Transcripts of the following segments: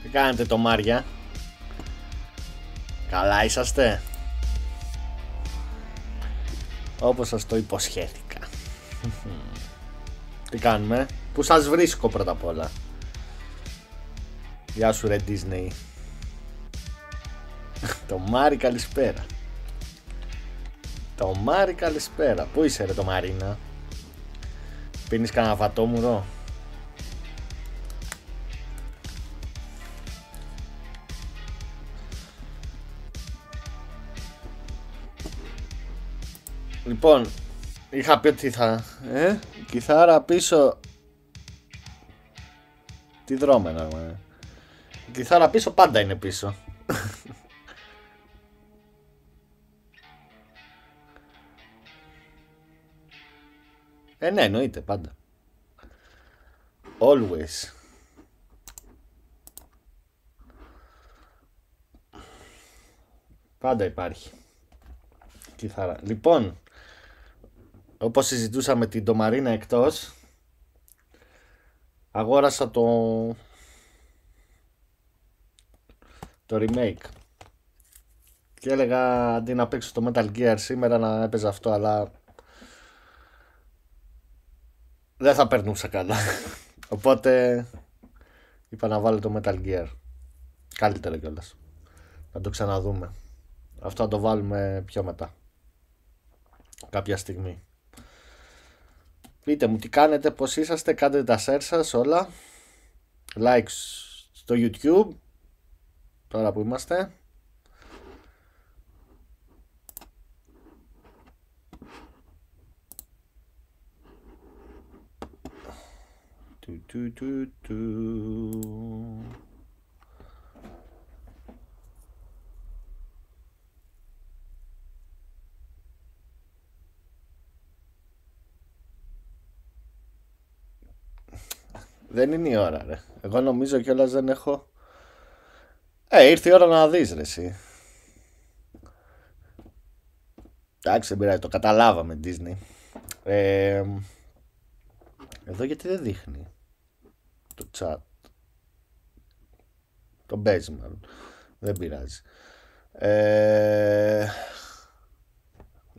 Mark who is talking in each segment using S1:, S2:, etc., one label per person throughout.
S1: Τι κάνετε το Μάρια? Καλά είσαστε? Όπως σας το υποσχέθηκα. Τι κάνουμε? Πού σας βρίσκω πρώτα απ' όλα? Γεια σου ρε Disney. Το Μάρι καλησπέρα. Το Μάρι καλησπέρα. Πού είσαι ρε το Μαρίνα? Πίνεις κανένα βατόμουρο? Λοιπόν, είχα πει ότι θα... η κιθάρα πίσω... Τι δρόμενα, η κιθάρα πίσω πάντα είναι πίσω. Ναι, εννοείται πάντα. Always. Πάντα υπάρχει κιθάρα. Λοιπόν, όπως συζητούσαμε την ντομαρίνα εκτός, αγόρασα το remake και έλεγα αντί να παίξω το Metal Gear σήμερα να έπαιζα αυτό, αλλά δεν θα περνούσα καλά. Οπότε είπα να βάλω το Metal Gear. Καλύτερο κιόλας. Να το ξαναδούμε. Αυτό θα το βάλουμε πιο μετά, κάποια στιγμή. Πείτε μου τι κάνετε, πως είσαστε, κάντε τα share σας όλα. Likes στο YouTube τώρα που είμαστε. Δεν είναι η ώρα ρε. Εγώ νομίζω κιόλας δεν έχω... ήρθε η ώρα να δεις ρε εσύ. Εντάξει δεν πειράζει, το καταλάβαμε Disney. Εδώ γιατί δεν δείχνει το chat? Το παίζει μάλλον. Δεν πειράζει.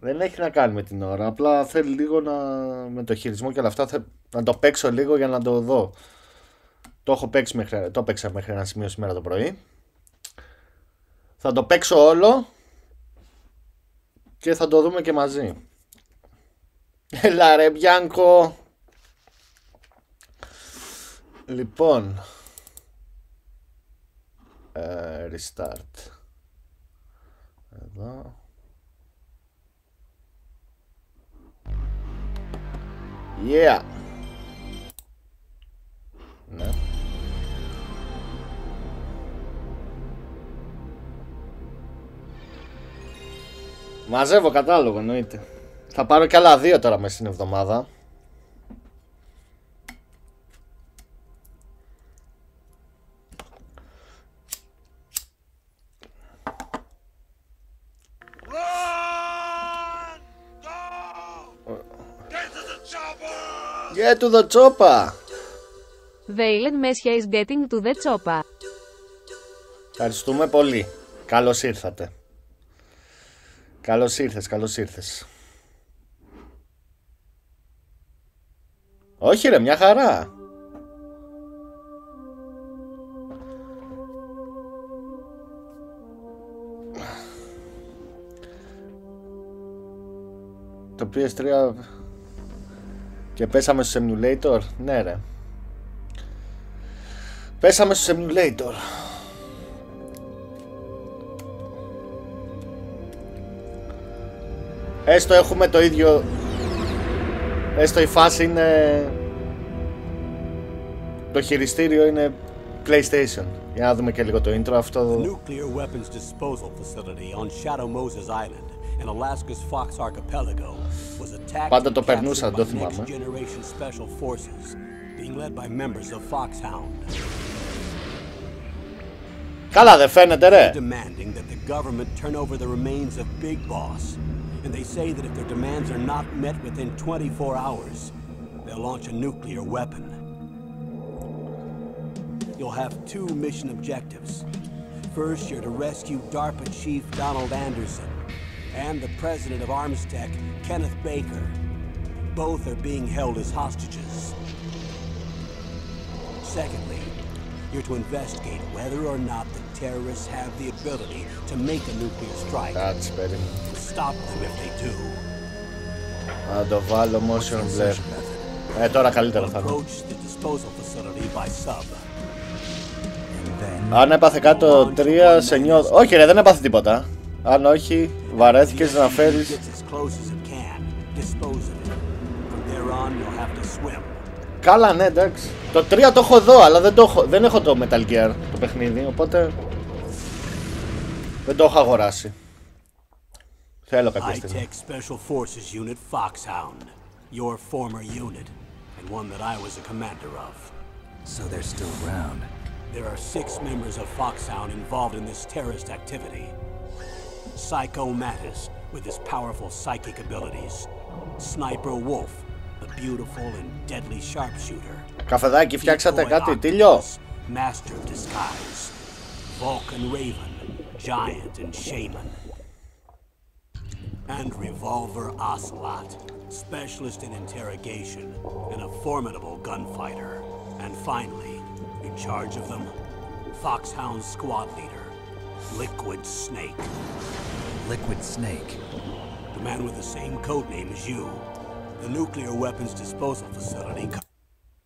S1: Δεν έχει να κάνει με την ώρα. Απλά θέλει λίγο να... με το χειρισμό και όλα αυτά να το παίξω λίγο για να το δω. Το έχω παίξει μέχρι... το παίξα μέχρι ένα σημείο σήμερα το πρωί. Θα το παίξω όλο και θα το δούμε και μαζί. Έλα ρε Μπιάνκο. Λοιπόν, restart. Εδώ. Yeah. Ναι. Μαζεύω κατάλογο εννοείται. Θα πάρω κι άλλα 2 τώρα μέσα στην εβδομάδα. Get to the chopper.
S2: Veiled Messia is getting to the chopper.
S1: Ευχαριστούμε πολύ. Καλώς ήρθατε. Καλώς ήρθες, καλώς ήρθες. Όχι ρε, μια χαρά. Το PS3 και πέσαμε στο emulator. Ναι ρε, πέσαμε στο emulator. Έστω έχουμε το ίδιο. Έστω η φάση είναι... το χειριστήριο είναι PlayStation. Για να δούμε και λίγο το intro αυτό. Πάντα το περνούσα, το θυμάμαι. Καλά δεν φαίνεται ρε. And they say that if their demands are not met within 24 hours, they'll launch a nuclear weapon.
S3: You'll have two mission objectives. First, you're to rescue DARPA Chief Donald Anderson and the President of Armstech, Kenneth Baker. Both are being held as hostages. Secondly, you're to investigate whether or not the terrorists have the ability to make a nuclear strike.
S1: That's better.
S3: Stop them if they do.
S1: Να το βάλω motion blur. Τώρα καλύτερα θα είναι.
S3: Approach the disposal facility by sub.
S1: Αν έπαθε κάτω 3 σε νιώθω. Όχι ρε, δεν έπαθε τίποτα. Αν όχι, βαρέθηκες να φέρεις. Καλά, ναι, εντάξει. Το 3 το έχω εδώ, αλλά δεν έχω το Metal Gear το παιχνίδι, οπότε δεν το έχω αγοράσει. Θέλω κάποια στιγμή.
S3: Special Forces Unit Foxhound, your former unit, and one that I was a commander of.
S4: So they're still around.
S3: There are 6 members of Foxhound involved in this terrorist activity. Psycho Mattis, with his powerful psychic abilities. Sniper Wolf, the beautiful and deadly sharpshooter.
S1: Καφεδάκι, φτιάξατε κάτι, τίλιο.
S3: Master of disguise. Vulcan Raven, giant and shaman. And Revolver Ocelot, specialist in interrogation and a formidable gunfighter. And finally, in charge of them, Foxhound's squad leader, Liquid Snake.
S4: Liquid Snake?
S3: The man with the same codename as you. The nuclear weapons disposal facility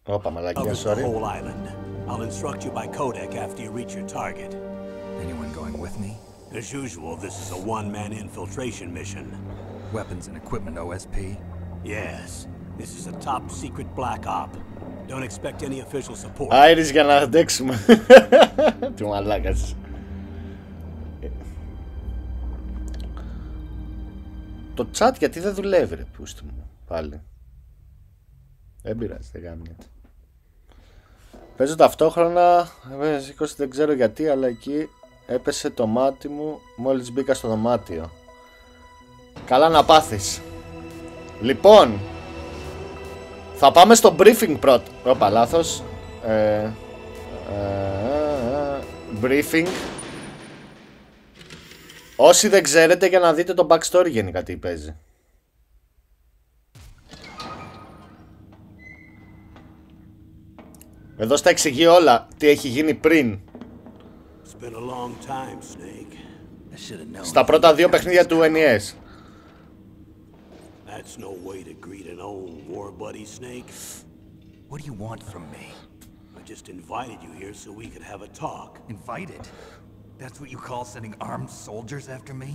S3: covers the whole island. I'll instruct you by codec after you reach your target.
S4: Anyone going with me?
S3: As usual, this is a one-man infiltration mission.
S4: Weapons and equipment OSP?
S3: Yes. This is a top-secret black op. Don't expect any official support.
S1: Άιρις για να αντέξουμε. Τι μαλάκας. Το chat γιατί δεν δουλεύει ρε πούστη μου. Πάλι. Δεν πειράζει, δεν γάμιεται. Παίζω ταυτόχρονα. Δεν ξέρω γιατί, αλλά εκεί έπεσε το μάτι μου μόλις μπήκα στο δωμάτιο. Καλά να πάθεις. Λοιπόν, θα πάμε στο briefing πρώτα. Όπα, λάθος. Briefing. Όσοι δεν ξέρετε, για να δείτε το backstory γενικά τι παίζει. Εδώ στα εξηγεί όλα τι έχει γίνει πριν. Στα πρώτα 2 παιχνίδια του NES.
S3: That's no way to greet an old war buddy, Snake.
S4: What do you want from me?
S3: I just invited you here so we could have a talk.
S4: Invited? That's what you call sending armed soldiers after me?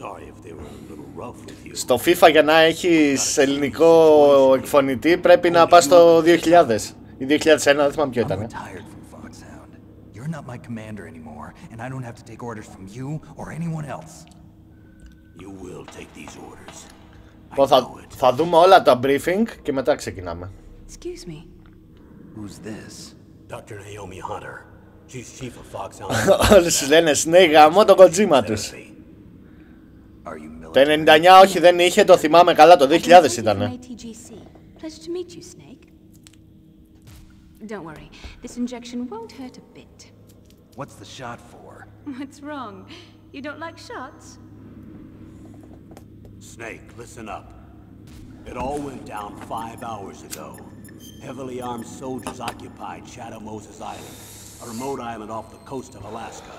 S3: Sorry if they were a little rough with you.
S1: Στο FIFA για να έχεις ελληνικό εκφωνητή πρέπει να πας στο 2000 ή 2001, δεν θυμάμαι ποιο ήταν.
S4: You're not my commander anymore, and I don't have to take orders from you or anyone else.
S3: You will take these orders.
S1: Θα δούμε όλα τα briefing και μετά ξεκινάμε.
S2: Excuse me.
S4: Who's this?
S3: Dr. Naomi Hunter. She's chief of Foxhound.
S1: Όλοι σου λένε Snake γαμώ το κοτζίμα τους. Το 99 όχι δεν είχε, το θυμάμαι καλά, το 2000 ήτανε.
S2: Pleasure to meet you, Snake. Don't worry, this injection won't hurt a bit.
S4: What's the shot for?
S2: What's wrong? You don't like shots?
S3: Snake, listen up. It all went down 5 hours ago. Heavily armed soldiers occupied Shadow Moses Island, a remote island off the coast of Alaska.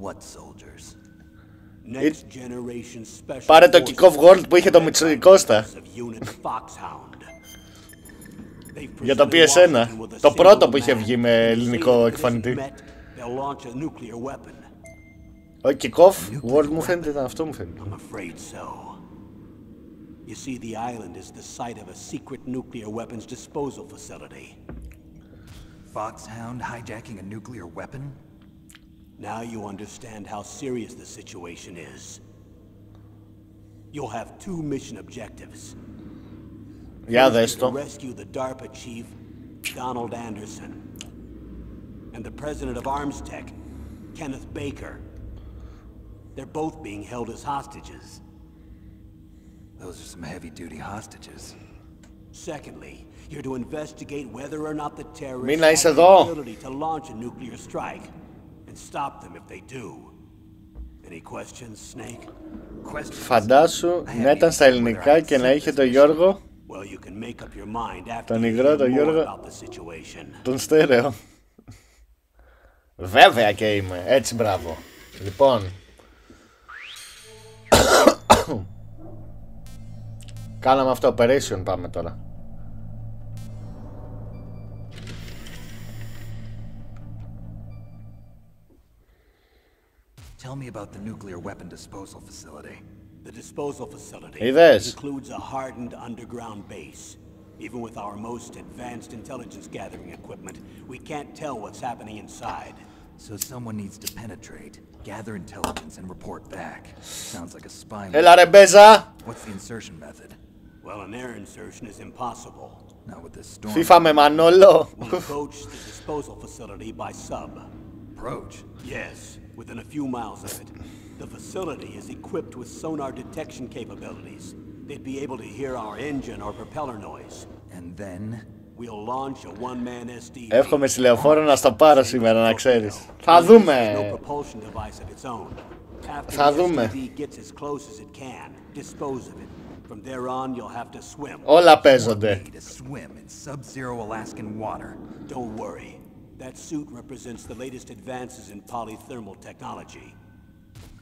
S4: What soldiers?
S3: Next generation special.
S1: Πάρε το Kick Off World που είχε το Μιτσουρι Κώστα. Για το PS1. Το πρώτο που είχε βγει με ελληνικό εκφωνητή. Ο Kick Off World μου φαίνεται ήταν αυτό, μου φαίνεται.
S3: You see, the island is the site of a secret nuclear weapons disposal facility.
S4: Foxhound hijacking a nuclear weapon?
S3: Now you understand how serious the situation is. You'll have 2 mission objectives.
S1: Για δες το.
S3: To rescue the DARPA chief, Donald Anderson, and the president of Armstech, Kenneth Baker. They're both being held as hostages.
S4: Those are some heavy-duty hostages.
S3: Secondly, you're to investigate whether or not the terrorists
S1: Μην να
S3: have
S1: είσαι
S3: the
S1: εδώ.
S3: ability to launch a nuclear strike and stop them if they do. Any questions, Snake?
S1: Φαντάσου να ήταν στα ελληνικά και να είχε τον Γιώργο,
S3: Well, you can make up your mind after
S1: τον
S3: you
S1: υγρό,
S3: hear
S1: τον
S3: more
S1: Γιώργο,
S3: about the situation.
S1: τον στέρεο. Βέβαια και είμαι, έτσι μπράβο. Λοιπόν, κάναμε αυτό, operation πάμε τώρα.
S4: Tell me about the nuclear weapon disposal facility.
S3: The disposal facility
S1: Είδες.
S3: includes a hardened underground base. Even with our most advanced intelligence gathering equipment, we can't tell what's happening inside.
S4: So someone needs to penetrate, gather intelligence, and report back. Sounds like a spy.
S1: Έλα ρε μπέζα.
S4: What's the insertion method?
S3: Well, an air insertion is impossible.
S4: Not with this storm.
S1: FIFA με Μανόλο.
S3: We approach the disposal facility by sub.
S4: Approach.
S3: Yes, within a few miles of it. The facility is equipped with sonar detection capabilities. They'd be able to hear our engine or propeller noise.
S4: And then?
S3: We'll launch a one-man SDV.
S1: Εύχομαι στη λεωφόρο να στα πάρω σήμερα, να ξέρεις. Θα δούμε.
S3: No propulsion device of its own. After
S1: Θα
S3: the
S1: δούμε.
S3: SDV gets as close as it can, dispose of it. From there on, you'll have to swim.
S1: Όλα παίζονται.
S4: To swim in sub-zero Alaskan water.
S3: Don't worry. That suit represents the latest advances in polythermal technology.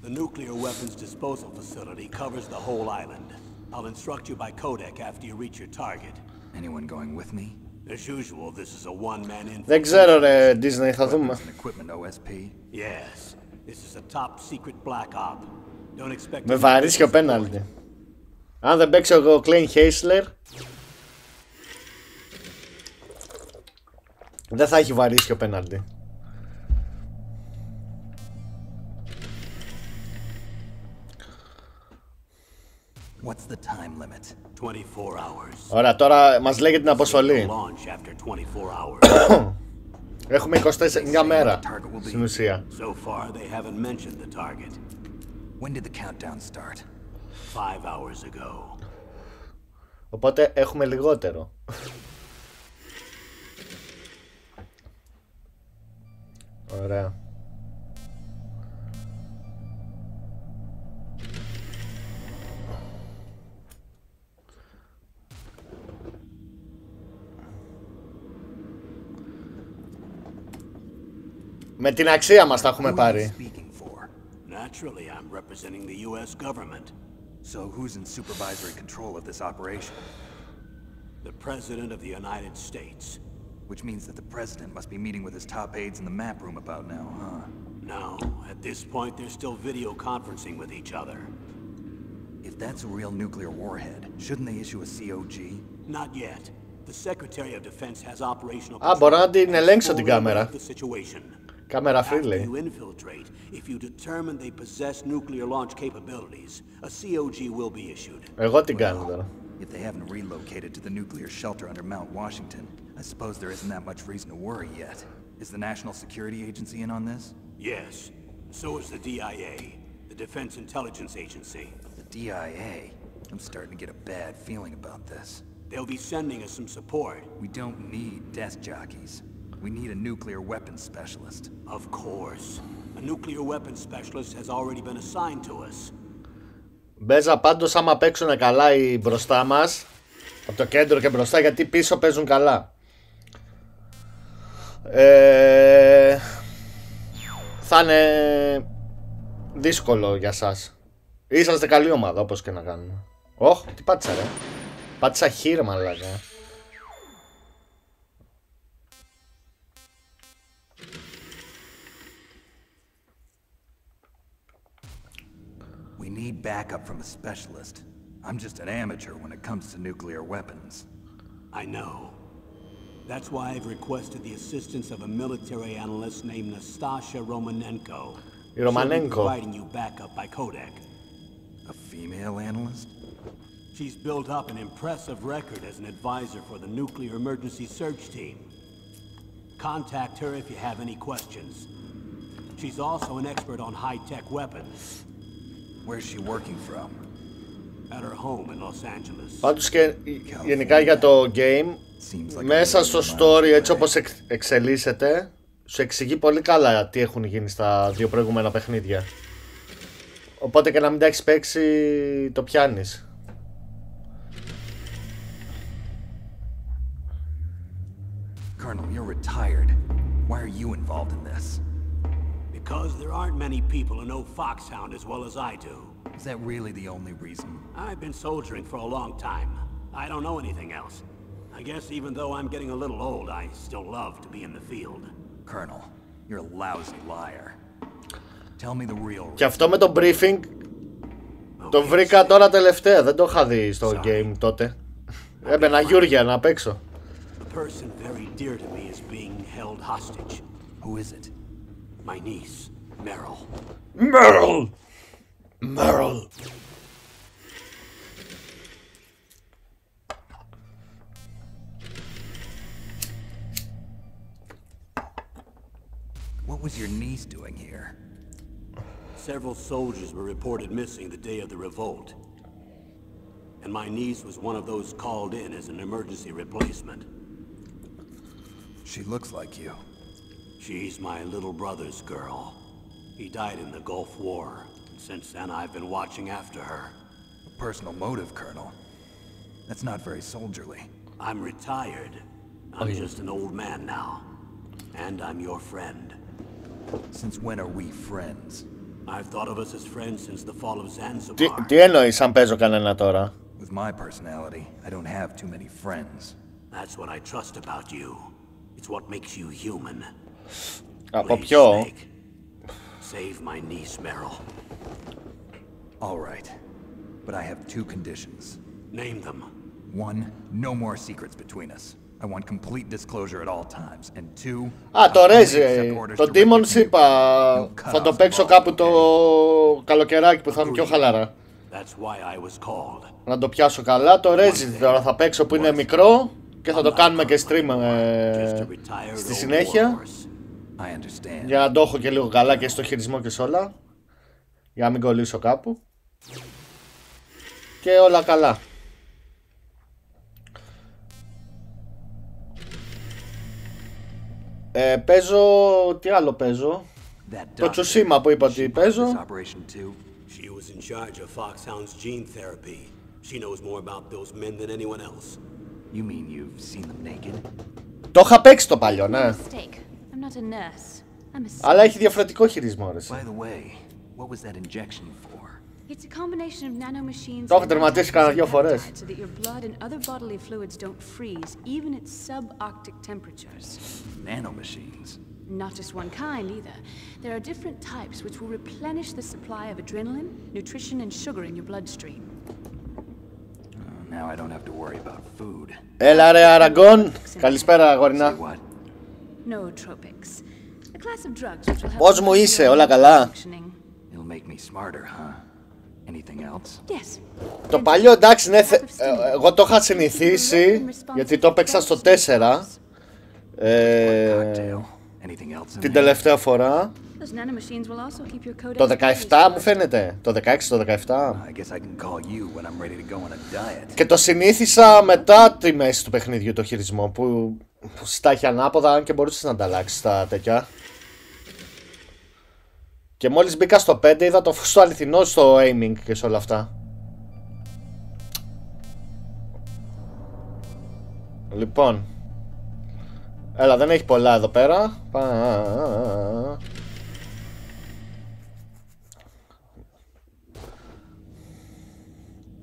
S3: The nuclear weapons disposal facility covers the whole island. I'll instruct you by codec after you reach your target.
S4: Anyone going with me?
S3: As usual, this is a one-man infantry.
S1: Δεν ξέρω ρε Disney, θα δούμε.
S4: An equipment OSP?
S3: Yes, this is a top secret black op. Don't expect.
S1: Με βαρύσιο πέναλτι. Αν δεν παίξω εγώ Κλέιν Χέισλερ, δεν θα έχει βαρύσιο πέναλτι.
S4: What's the time limit?
S3: 24 hours.
S1: Ωραία, τώρα μας λέγεται την αποστολή.
S3: Launch after 24 hours.
S1: Έχουμε 24 μέρα στην ουσία.
S3: So far, they haven't mentioned the target.
S4: When did the countdown start?
S3: 5 hours ago.
S1: Οπότε έχουμε λιγότερο. Ωραία. Με την αξία μας τα έχουμε πάρει.
S3: Naturally, I'm representing the U.S. government.
S4: So who's in supervisory control of this operation?
S3: The President of the United States.
S4: Which means that the President must be meeting with his top aides in the map room about now, huh?
S3: No, at this point they're still video conferencing with each other.
S4: If that's a real nuclear warhead, shouldn't they issue a COG?
S3: Not yet. The Secretary of Defense has operational
S1: Α, μπορώ να την ελέγξω την κάμερα.
S3: the situation.
S1: Κάμερα free
S3: After
S1: λέει.
S3: you infiltrate, if you determine they possess nuclear launch capabilities, a COG will be issued.
S1: Εγώ την κάνω τώρα.
S4: If they haven't relocated to the nuclear shelter under Mount Washington, I suppose there isn't that much reason to worry yet. Is the National Security Agency in on this?
S3: Yes. So is the DIA, the Defense Intelligence Agency.
S4: The DIA? I'm starting to get a bad feeling about this.
S3: They'll be sending us some support.
S4: We don't need desk jockeys. We need a nuclear weapons specialist.
S3: Of course. A nuclear weapons specialist has already been assigned to us.
S1: Μπέζα πάντως άμα παίξουν καλά οι μπροστά μας, από το κέντρο και μπροστά, γιατί πίσω παίζουν καλά, θα είναι δύσκολο για σας. Είσαστε καλή ομάδα όπως και να κάνουμε. Ωχ, τι πάτησα ρε. Πάτησα χείρ μαλάκα.
S4: We need backup from a specialist. I'm just an amateur when it comes to nuclear weapons.
S3: I know. That's why I've requested the assistance of a military analyst named Nastasha Romanenko. She'll be providing you backup by codec.
S4: A female analyst?
S3: She's built up an impressive record as an advisor for the nuclear emergency search team. Contact her if you have any questions. She's also an expert on high-tech weapons.
S4: Where's she working from?
S3: At her home in Los Angeles.
S1: Πάντως και γενικά για το game, μέσα στο story έτσι όπως εξελίσσεται, σου εξηγεί πολύ καλά τι έχουν γίνει στα δύο προηγούμενα παιχνίδια. Οπότε και να μην τα έχεις παίξει, το πιάνεις.
S4: Colonel, you're retired. Why are you involved in this?
S3: Because there aren't many people who know Foxhound as well as I do.
S4: Is that really the only reason?
S3: I've been soldiering for a long time. I don't know anything else. I guess even though I'm getting a little old, I still love to be in the field.
S4: Colonel, you're a lousy liar. Tell me the real reason.
S1: Και αυτό με το briefing το βρήκα τώρα τελευταία, δεν το είχα δει στο game τότε. Έμπαινα Γιούρια να παίξω.
S3: A person very dear to me is being held hostage.
S4: Who is it?
S3: My niece, Meryl.
S1: Meryl! Meryl!
S4: What was your niece doing here?
S3: Several soldiers were reported missing the day of the revolt. And my niece was one of those called in as an emergency replacement.
S4: She looks like you.
S3: She's my little brother's girl. He died in the Gulf War. Since then, I've been watching after her.
S4: A personal motive, Colonel. That's not very soldierly.
S3: I'm retired. I'm just an old man now. And I'm your friend.
S4: Since when are we friends?
S3: I've thought of us as friends since the fall of Zanzibar.
S1: Τι εννοείς αν παίζω κανένα τώρα?
S4: With my personality, I don't have too many friends.
S3: That's what I trust about you. It's what makes you human.
S1: Από
S3: Please,
S1: ποιο?
S3: Snake, save my niece, Meryl.
S4: All right. But I have two conditions.
S3: Name them.
S4: One, no more secrets between us. I want complete disclosure at all times. And two,
S1: Το Rezi, το Demon's είπα, θα το παίξω κάπου το καλοκαιράκι που θα είμαι πιο χαλαρά.
S3: That's why I was called.
S1: Να το πιάσω καλά. Το Rezi τώρα θα παίξω που είναι μικρό και θα το κάνουμε και stream στη συνέχεια. Για να το έχω και λίγο καλά και στο χειρισμό και σε όλα. Για να μην κολλήσω κάπου. Και όλα καλά. Παίζω... Τι άλλο παίζω? Το Tsushima που είπα ότι παίζω.
S3: She was in charge of Foxhound's gene therapy. She knows more about those men than anyone else.
S4: You mean you've seen them naked?
S1: Το είχα παίξει το παλιό, ναι.
S2: I'm not a nurse. I'm a
S1: Αλλά έχει διαφορετικό χειρισμό, ρε.
S4: By the way, what was that injection for?
S2: It's a combination of nanomachines.
S1: Το έχω τερματίσει κανένα 2 φορές.
S2: So that your blood and other bodily fluids don't freeze, even at subarctic temperatures.
S4: Nanomachines?
S2: Not just one kind either. There are different types which will replenish the supply of adrenaline, nutrition, and sugar in your bloodstream.
S4: Now I don't have to worry about food.
S1: Έλα ρε Αραγκόν. Καλησπέρα αγόρινά.
S2: Nootropics. A class of drugs which will help.
S1: Πώς μου είσαι, όλα καλά?
S4: It'll make me smarter, huh? Anything else?
S2: Yes.
S1: Το παλιό εντάξει, ναι, εγώ το είχα συνηθίσει γιατί το έπαιξα στο 4. Την τελευταία φορά. Το 17 μου φαίνεται. Το 16, το 17. Και το συνήθισα μετά τη μέση του παιχνιδιού το χειρισμό που στα έχει ανάποδα, αν και μπορούσες να ανταλλάξεις τα τέτοια. Και μόλις μπήκα στο 5 είδα το φως του αληθινό στο aiming και σε όλα αυτά. Λοιπόν, έλα, δεν έχει πολλά εδώ πέρα.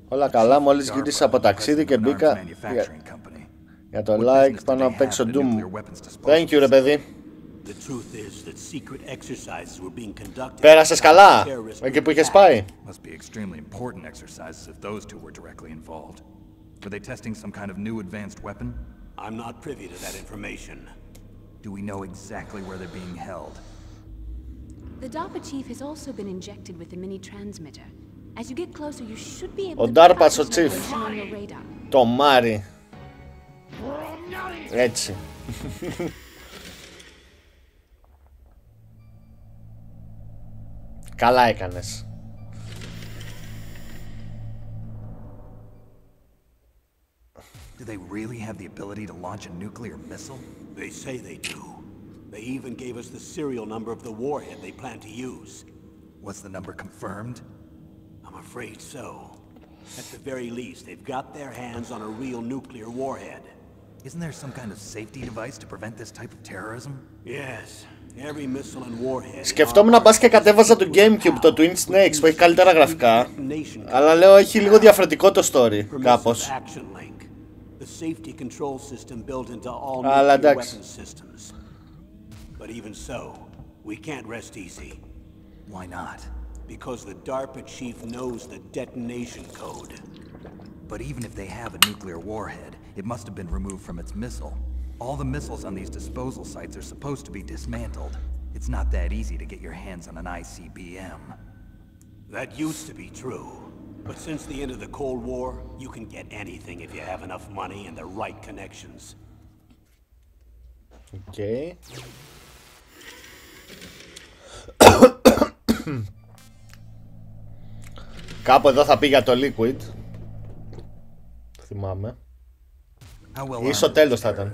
S1: Όλα καλά, μόλις γύρισα από ταξίδι και μπήκα για το like, πάω να παίξω Doom. Thank you ρε παιδί. Πέρασες καλά, εκεί που είχες πάει?
S4: Were they testing some kind of new advanced weapon?
S3: I'm not privy to that information.
S4: Do we know exactly where they're being held?
S2: The DARPA chief has also been injected with a mini transmitter. As you get closer, you should be able
S1: Ο
S2: to
S1: DARPA's ο
S2: track
S1: chief.
S2: his location on your radar.
S1: Το Μάρι. Έτσι. Καλά έκανες.
S4: Do they really have the ability to launch a nuclear missile?
S3: They say they do. They even gave us the serial number of the warhead they plan to use.
S4: Was the number confirmed?
S3: I'm afraid so. At the very least, they've got their hands on a real nuclear warhead.
S4: Isn't there some kind of safety device to prevent this type of terrorism?
S3: Yes. Every missile and warhead.
S1: Σκεφτόμουν να πας και κατέβαζα το GameCube, το Twin Snakes που έχει καλύτερα γραφικά. Αλλά λέω έχει λίγο διαφορετικό το story, κάπως.
S3: The safety control system built into all
S1: Αλλά
S3: nuclear
S1: εντάξει.
S3: weapon systems. But even so, we can't rest easy.
S4: Why not?
S3: Because the DARPA chief knows the detonation code.
S4: But even if they have a nuclear warhead, it must have been removed from its missile. All the missiles on these disposal sites are supposed to be dismantled. It's not that easy to get your hands on an ICBM.
S3: That used to be true. But since the end of the Cold War, you can get anything if you have enough money and the right connections.
S1: Okay. Κάπου εδώ θα πει για το Liquid. Θυμάμαι. Ή στο τέλος θα ήταν.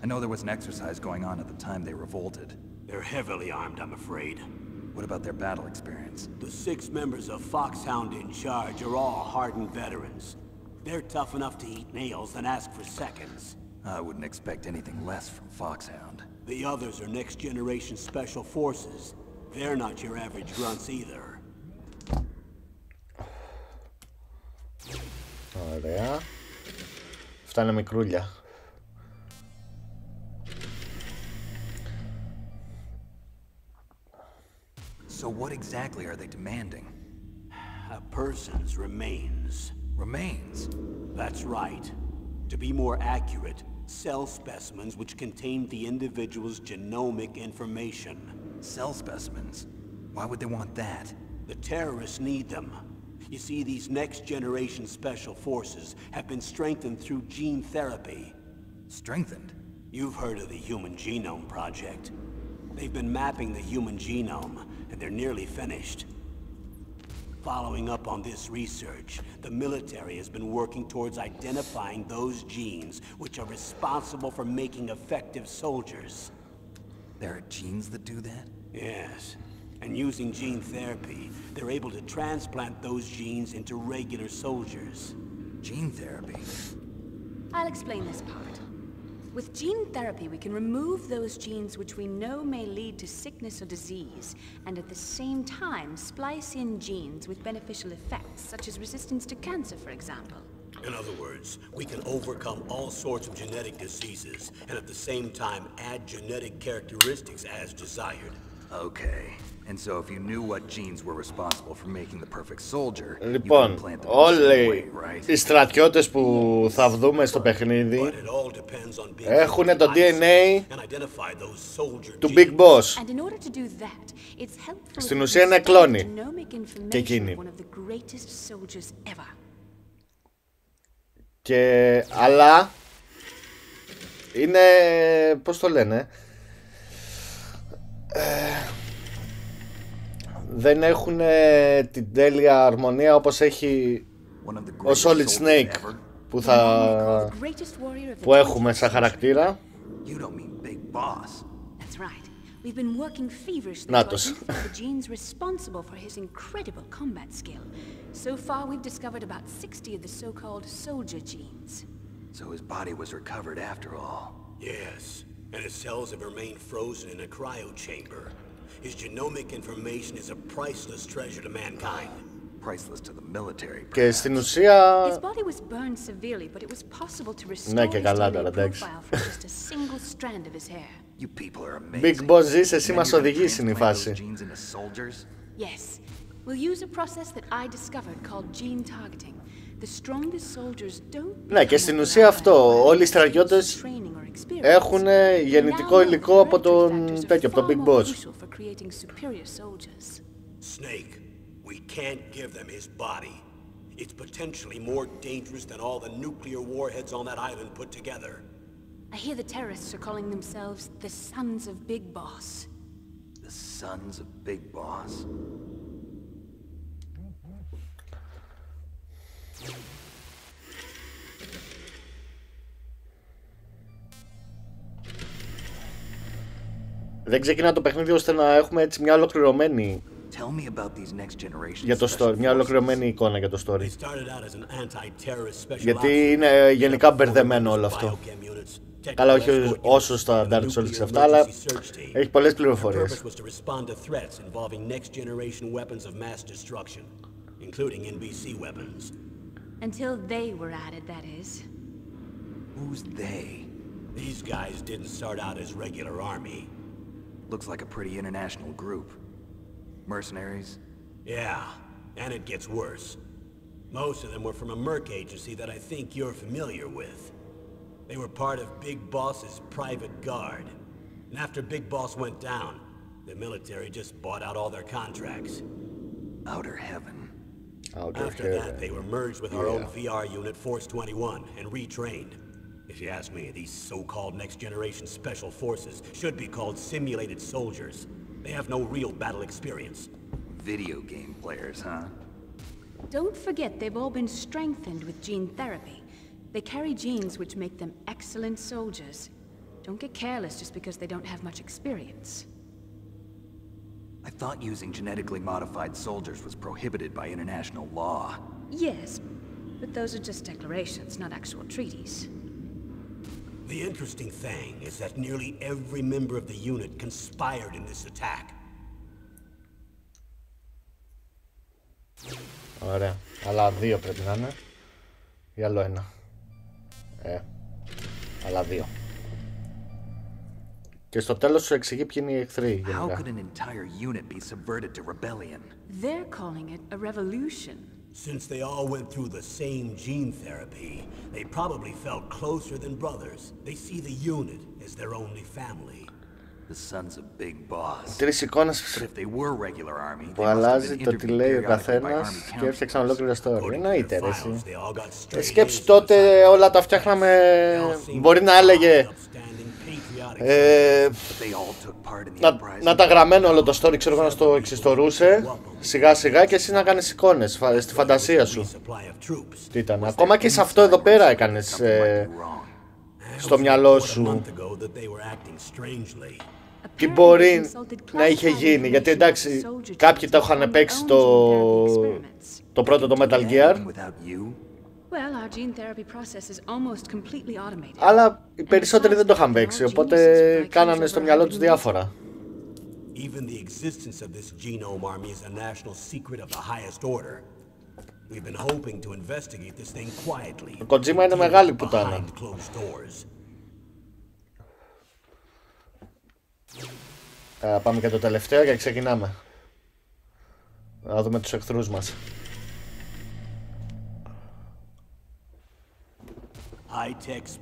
S4: I know there was an exercise going on at the time they revolted.
S3: They're heavily armed, I'm afraid.
S4: What about their battle experience?
S3: The 6 members of Foxhound in charge are all hardened veterans. They're tough enough to eat nails and ask for seconds.
S4: I wouldn't expect anything less from Foxhound.
S3: The others are next-generation special forces. They're not your average grunts either.
S1: Ωραία. Αυτά είναι μικρούλια.
S4: So what exactly are they demanding?
S3: A person's remains.
S4: Remains?
S3: That's right. To be more accurate, cell specimens which contain the individual's genomic information.
S4: Cell specimens? Why would they want that?
S3: The terrorists need them. You see, these next-generation special forces have been strengthened through gene therapy.
S4: Strengthened?
S3: You've heard of the Human Genome Project. They've been mapping the human genome, and they're nearly finished. Following up on this research, the military has been working towards identifying those genes which are responsible for making effective soldiers.
S4: There are genes that do that?
S3: Yes. And using gene therapy, they're able to transplant those genes into regular soldiers.
S4: Gene therapy?
S2: I'll explain this part. With gene therapy, we can remove those genes which we know may lead to sickness or disease, and at the same time splice in genes with beneficial effects, such as resistance to cancer, for example.
S3: In other words, we can overcome all sorts of genetic diseases, and at the same time add genetic characteristics as desired.
S4: Okay. And so if you knew what genes were responsible for making the perfect soldier,
S1: λοιπόν,
S4: you could plant them
S1: όλοι
S4: right?
S1: οι στρατιώτες που θα δούμε στο παιχνίδι έχουν το DNA του Big Boss. Στην ουσία είναι κλόνοι και εκείνοι. Και αλλά είναι, πώς το λένε, δεν έχουν την τέλεια αρμονία όπως έχει ο Solid Snake που έχουμε σαν χαρακτήρα.
S2: We've been working feverishly to identify the genes responsible for his incredible combat skill. So far, we've discovered about 60 of the so-called soldier genes.
S4: So his body was recovered after all.
S3: Yes, and his cells have remained frozen in a cryo chamber. His genomic information is a priceless treasure to mankind.
S4: Priceless to the military.
S1: Και στην ουσία
S2: his body was burned severely, but it was possible to restore his DNA profile from just a single strand of his hair.
S4: You people are amazing.
S1: Big Boss, ζεις, εσύ μας οδηγείς είναι η φάση.
S2: Yes, we'll use a process that I discovered called gene targeting. The strongest soldiers don't.
S1: Ναι, και στην ουσία αυτό, όλοι οι στρατιώτες έχουν γεννητικό υλικό από τον τέτοιο, από τον Big Boss.
S3: Snake, we can't give them his body. It's potentially more dangerous than all the nuclear warheads on that island put together.
S2: I hear the terrorists are calling themselves the Sons of Big Boss.
S4: The Sons of Big Boss?
S1: δεν ξεκινά το παιχνίδι ώστε να έχουμε έτσι μια ολοκληρωμένη για το story, μια ολοκληρωμένη εικόνα για το story. Γιατί είναι γενικά μπερδεμένο όλο αυτό. Καλά, όχι όσο στα Dark Souls και αυτά, αλλά έχει πολλές πληροφορίες.
S2: Until they were added, that is.
S4: Who's they?
S3: These guys didn't start out as regular army.
S4: Looks like a pretty international group. Mercenaries?
S3: Yeah, and it gets worse. Most of them were from a merc agency that I think you're familiar with. They were part of Big Boss's private guard. And after Big Boss went down, the military just bought out all their contracts.
S4: Outer heaven.
S3: After that, they were merged with our own VR unit, Force 21, and retrained. If you ask me, these so-called next-generation special forces should be called simulated soldiers. They have no real battle experience.
S4: Video game players, huh?
S2: Don't forget they've all been strengthened with gene therapy. They carry genes which make them excellent soldiers. Don't get careless just because they don't have much experience.
S4: I thought using genetically modified soldiers was prohibited by international law.
S2: Yes, but those are just declarations, not actual treaties.
S3: The interesting thing is that nearly every member of the unit conspired in this attack.
S1: Ωραία, αλλά 2 πρέπει να είναι. Ή άλλο 1. Αλλά 2. Και στο τέλος σου εξηγεί ποιοι είναι οι εχθροί γενικά.
S4: How could an entire unit be subverted to rebellion?
S2: They're calling it a revolution.
S3: Since they all went through the same gene therapy, they probably felt closer than brothers. They see the unit as their only family.
S4: The sons of Big Boss.
S1: 3 εικόνες που αλλάζει το τι λέει ο καθένας και έφτιαξαν ολόκληρο story. Εννοείται ρε εσύ. Σκέψου τότε όλα τα φτιάχναμε. Μπορεί να έλεγε να τα γραμμένο όλο το story, ξέρω εγώ, να στο εξιστορούσε σιγά σιγά και εσύ να κάνεις εικόνες στη φαντασία σου. Τι ήταν, ακόμα και σε αυτό εδώ πέρα έκανες στο μυαλό σου τι μπορεί να είχε γίνει. Γιατί εντάξει, κάποιοι το είχαν παίξει το πρώτο το Metal Gear, αλλά οι περισσότεροι δεν το είχαν παίξει, οπότε κάνανε στο μυαλό τους διάφορα. Ο Kojima είναι μεγάλη πουτάνα. Πάμε και το τελευταίο και ξεκινάμε. Να δούμε τους εχθρούς μας.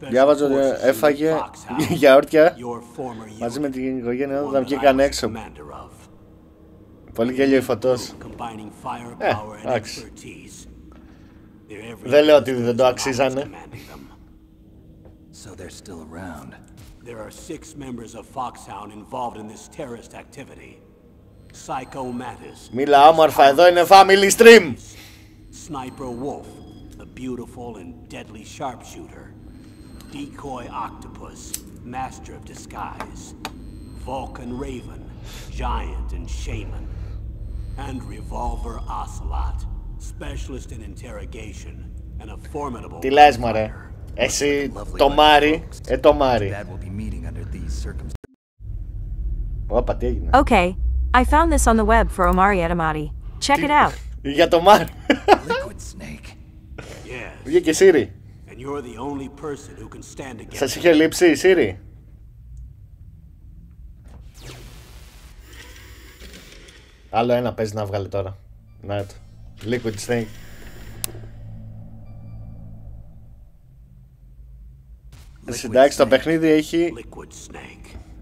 S1: Διάβαζα ότι έφαγε γιαούρτια μαζί με την οικογένειά του όταν βγήκαν έξω. Πολύ γέλιο η φωτός. Εντάξει. Δεν λέω ότι δεν το αξίζανε.
S3: There are 6 members of Foxhound involved in this terrorist activity.
S1: Μίλα όμορφα, εδώ είναι family stream.
S3: Sniper Wolf, a beautiful and deadly sharpshooter. Decoy Octopus, master of disguise. Vulcan Raven, giant and shaman. And Revolver Ocelot, specialist in interrogation and a formidable.
S1: Τι λες μωρέ, εσύ το Μάρι, το Μάρι. Όπα, τι έγινε.
S5: Okay, I found this on the web for Omari Edamati. Check it out.
S1: Για το Μάρι. Βγήκε η Σύρι. Σας είχε λείψει η Σύρι. Άλλο ένα παίζει να βγάλει τώρα. Να το. Liquid Snake. Εντάξει, το παιχνίδι έχει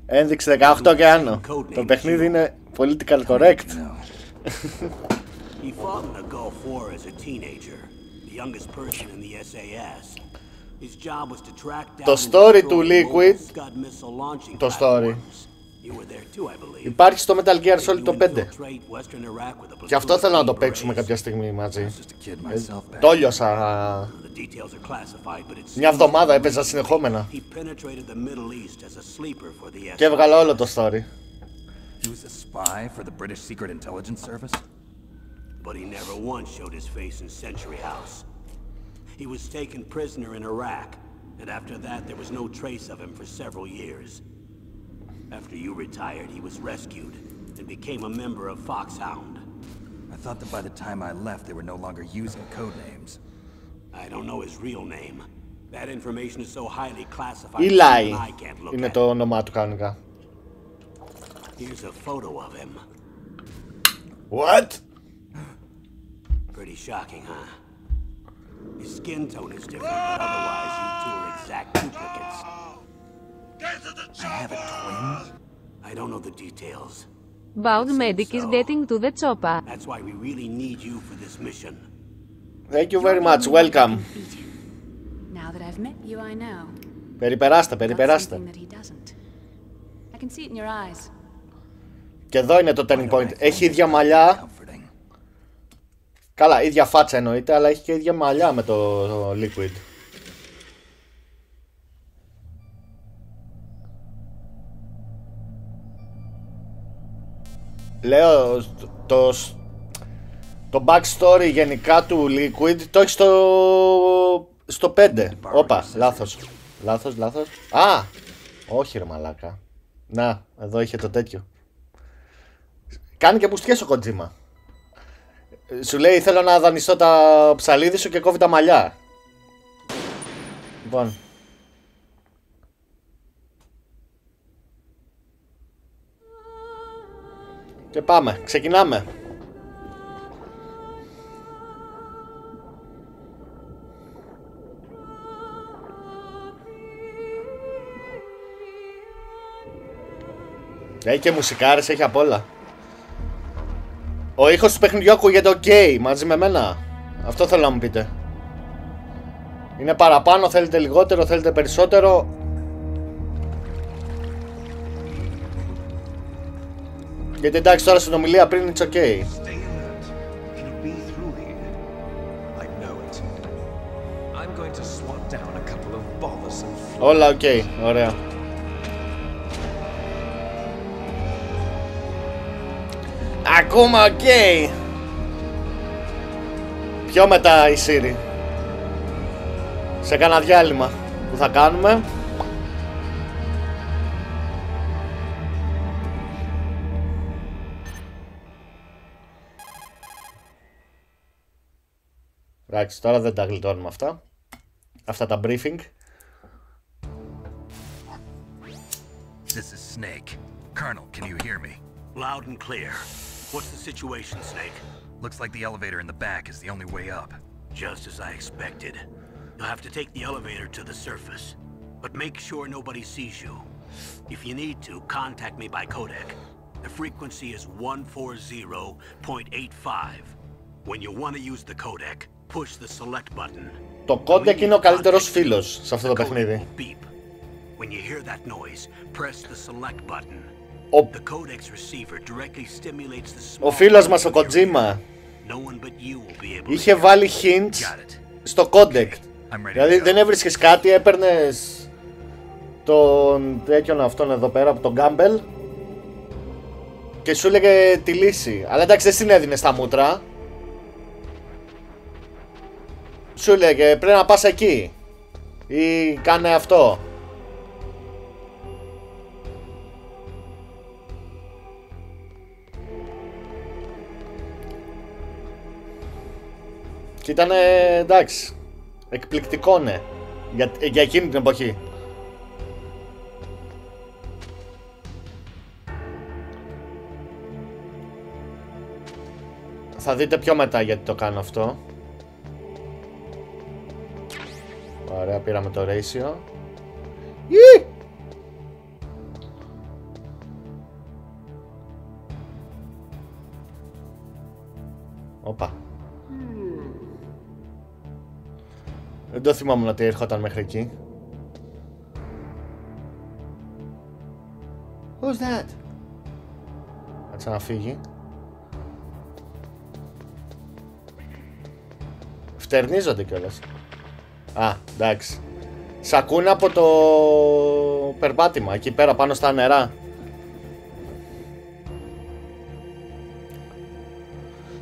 S1: ένδειξη 18 και άνω. Το παιχνίδι είναι political correct. Το story του Liquid, το story υπάρχει στο Metal Gear Solid το 5. Και αυτό θέλω να το παίξουμε κάποια στιγμή μαζί. Το λιώσα. Μια εβδομάδα έπαιζα συνεχόμενα. Και έβγαλα όλο το story.
S4: He was a spy for the British Secret Intelligence Service?
S3: But he never once showed his face in Century House. He was taken prisoner in Iraq, and after that there was no trace of him for several years. After you retired, he was rescued and became a member of Foxhound.
S4: I thought that by the time I left, they were no longer using code names.
S3: I don't know his real name. That information is so highly classified
S1: Eli
S3: that I can't look
S1: είναι
S3: at
S1: το
S3: it.
S1: όνομά του κανονικά.
S3: Here's a photo of him.
S1: What?
S3: Pretty shocking, huh? His skin tone is different, but otherwise you two are exact duplicates.
S4: I have a twin?
S3: I don't know the details.
S6: Bound medic is getting to the chopper.
S3: That's why we really need you for this mission.
S1: Thank you very much, welcome.
S2: Now that I've met you, I know.
S1: Περιπεράστε,
S2: That's
S1: περιπεράστε.
S2: something that he doesn't. I can see it in your eyes.
S1: Και εδώ είναι το turning point. Έχει ίδια μαλλιά. Καλά, ίδια φάτσα εννοείται, αλλά έχει και ίδια μαλλιά με το Liquid. Λέω, το backstory γενικά του Liquid το έχει στο 5. Όπα, λάθος. Λάθος. Α! Όχι ρε μαλάκα. Να, εδώ είχε το τέτοιο. Κάνει και μπουστιές ο Kojima. Σου λέει θέλω να δανειστώ τα ψαλίδι σου και κόβει τα μαλλιά. Λοιπόν. Και πάμε, ξεκινάμε. Έχει και μουσικάρες, έχει απ' όλα. Ο ήχος του παιχνιδιού ακούγεται ok μαζί με μένα. Αυτό θέλω να μου πείτε. Είναι παραπάνω, θέλετε λιγότερο, θέλετε περισσότερο. Γιατί εντάξει τώρα στην ομιλία πριν it's ok. Όλα ok, ωραία. Ακόμα ok. Πιο μετά η Siri. Σε κάνα διάλειμμα που θα κάνουμε. Εντάξει, τώρα δεν τα γλιτώνουμε αυτά. Αυτά τα briefing.
S4: This is Snake. Colonel, can you hear me?
S3: Loud and clear. What's the situation, Snake?
S4: Looks like the elevator in the back is the only way up.
S3: Just as I expected. You'll have to take the elevator to the surface. But make sure nobody sees you. If you need to, contact me by codec. The frequency is 140.85. When you want to use the codec, push the select button.
S1: Το codec είναι ο καλύτερος φίλος σε αυτό το παιχνίδι.
S3: When you hear that noise, press the select button. The codec's receiver directly stimulates the small.
S1: Ο φίλος μας ο Kojima είχε βάλει hints στο codec. Δηλαδή δεν έβρισκες κάτι, έπαιρνες τον τέτοιον αυτόν εδώ πέρα από τον Gamble και σου έλεγε τη λύση. Αλλά εντάξει δεν την έδινε στα μούτρα. Σου έλεγε πρέπει να πας εκεί ή κάνε αυτό. Και ήταν εντάξει, εκπληκτικό ναι, για εκείνη την εποχή. Θα δείτε πιο μετά γιατί το κάνω αυτό. Ωραία, πήραμε το ratio. Όπα. Δεν το θυμάμαι ότι έρχονταν μέχρι εκεί. Who's that? Κάτσε να φύγει. Φτερνίζονται κιόλας. Α, εντάξει. Σ' ακούνε από το περπάτημα, εκεί πέρα πάνω στα νερά.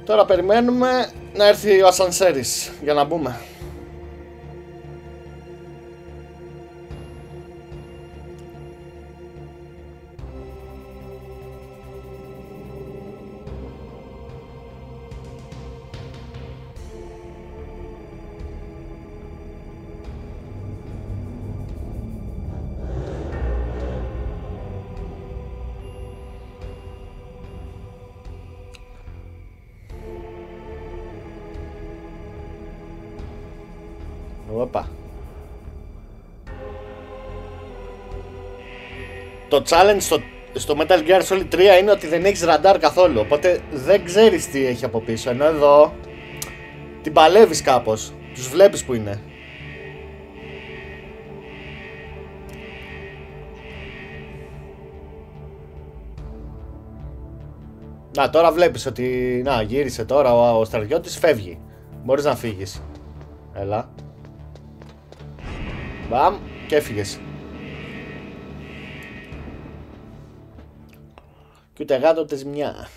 S1: Τώρα περιμένουμε να έρθει ο ασανσέρης για να μπούμε. Οπα. Το challenge στο Metal Gear Solid 3 είναι ότι δεν έχεις ραντάρ καθόλου, οπότε δεν ξέρεις τι έχει από πίσω, ενώ εδώ την παλεύεις κάπως, τους βλέπεις που είναι. Να, τώρα βλέπεις ότι, να, γύρισε τώρα ο στρατιώτης, φεύγει. Μπορείς να φύγεις. Έλα. Μπαμ, και έφυγες. Κι ούτε γάτο ούτε ζημιά.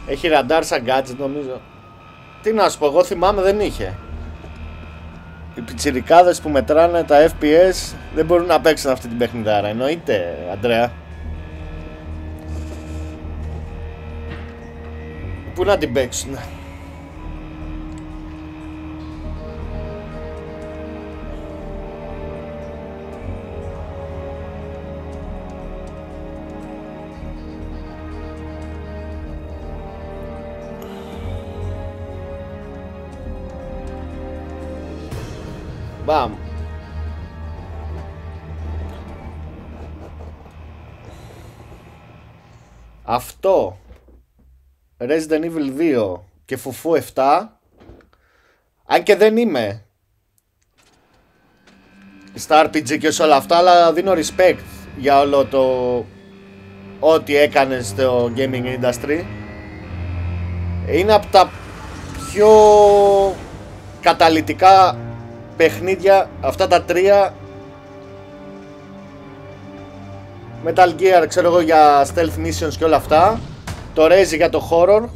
S1: Έχει ραντάρ σαν gadget νομίζω. Τι να σου πω, εγώ θυμάμαι δεν είχε. Οι πιτσιρικάδες που μετράνε τα FPS δεν μπορούν να παίξουν αυτή την παιχνιδάρα. Εννοείται, Αντρέα. Πού να την παίξουν. Μπαμ. Αυτό Resident Evil 2 και φουφού 7. Αν και δεν είμαι στα RPG και σε όλα αυτά, αλλά δίνω respect για όλο το ό,τι έκανε στο gaming industry. Είναι από τα πιο καταλυτικά παιχνίδια αυτά τα τρία. Metal Gear, ξέρω εγώ, για stealth missions και όλα αυτά. Το Rezi για το horror,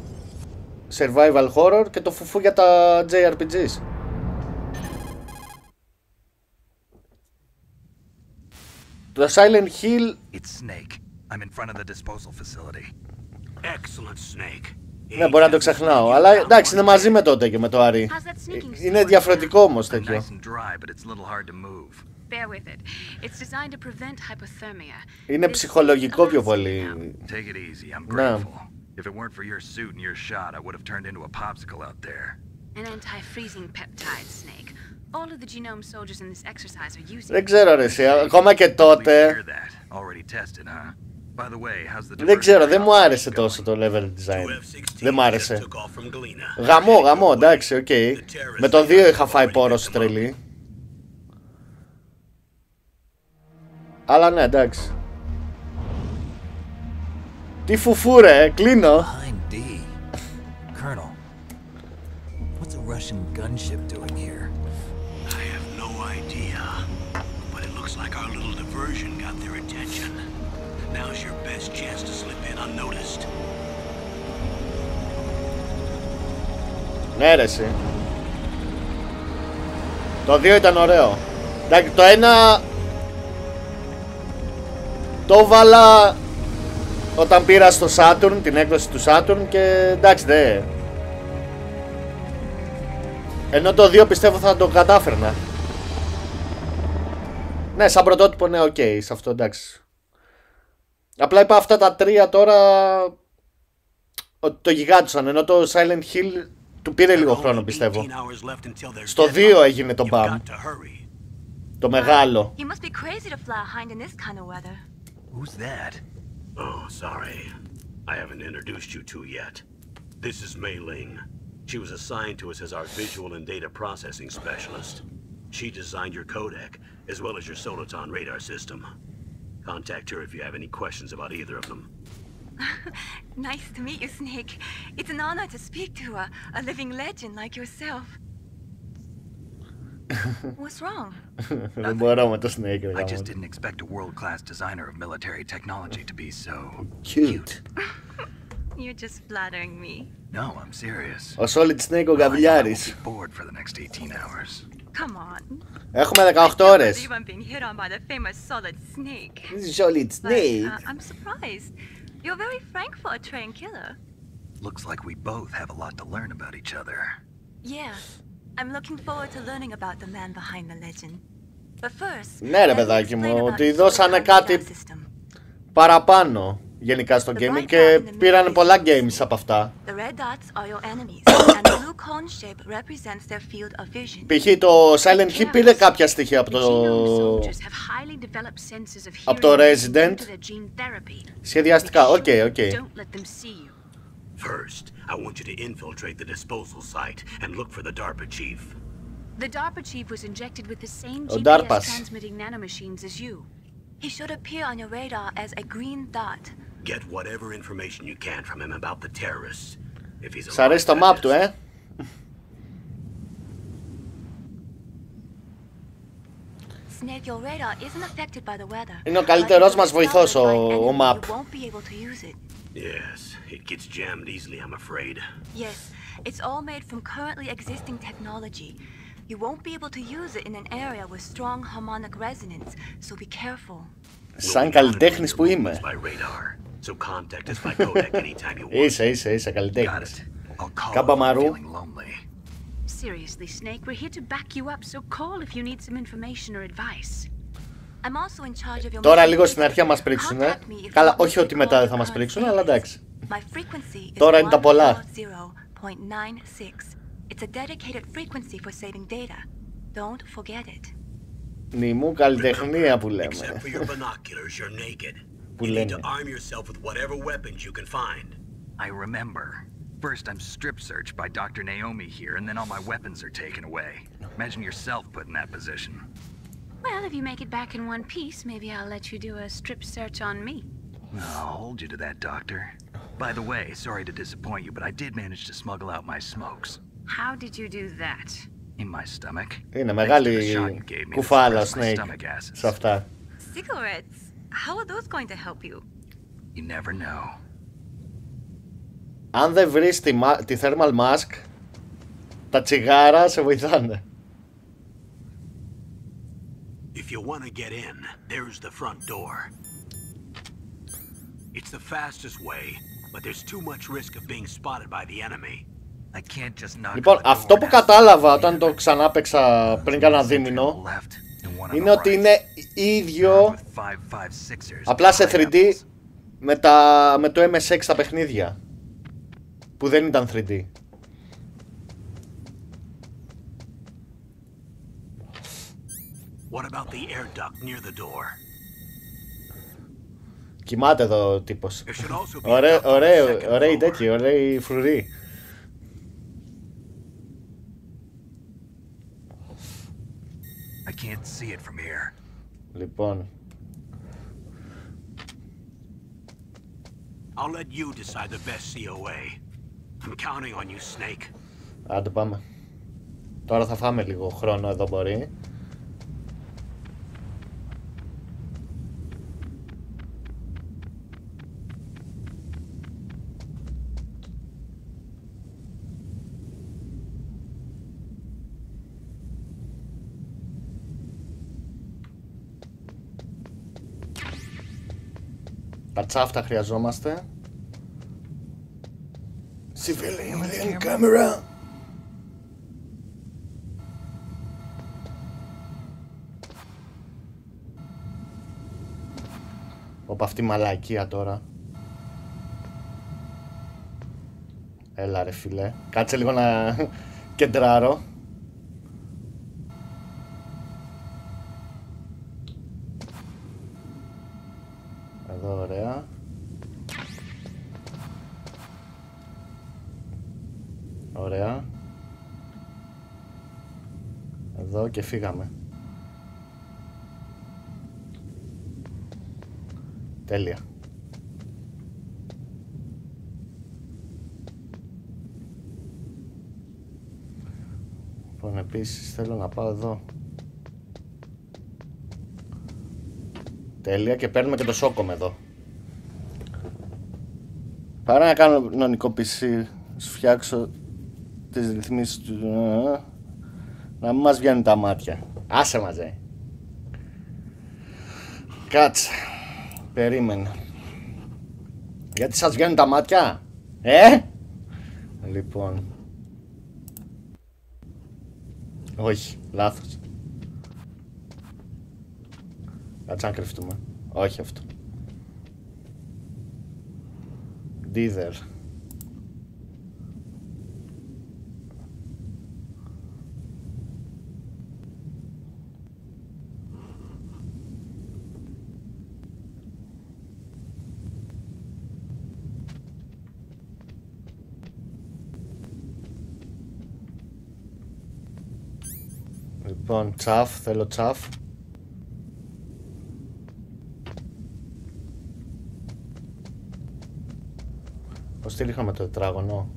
S1: survival horror, και το φουφού για τα JRPGs. Το Silent Hill.
S4: It's Snake. I'm in front of the disposal facility.
S3: Excellent, Snake.
S1: Ναι, μπορεί να το ξεχνάω, αλλά εντάξει, είναι μαζί με τότε και με το Άρη. Είναι διαφορετικό όμως τέτοιο. Είναι ψυχολογικό πιο πολύ. Ναι.
S4: If it weren't for your suit and your shot, I would have turned into a popsicle out there.
S2: An anti-freezing peptide, Snake. All of the genome soldiers in this exercise are using.
S1: Δεν ξέρω ρε εσύ, ακόμα και τότε. Δεν ξέρω, δεν μου άρεσε τόσο το level design. Δεν μου άρεσε. Γαμό, εντάξει, οκ. Με το 2 είχα φάει πόρος τρελή. Αλλά ναι, εντάξει. Τι φουφού ρε, κλείνω.
S4: Colonel, what's a Russian gunship doing here?
S3: I have no idea, but it looks like our little diversion got their attention. Now's your best chance to slip in unnoticed.
S1: Ναι ρε εσύ. Το 2 ήταν ωραίο. Εντάξει, το 1 το βάλα όταν πήρα στο Saturn, την έκδοση του Saturn, και εντάξει δε. Ενώ το 2 πιστεύω θα το κατάφερνα. Ναι, σαν πρωτότυπο ναι, οκ, σε αυτό εντάξει. Απλά είπα αυτά τα τρία τώρα ότι το γιγάντουσαν, ενώ το Silent Hill του πήρε λίγο χρόνο πιστεύω. Στο 2 έγινε το μπαμ. Το μεγάλο.
S4: Who's that?
S3: Oh, sorry. I haven't introduced you to yet. This is Mei Ling. She was assigned to us as our visual and data processing specialist. She designed your codec, as well as your Soliton radar system. Contact her if you have any questions about either of them.
S2: Nice to meet you, Snake. It's an honor to speak to a living legend like yourself. What's wrong?
S1: Δεν μπορώ με το Snake.
S4: I just didn't expect a world-class designer of military technology to be so
S1: Cute.
S2: You're just flattering me.
S4: No, I'm serious.
S1: Ο Solid Snake ο Γαβιλιάρης.
S4: Bored for the next 18 hours.
S2: Come on.
S1: Έχουμε 18 ώρες.
S2: I'm being hit on by the famous Solid Snake.
S1: Solid Snake.
S2: I'm surprised. You're very frank for a trained killer.
S4: Looks like we both have a lot to learn about each other.
S2: Yeah. I'm looking forward to learning about the man behind the legend. But first,
S1: Ναι ρε παιδάκι μου, ότι δώσανε κάτι παραπάνω γενικά στο gaming και πήραν πολλά games από αυτά. Π.χ. το Silent Hill πήρε κάποια στοιχεία από το Resident. Σχεδιαστικά, οκ.
S3: First, I want you to infiltrate the disposal site and look for the DARPA chief.
S2: The DARPA chief was injected with the same
S1: Oh,
S2: GPS
S1: DARPAs.
S2: transmitting nanomachines as you. He should appear on your radar as a green dot.
S3: Get whatever information you can from him about the terrorists. If he's
S1: Σ' αρέσει το map του,
S2: Snake, your radar isn't affected by the weather.
S1: Είναι ο καλύτερος μας βοηθός ο map.
S2: You won't be able to use it.
S3: Yes, it gets jammed easily, I'm afraid.
S2: Yes, it's all made from currently existing technology. You won't be able to use it in an area with strong harmonic resonance, so be careful.
S1: Σαν καλλιτέχνης που είμαι.
S3: So contact us by codec anytime you want.
S1: Είσαι καλλιτέχνης. Καμπαμαρού.
S2: Seriously, Snake, we're here to back you up, so call if you need some information or advice. I'm also in charge of your.
S1: Τώρα λίγο στην αρχή μας πρίξουνε. Καλά, όχι ότι μετά δεν θα μας πρίξουν, αλλά εντάξει. Τώρα είναι τα πολλά.
S2: It's a dedicated frequency for saving data. Don't forget it.
S1: Νημού καλλιτεχνία που λέμε.
S3: Except for your binoculars, you're naked.
S1: Που
S3: You need
S1: λένε.
S3: to arm yourself with whatever weapons you can find.
S4: I remember. First I'm strip searched by Dr. Naomi here, and then all my weapons are taken away. Imagine yourself put in that position.
S2: Well, if you make it back in one piece, maybe I'll let you do a strip search on me.
S4: I'll hold you to that, Doctor. By the way, sorry to disappoint you, but I did manage to smuggle out my smokes.
S2: How did you do that?
S4: In my stomach.
S1: Είναι μεγάλη κουφάλα ο Snake σε αυτά.
S2: Cigarettes? How are those going to help you?
S4: You never know.
S1: Αν δεν βρεις τη thermal mask, τα τσιγάρα σε βοηθάνε.
S3: If you want to get in, there's the front door. It's the fastest way, but there's too much risk of being spotted by the enemy.
S4: I can't just knock.
S1: Λοιπόν, αυτό που κατάλαβα όταν το ξανά παίξα πριν κάνα δίμηνο είναι ότι είναι ίδιο απλά σε 3D με το MSX στα παιχνίδια που δεν ήταν 3D.
S3: What about the air duct near the door?
S1: Κοιμάται εδώ ο τύπος. Ωραίοι τέτοιοι, ωραίοι φρουροί.
S4: I can't see it from here.
S1: Λοιπόν.
S3: I'll let you decide the best COA. I'm counting on you, Snake.
S1: Άντε πάμε. Τώρα θα φάμε λίγο χρόνο εδώ μπορεί. Κατσάφτα χρειαζόμαστε. Civilian camera. Όπα αυτή μαλακία τώρα. Έλα ρε φίλε. Κάτσε λίγο να κεντράρω. Εδώ ωραία. Ωραία. Εδώ και φύγαμε. Τέλεια. Λοιπόν, επίσης θέλω να πάω εδώ. Τέλεια, και παίρνουμε και το σόκομ εδώ. Παρά να κάνω κανονικό PC, σου φτιάξω τις ρυθμίσεις του, να μην μας βγαίνουν τα μάτια. Άσε μαζέ. Κάτσε. Περίμενε. Γιατί σας βγαίνουν τα μάτια? Λοιπόν. Όχι, λάθος. Κάτσε να κρυφτούμε. Όχι αυτό. Dither. Λοιπόν, τσαφ, θέλω τσαφ. Πώς τη ρίχναμε το τετράγωνο?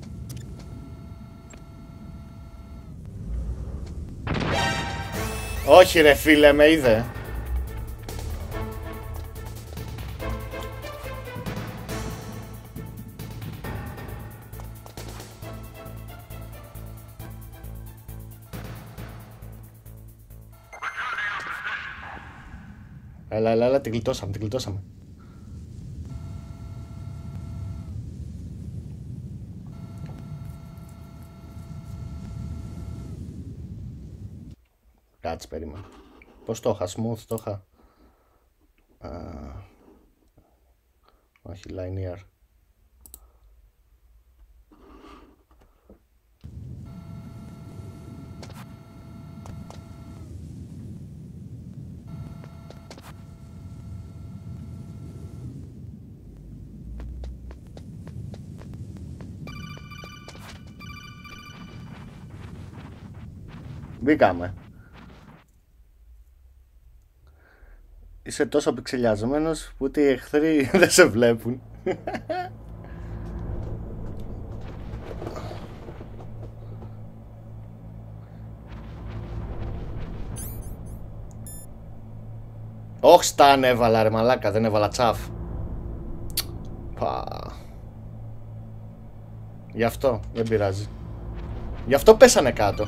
S1: Όχι ρε φίλε, με είδε. Έλα, την γλιτώσαμε. Κάτσε, περίμενα. Πώς το είχα, smooth το είχα? Όχι, linear. Μπήκαμε. Είσαι τόσο πιξελιαζμένος που ούτε οι εχθροί δεν σε βλέπουν. Όχι σταν έβαλα ρε μαλάκα, δεν έβαλα τσαφ. Γι' αυτό, δεν πειράζει. Γι' αυτό πέσανε κάτω.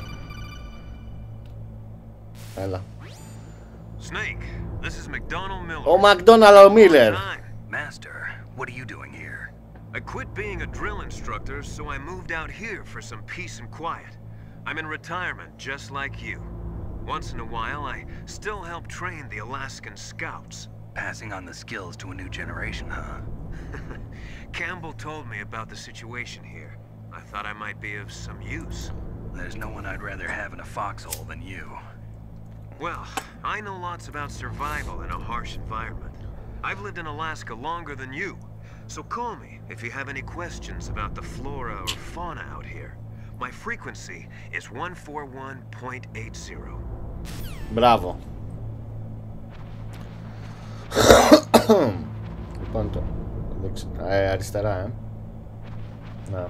S1: Έλα.
S7: Snake, this is McDonald Miller.
S1: Ο McDonald Miller.
S4: Master, what are you doing here?
S7: I quit being a drill instructor, so I moved out here for some peace and quiet. I'm in retirement, just like you. Once in a while, I still help train the Alaskan Scouts.
S4: Passing on the skills to a new generation, huh?
S7: Campbell told me about the situation here. I thought I might be of some use.
S4: There's no one I'd rather have in a foxhole than you.
S7: Well, I know lots about survival in a harsh environment. I've lived in Alaska longer than you, so call me if you have any questions about the flora or fauna out here. My frequency is 141.80.
S1: Μπράβο. Λοιπόν το αριστερά, Να.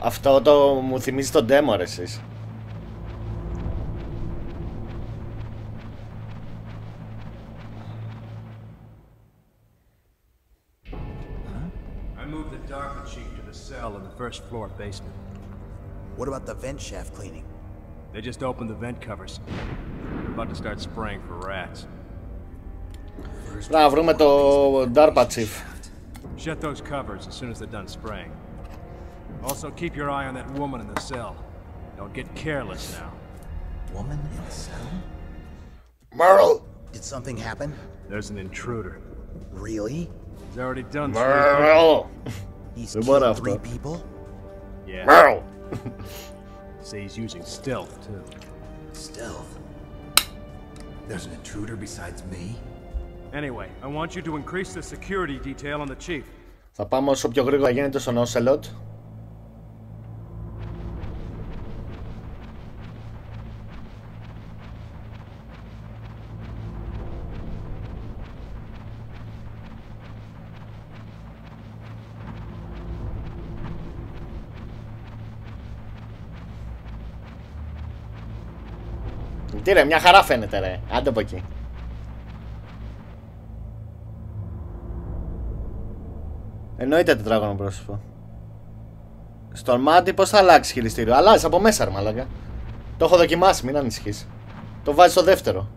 S1: Αυτό το μου θυμίζει τον demo ρε εσείς.
S3: I moved the Dharma chief to the cell in the first floor basement.
S8: What about the vent shaft cleaning?
S3: They just opened the vent covers. They're about to start spraying for rats.
S1: Να βρούμε το DARPA chief.
S3: Shut those covers as soon as they're done spraying. Also, keep your eye on that woman in the cell. Don't get careless now.
S8: Woman in the cell?
S1: Merle!
S8: Did something happen?
S3: There's an intruder.
S8: Really?
S3: He's already done
S1: Merle!
S8: He's
S1: What
S8: killed
S1: after?
S8: 3 people?
S3: Yeah.
S1: Merle!
S3: Say he's using stealth, too.
S8: Stealth? There's an intruder besides me?
S3: Anyway, I want you to increase the security detail on the chief.
S1: Θα πάμε όσο πιο γρήγορα γίνεται στον Ocelot. Τι ρε, μια χαρά φαίνεται ρε. Άντε από εκεί. Εννοείται τετράγωνο πρόσωπο. Στον μάτι πώς θα αλλάξει χειριστήριο? Αλλάζει από μέσα ρε μαλάκα. Το έχω δοκιμάσει, μην ανησυχείς. Το βάζεις στο δεύτερο.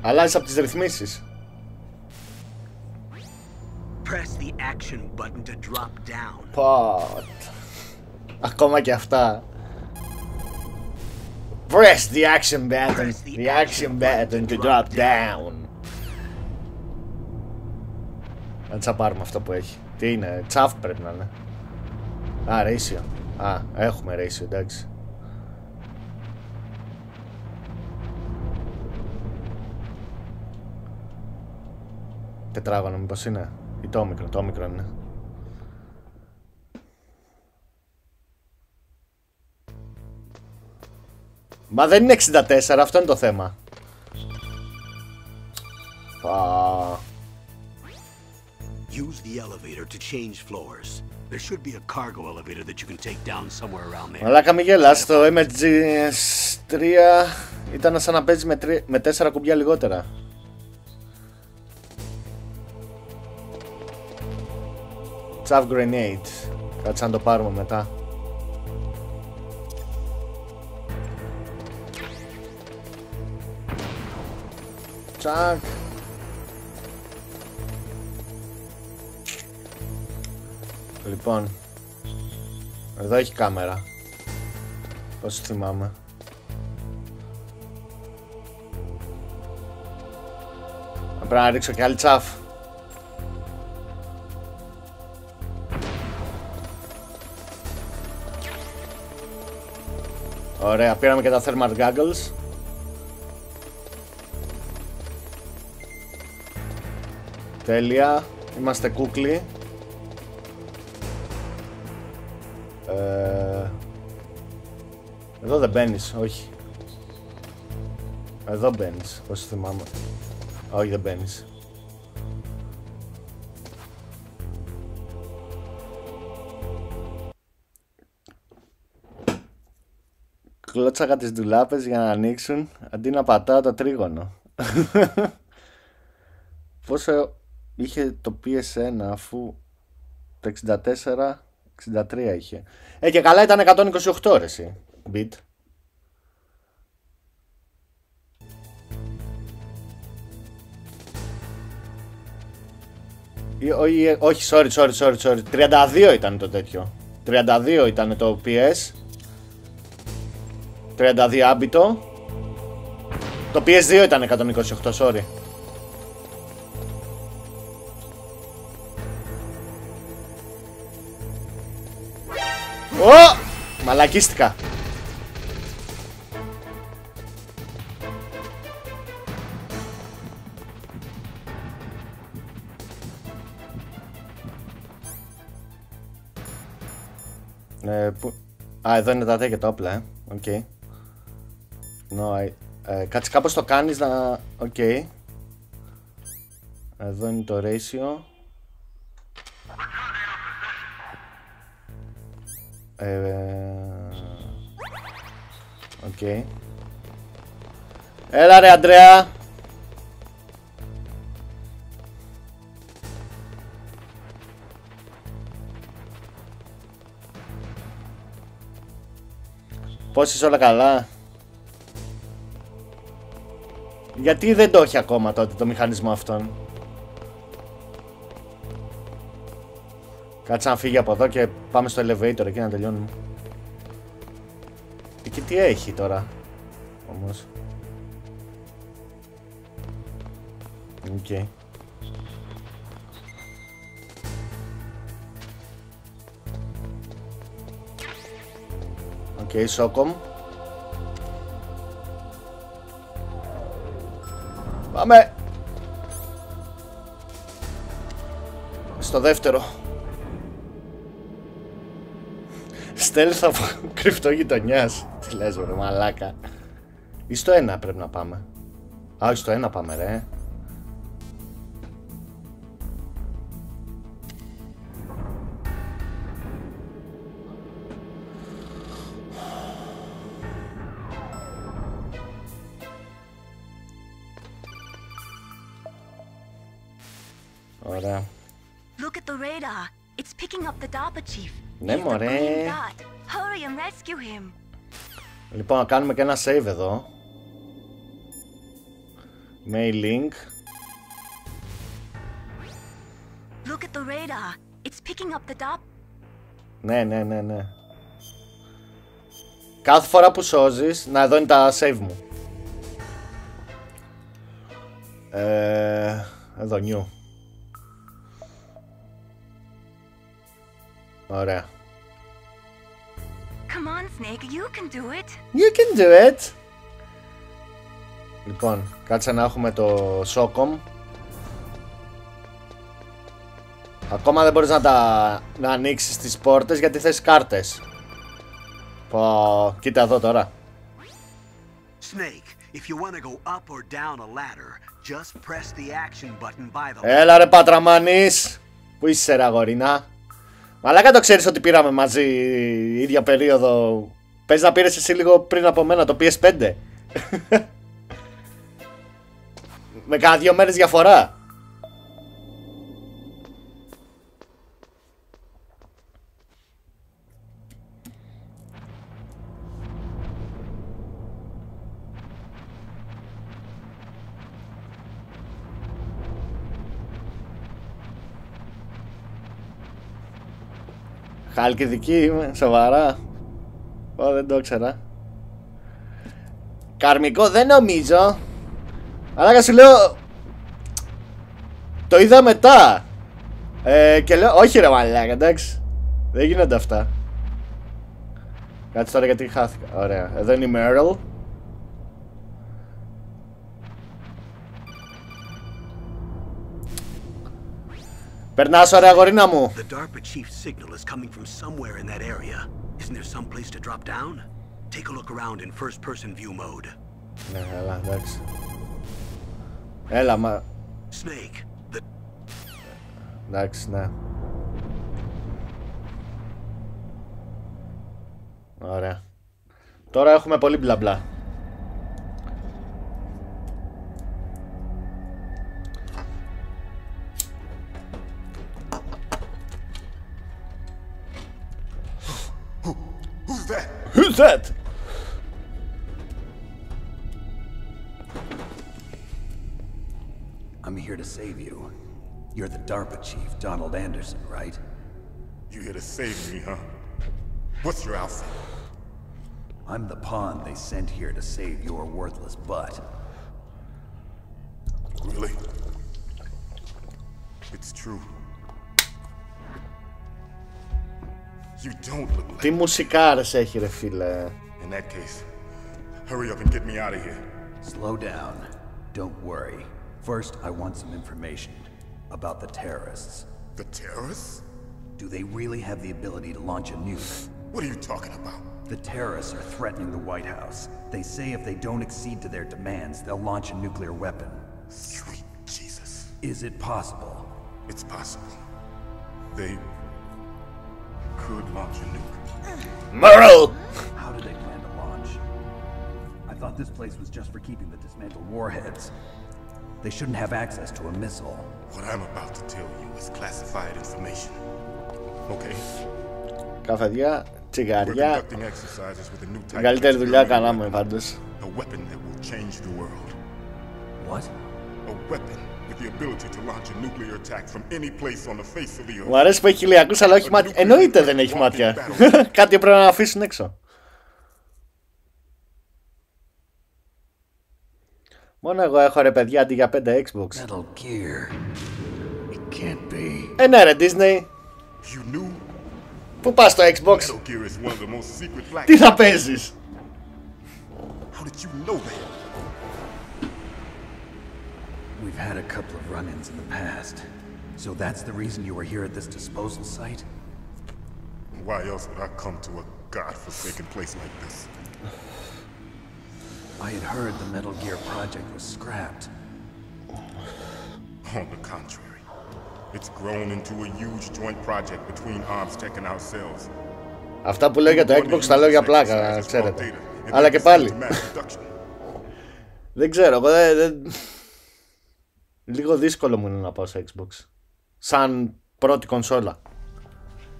S1: Αλλάζεις από τις ρυθμίσεις.
S3: Press the action button to drop down.
S1: Ποτ. Ακόμα και αυτά. Press the action button. The action button to drop down. Να τσαπάρουμε αυτό που έχει. Τι είναι, τσαφ πρέπει να είναι. Α, ratio. Α, έχουμε ratio, εντάξει. Τετράγωνο μήπως είναι? Ή το όμικρο είναι. Μα δεν είναι 64, αυτό είναι το θέμα.
S3: Use the elevator to change floors. There should be a cargo elevator that you can take down somewhere around there.
S1: Μαλάκα μη γελάς, το MGS3 ήταν σαν να παίζει με 4 κουμπιά λιγότερα. Chaff grenade. Κάτσε να το πάρουμε μετά. Τσακ. Λοιπόν, εδώ έχει κάμερα. Όσο θυμάμαι. Πρέπει να ρίξω και άλλη τσαφ. Ωραία, πήραμε και τα thermal goggles. Τέλεια, είμαστε κούκλοι. Εδώ δεν μπαίνεις, όχι. Εδώ μπαίνεις, όσο θυμάμαι. Όχι, δεν μπαίνεις. Κλώτσαγα τις ντουλάπες για να ανοίξουν αντί να πατάω το τρίγωνο. Πόσο είχε το Ps1 αφού το 64-63 είχε. Και καλά ήταν 128 ρε εσύ, bit. Όχι, sorry. 32 ήταν το τέτοιο. 32 ήταν το PS. 32 άμπιτο. Το PS2 ήταν 128, sorry. Ω! Μαλακίστηκα. Α, εδώ είναι τα τέτοια τα όπλα, οκ. Κάτσε κάπως το κάνεις να... Οκ. Εδώ είναι το ratio. Οκ. Έλα ρε Αντρέα. Πώς είσαι, όλα καλά? Γιατί δεν το έχει ακόμα τότε το μηχανισμό αυτόν? Κάτσε να φύγει από εδώ και πάμε στο elevator εκεί να τελειώνουμε. Εκεί τι έχει τώρα όμως? Οκ. Οκ, σόκομ. Πάμε! Στο δεύτερο. Στέλθα από κρυφτό γειτονιάς. Τι λες ρε μαλάκα? Ή στο ένα πρέπει να πάμε? Α, όχι, στο ένα πάμε ρε. Ωραία.
S9: Look at the radar. It's picking up the DARPA chief.
S1: Ναι, μωρέ.
S9: Hurry and rescue him.
S1: Λοιπόν, να κάνουμε και ένα save εδώ. Mail link.
S9: Look at the radar. It's picking up the DARPA.
S1: Ναι. Κάθε φορά που σώζεις, να εδώ είναι τα save μου. Εδώ, new. Ωραία.
S9: Come on, Snake, you can do it.
S1: You can do it. Λοιπόν, κάτσε να έχουμε το SOCOM. Ακόμα δεν μπορείς να ανοίξεις τις πόρτες γιατί θες κάρτες. Πω, κοίτα εδώ τώρα.
S3: Snake, if you want to go up or down a ladder, just press the action button by the...
S1: Έλα ρε πατραμάνης. Πού είσαι ρε αγορίνα. Μαλάκα το ξέρεις ότι πήραμε μαζί ίδια περίοδο. Πες να πήρες εσύ λίγο πριν από μένα το PS5. Με κάνα 2 μέρες διαφορά. Χαλκιδική είμαι, σοβαρά. Δεν το ήξερα. Καρμικό δεν νομίζω. Αλλά σου λέω. Το είδα μετά. Και λέω όχι ρε μαλάκα, εντάξει. Δεν γίνονται αυτά. Κάτσε τώρα γιατί χάθηκα. Ωραία, εδώ είναι η Merle. Περνάς ωραία αγορίνα μου.
S3: The DARPA chief's signal is coming from somewhere in that area. Isn't there some place to drop down? Take a look around in first person view mode.
S1: Ναι, έλα, εντάξει. Έλα, μα...
S3: Snake, the...
S1: Εντάξει, ναι. Ωραία. Τώρα έχουμε πολύ μπλα μπλα. Who's that?
S4: I'm here to save you. You're the DARPA chief, Donald Anderson, right?
S10: You here to save me, huh? What's your outfit?
S4: I'm the pawn they sent here to save your worthless butt.
S10: Really? It's true. You don't look like...
S1: Τι μουσικάρες έχει ρε φίλε.
S10: In that case, hurry up and get me out of here.
S4: Slow down. Don't worry. First, I want some information about the terrorists.
S10: The terrorists?
S4: Do they really have the ability to launch a nuke?
S10: What are you talking about?
S4: The terrorists are threatening the White House. They say if they don't accede to their demands, they'll launch a nuclear weapon.
S10: Sweet Jesus.
S4: Is it possible?
S10: It's possible. They could launch a nuke.
S1: Merle!
S4: How do they plan to launch? I thought this place was just for keeping the dismantled warheads. They shouldn't have access to a missile.
S10: What I'm about to tell you is classified information. Okay?
S1: Καφεδιά,
S10: We're
S1: τσιγαριά.
S10: conducting exercises with a new type
S1: Η καλύτερη δουλειά
S10: of
S1: κάναμε πάντως.
S10: a weapon that will change the world.
S4: What?
S10: A weapon with the ability to launch a nuclear attack from any place on the face of the earth.
S1: Μου αρέσει που έχει χιλιακούς αλλά όχι μάτια. Εννοείται δεν έχει μάτια. Κάτι πρέπει να αφήσουν έξω. Μόνο εγώ έχω ρε παιδιά αντί για 5 Xbox.
S4: Metal Gear. It can't be.
S1: Ναι ρε Disney.
S10: You knew?
S1: Πού πας στο Xbox?
S10: Metal Gear is one of the most secret black.
S1: Τι θα παίζεις?
S10: How did you know that?
S4: We've had a couple of run-ins in the past. So that's the reason you were here at this disposal site?
S10: Why else would I come to a god-forsaken place like this?
S4: I had heard the Metal Gear project was scrapped.
S10: On the contrary, it's grown into a huge joint project between Armstech and ourselves.
S1: Αυτά που λέω για το Xbox τα λέω για πλάκα, ξέρετε. Αλλά και πάλι. Δεν ξέρω, εγώ λίγο δύσκολο μου είναι να πάω σε Xbox. σαν πρώτη κονσόλα.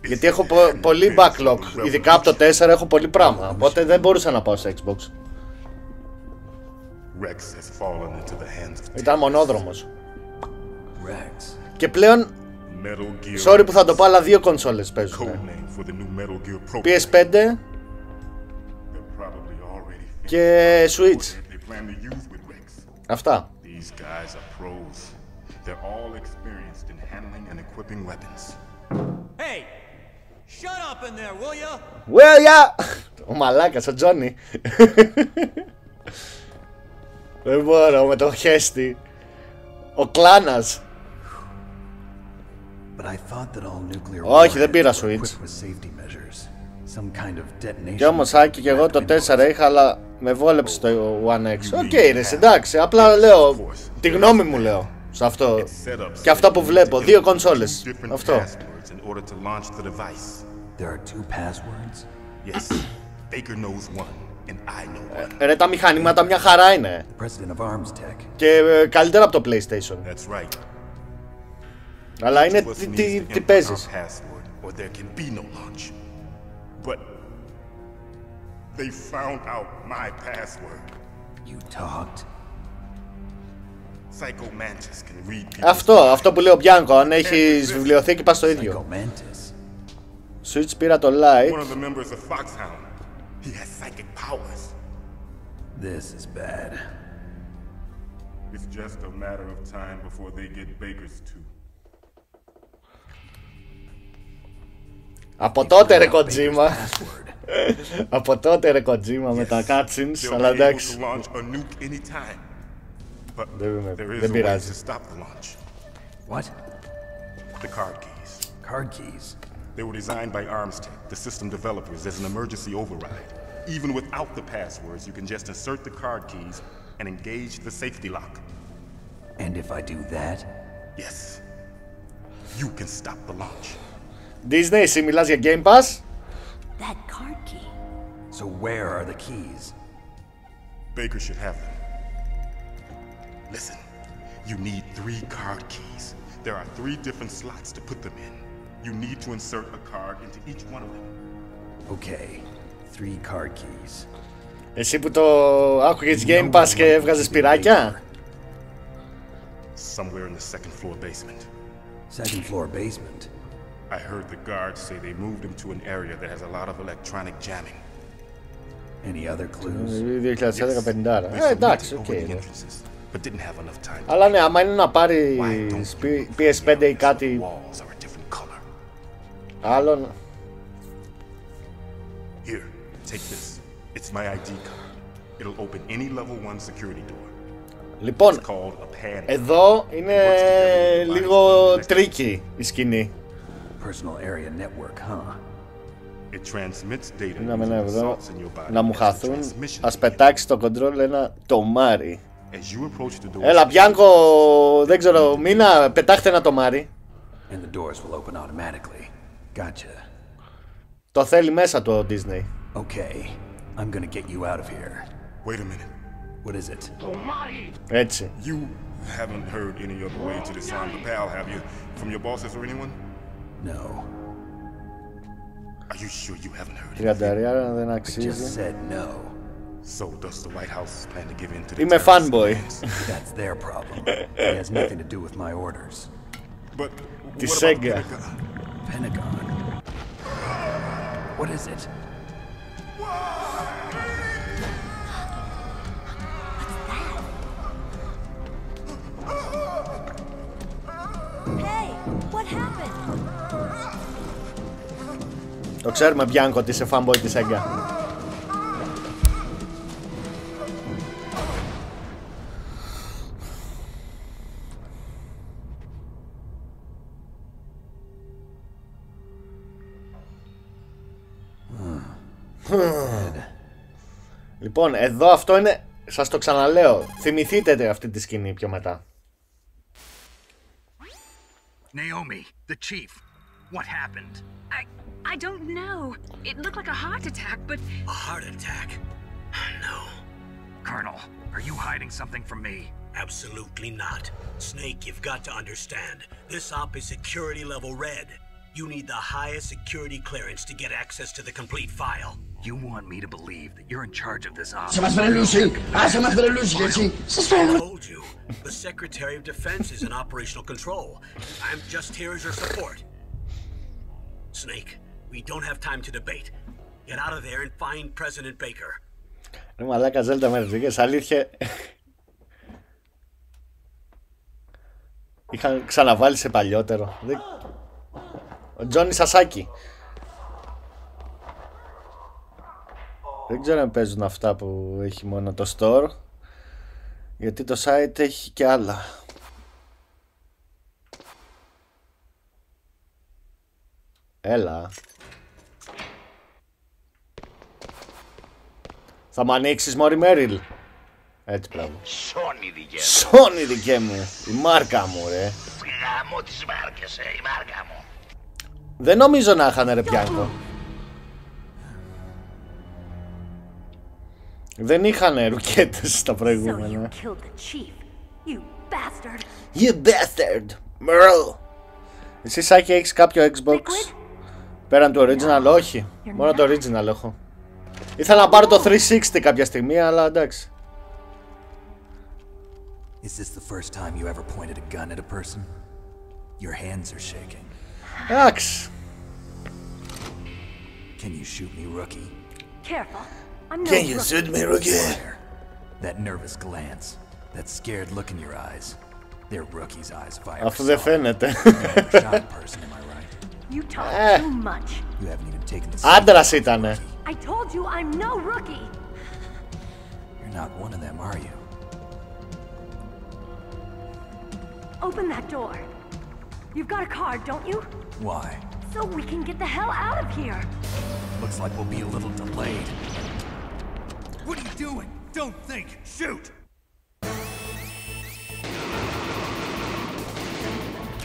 S1: Γιατί έχω πολύ backlog, ειδικά από το 4 έχω πολύ πράγμα, οπότε δεν μπορούσα να πάω σε Xbox. Ήταν μονόδρομος. Και πλέον, sorry που θα το πω, αλλά 2 κονσόλες παίζουν. PS5 και Switch. Αυτά.
S3: Hey! Shut up in there, will ya?
S1: Will ya? Ο μαλάκας, ο Τζόνι. Δεν μπορώ με το χέστη. Ο κλάνας. Όχι, δεν πήρα Switch. Κι όμως Άκη και εγώ το 4 είχα, αλλά με βόλεψε το One X. Οκ, ρε, εντάξει, απλά λέω τη γνώμη μου, λέω σε αυτό. Και αυτό που βλέπω, 2 κονσόλες. Αυτό. Ρε, τα μηχανήματα μια χαρά είναι. Και καλύτερα από το PlayStation. Αλλά είναι τι παίζεις. Αυτό που λέει ο Μπιάνκο, αν έχεις βιβλιοθήκη πας στο ίδιο. Switch πήρα το like.
S4: This is bad.
S10: It's just a matter of time before they get Baker's too.
S1: Από τότε ρε Kojima. Από τότε ρε Kojima με τα cutscenes, αλλά εντάξει. Δεν πειράζει.
S4: What?
S10: The card keys.
S4: Card keys?
S10: They were designed by ArmsTech, the system developers, as an emergency override. Even without the passwords, you can just insert the card keys and engage the safety lock.
S4: And if I do that?
S10: Yes. You can stop the launch.
S1: Disney, εσύ μιλάς για Game Pass?
S9: That card key.
S4: So where are the keys?
S10: Baker should have them. Listen, you need 3 card keys. There are 3 different slots to put them in. You need to insert a card into each one of them.
S4: Okay, 3 card keys.
S1: Εσύ που το άκουγες Game Pass και έβγαζες πυράκια?
S10: Somewhere in the second floor basement.
S4: Second floor basement?
S10: I heard the guards say they moved him to an area that has a lot of electronic jamming.
S4: Any other clues?
S1: 2050. Εντάξει, οκ. Αλλά ναι, άμα είναι να πάρει PS5 ή κάτι άλλο.
S10: Here, take this. It's my ID card. It'll open any level 1 security door.
S1: Λοιπόν, εδώ είναι λίγο τρίκι η σκηνή. Να μου χαθούν, ας πετάξει το control ένα τομάρι. Έλα Μπιάνκο, δεν ξέρω, μήνα, πετάχτε ένα τομάρι. Το θέλει μέσα το Disney.
S4: I'm gonna get you out of here.
S10: Wait a minute.
S4: What is it?
S1: Έτσι.
S10: You haven't heard any other way to disarm the PAL, have you? From your bosses or anyone?
S4: No.
S10: Are you sure you haven't heard?
S1: Τριανταριάρα δεν αξίζει.
S4: Just said no.
S10: So does the White House plan to give in to the
S1: Είμαι fanboy.
S4: That's their problem. It has nothing to do with my orders.
S10: But
S1: Τη
S10: what about
S1: Sega.
S4: Pentagon. What is it?
S9: Hey, what happened?
S1: Το ξέρουμε Μπιάνκο ότι είσαι fanboy της Sega. Λοιπόν, εδώ αυτό είναι, σας το ξαναλέω, θυμηθείτε αυτή τη σκηνή πιο μετά.
S11: Naomi, the chief, what happened?
S2: I don't know. It looked like a heart attack, but...
S11: A heart attack? No. Colonel, are you hiding something from me?
S3: Absolutely not. Snake, you've got to understand. This op is security level red. You need the highest security clearance to get access to the complete file.
S4: You want me to believe that you're in charge of this op?
S3: I told you. The Secretary of Defense is in operational control. I'm just here as your support. Snake, we don't have time to debate. Get out of there and find President Baker.
S1: Ρε μαλάκα Zelda μερικές, αλήθεια. Είχαν ξαναβάλει σε παλιότερο. Ο Τζόνι Σασάκι. Δεν ξέρω αν παίζουν αυτά που έχει μόνο το store, γιατί το site έχει και άλλα. Έλα. Θα μ' ανοίξεις μωρή Μέριλ. Έτσι πράγμα. Σόνι δικέ μου. Η μάρκα μου ρε.
S11: Γαμώ τις μάρκες, η μάρκα μου.
S1: Δεν νομίζω να είχαν ρε πιάνκο. Δεν είχαν ρουκέτες στα προηγούμενα. You bastard. Merle. Εσύ Σάκη έχεις κάποιο Xbox πέραν του original? Όχι. Μόνο το original έχω. Ήθελα να πάρω το 360 κάποια στιγμή, αλλά εντάξει.
S4: Is this the first time you ever pointed a gun at a person? Your hands are shaking.
S1: Εντάξει.
S4: Can you shoot me, rookie?
S9: Careful. I'm no
S1: Can you shoot me, rookie?
S4: That nervous glance, that scared look in your eyes. They're rookie's eyes fire.
S1: Αυτό δεν φαίνεται.
S9: You talk too much.
S4: You haven't even taken the
S1: Άντρας ήτανε.
S9: I told you I'm no rookie.
S4: You're not one of them, are you?
S9: Open that door. You've got a card, don't you?
S4: Why?
S9: So we can get the hell out of here.
S4: Looks like we'll be a little delayed.
S11: What are you doing? Don't think. Shoot!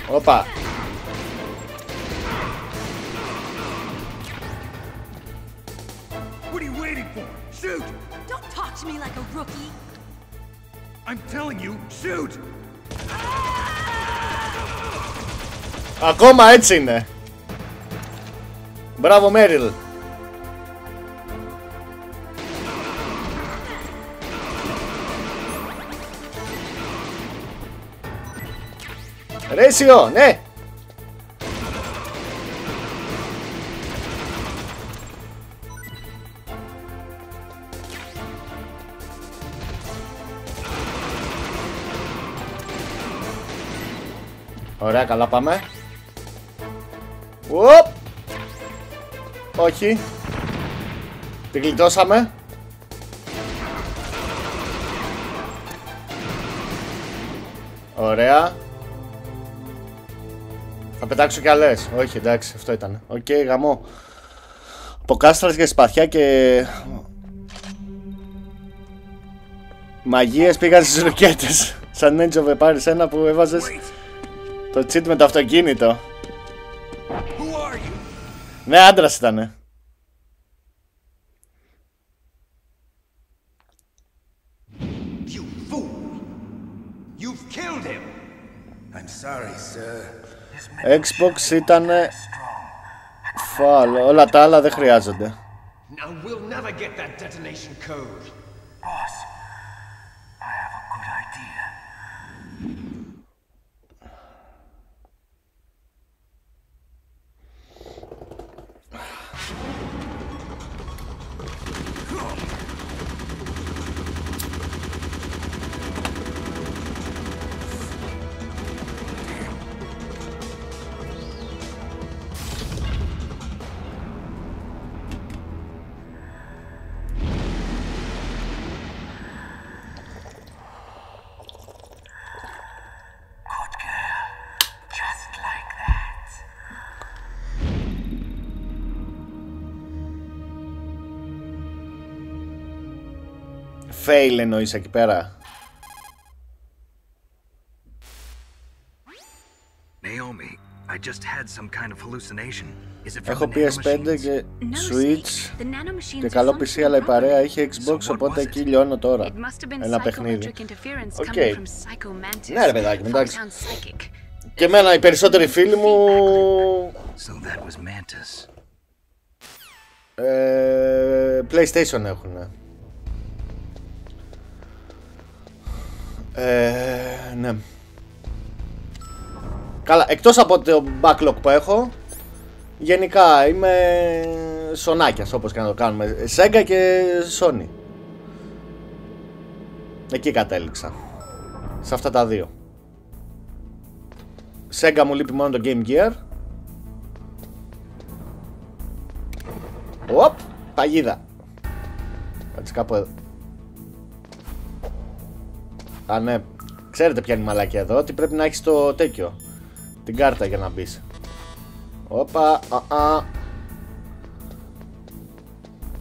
S1: Όπα.
S11: What are you waiting for? Shoot!
S2: Don't talk to me like a rookie.
S11: I'm telling you, shoot!
S1: Ακόμα έτσι είναι. Μπράβο Μέριλ. Ρέσιο, ναι. Ωραία, καλά πάμε. Οπ. Όχι. Την γλιτώσαμε. Ωραία. Θα πετάξω κι άλλες. Όχι, εντάξει, αυτό ήταν. Οκ, γαμό. Από κάστρας για σπαθιά και μαγείες πήγαν στις ρουκέτες. Σαν Age πάρεις ένα που έβαζες το cheat με το αυτοκίνητο. Ναι, άντρας ήτανε.
S8: You fool! You've killed him! I'm sorry, sir.
S1: Xbox ήτανε φάλ. Όλα τα άλλα δεν χρειάζονται.
S8: Now we'll never get that detonation code.
S11: Boss, I have a good idea.
S1: Fail εννοείς εκεί πέρα.
S4: Naomi,
S1: Έχω PS5 και Switch και καλό PC, αλλά η παρέα είχε Xbox, οπότε εκεί λιώνω τώρα ένα παιχνίδι. Οκ. Ναι ρε παιδάκι, εντάξει. Και εμένα οι περισσότεροι φίλοι μου PlayStation έχουνε. Ναι. Καλά, εκτός από το backlog που έχω, γενικά είμαι σονάκιας, όπως και να το κάνουμε. Sega και Sony. Εκεί κατέληξα. Σε αυτά τα δύο. Sega μου λείπει μόνο το Game Gear. Οπ, παγίδα. Κάτσε κάπου εδώ. Α, ναι. Ξέρετε ποια είναι η μαλακία εδώ, ότι πρέπει να έχεις το τέτοιο, την κάρτα για να μπεις. Όπα,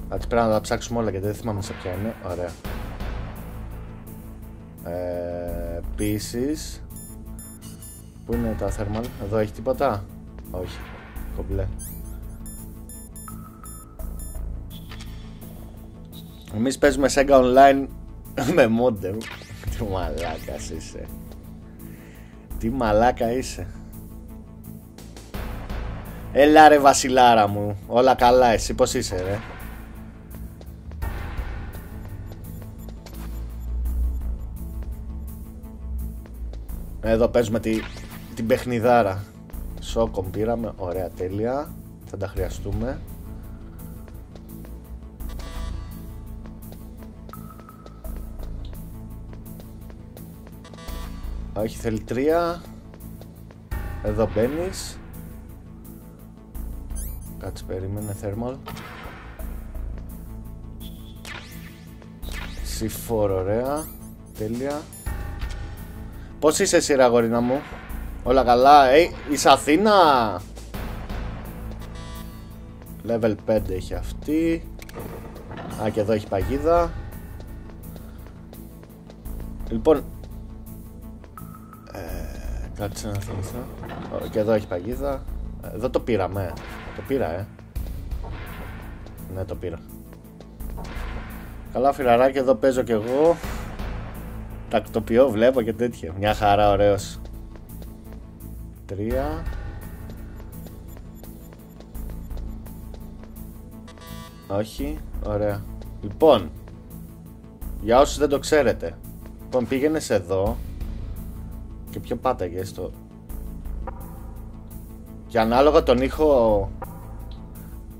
S1: κάτσε, πρέπει να τα ψάξουμε όλα γιατί δεν θυμάμαι σε ποια είναι. Ωραία. Επίσης, πού είναι τα thermal, εδώ έχει τίποτα? Όχι, κομπλέ. Εμείς παίζουμε Sega Online με modem. Τι μαλάκας είσαι. Τι μαλάκα είσαι. Έλα ρε βασιλάρα μου. Όλα καλά, εσύ πως είσαι ρε? Εδώ παίζουμε την παιχνιδάρα. Σόκομ πήραμε, ωραία, τέλεια. Θα τα χρειαστούμε. Όχι, θέλει 3. Εδώ μπαίνεις. Κάτσε, περίμενε, thermal. C4, ωραία. Τέλεια. Πώς είσαι εσύ ρε αγορίνα μου? Όλα καλά, είσαι Αθήνα? Level 5 έχει αυτή. Α, και εδώ έχει παγίδα. Λοιπόν, κάτσε να θυμηθώ. Και εδώ έχει παγίδα. Εδώ το πήραμε. Το πήρα, Ναι, το πήρα. Καλά φιλαράκι, εδώ παίζω κι εγώ. Τακτοποιώ, βλέπω και τέτοια. Μια χαρά, ωραίος. 3. Όχι, ωραία. Λοιπόν, για όσους δεν το ξέρετε, λοιπόν, πήγαινες εδώ και ποιο πάταγες το. Και ανάλογα τον ήχο,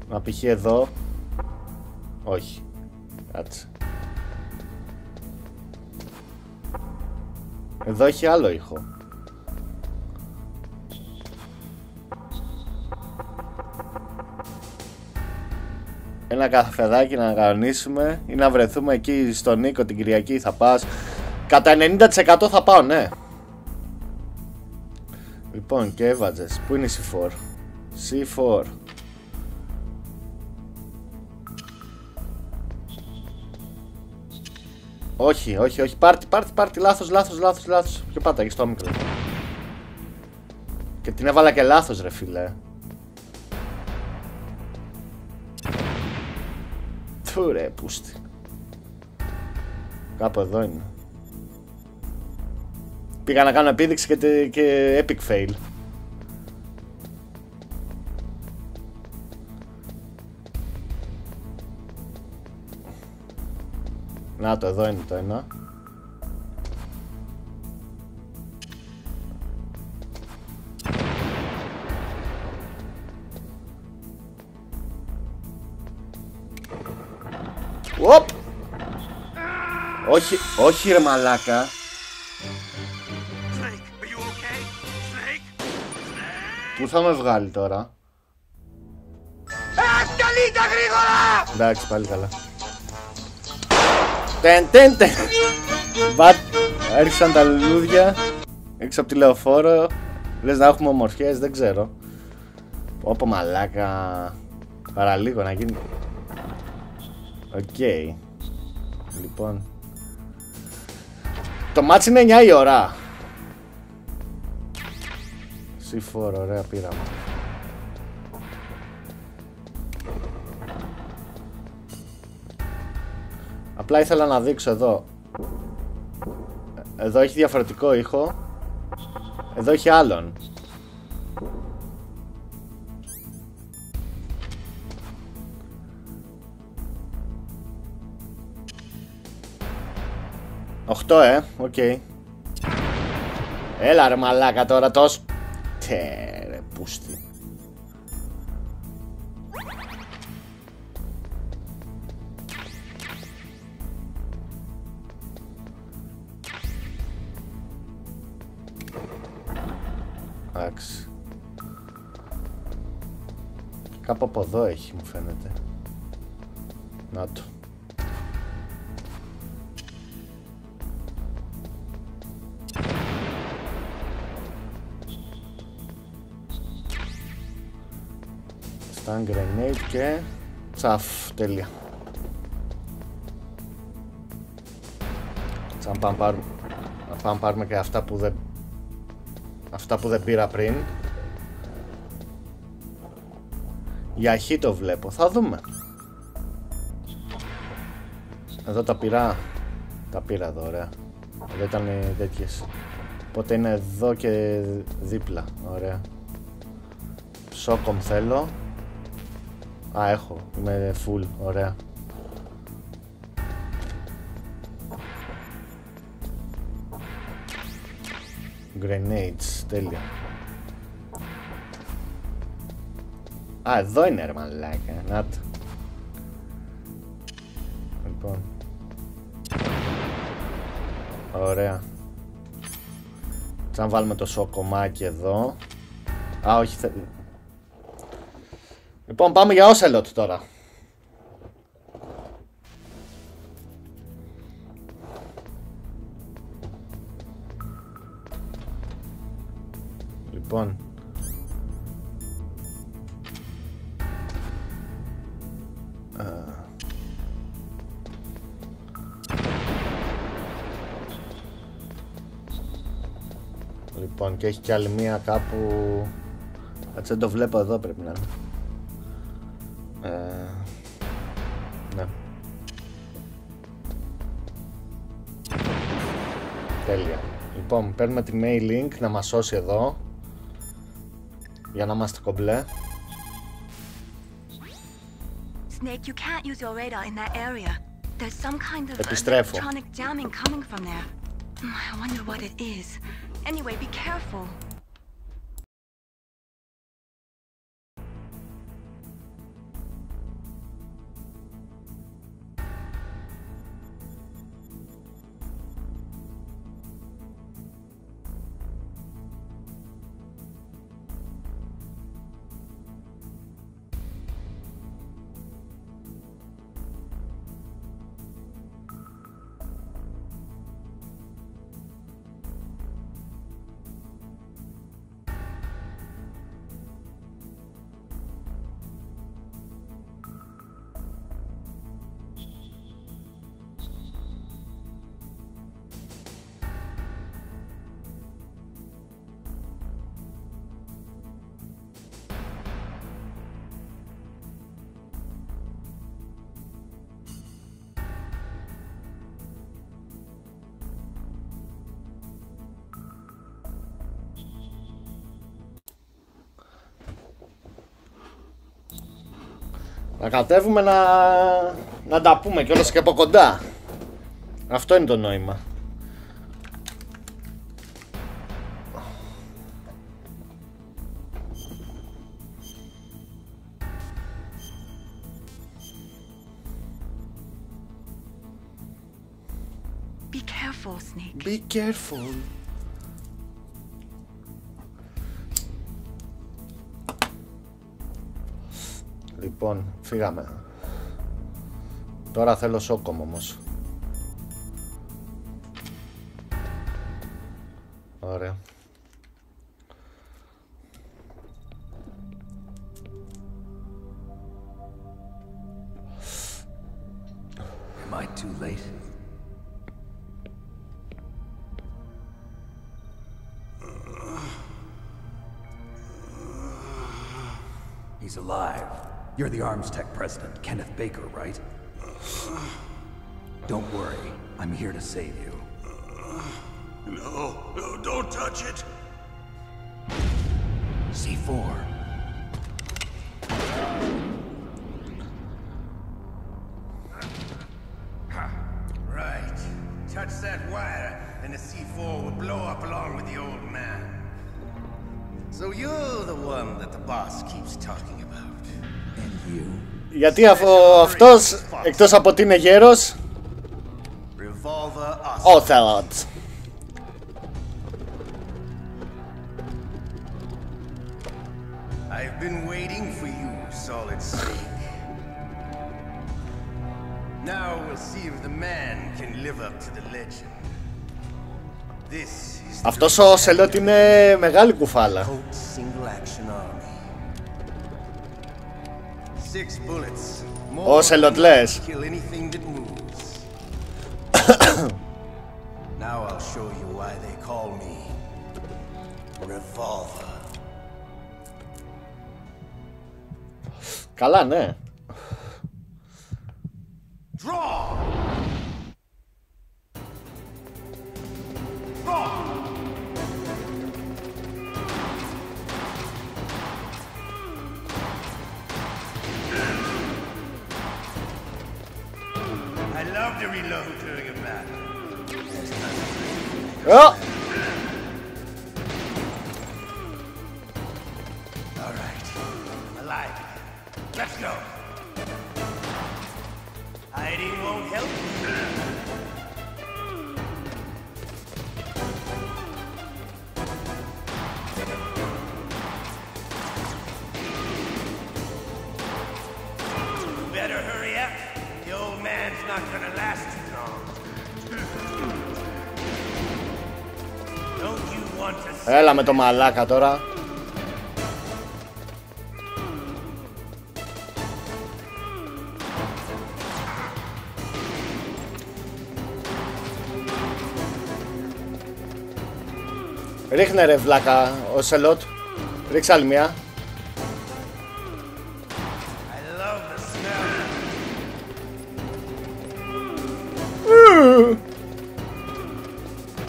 S1: να π.χ. εδώ. Όχι, κάτσε. Εδώ έχει άλλο ήχο. Ένα καφεδάκι να κανονίσουμε ή να βρεθούμε εκεί στον Νίκο την Κυριακή. Θα πας? Κατά 90% θα πάω, ναι. Λοιπόν, και έβαζες. Πού είναι η C4? C4. Όχι, όχι, όχι. Πάρτι. Λάθος. Ποιο πάταγες το μικρό? Και την έβαλα και λάθος ρε φίλε. Του ρε πούστη. Κάπου εδώ είναι. Πήγα να κάνω επίδειξη και epic fail. Να το, εδώ είναι το ένα. Οπ! Όχι, όχι ρε μαλάκα. Πού θα με βγάλει τώρα?
S8: Καλείτε γρήγορα!
S1: Εντάξει, πάλι καλά. Τεν. Άρχισαν τα λουλούδια έξω από τη λεωφόρο. Λες να έχουμε ομορφιές, δεν ξέρω. Όπο μαλάκα. Παραλίγο να γίνει. Οκ. Λοιπόν, το μάτς είναι 9 η ώρα. C4, ωραία πείραμα. Απλά ήθελα να δείξω εδώ. Εδώ έχει διαφορετικό ήχο. Εδώ έχει άλλον. Οχτώ, οκ. Έλα ρε μαλάκα τώρα τόσο. Ρε πούστη. Εντάξει. Κάπου από εδώ έχει, μου φαίνεται. Να το. Stun grenade και τσαφ, τέλεια. Σαν πάμε πάρουμε και αυτά που δεν πήρα πριν. Για χ το βλέπω, θα δούμε. Εδώ τα πήρα. Τα πήρα εδώ, ωραία. Εδώ ήταν τέτοιες. Οπότε είναι εδώ και δίπλα, ωραία. Σόκομ θέλω. Α, έχω, είμαι full, ωραία. Grenades, τέλεια. Α, εδώ είναι ρε μαλάκα, να το. Λοιπόν. Ωραία. Θα βάλουμε το σοκομάκι εδώ. Α, όχι, λοιπόν, πάμε για Ocelot τώρα. Λοιπόν. Λοιπόν, και έχει κι άλλη μία κάπου. Έτσι δεν το βλέπω, εδώ πρέπει να είναι. Ναι. Τέλεια. Λοιπόν, παίρνουμε τη mail link να μας σώσει εδώ. Για να είμαστε κομπλέ.
S9: Snake, you can't use your radar in that area. There's some kind of
S1: Επιστρέφω.
S9: electronic jamming coming from there. I wonder what it is. Anyway, be careful.
S1: Να κατέβουμε να τα πούμε κιόλας και από κοντά. Αυτό είναι το νόημα.
S9: Be careful, Snake.
S1: Be careful. Λοιπόν, φύγαμε. Τώρα θέλω σόκομ όμως. Ωραία.
S4: Am I too late? He's alive. You're the Arms Tech president, Kenneth Baker, right? Don't worry. I'm here to save you.
S8: No, don't touch it.
S4: C4.
S8: Right. Touch that wire and the C4 will blow up along with the old man. So you're the one that the boss keeps talking about.
S4: And you?
S1: Γιατί αυτός, εκτός από ότι είναι γέρος, Ocelot.
S8: I've been waiting for you, Solid Snake. Now we'll see if the man can live up to the legend. This is
S1: αυτός ο Ocelot είναι μεγάλη κουφάλα. Ο Ocelot λες.
S8: Now I'll show you why they call me Revolver.
S1: Καλά, ναι.
S8: Draw. I love to reload during a battle.
S1: Oh.
S8: All right, alive. Let's go. Hiding won't help. You better hurry up. The old man's not gonna last too long. Don't you want to...
S1: Έλα με το μαλάκα τώρα. Ρίχνε ρε βλάκα, ο Ocelot. Ρίξε άλλη μία.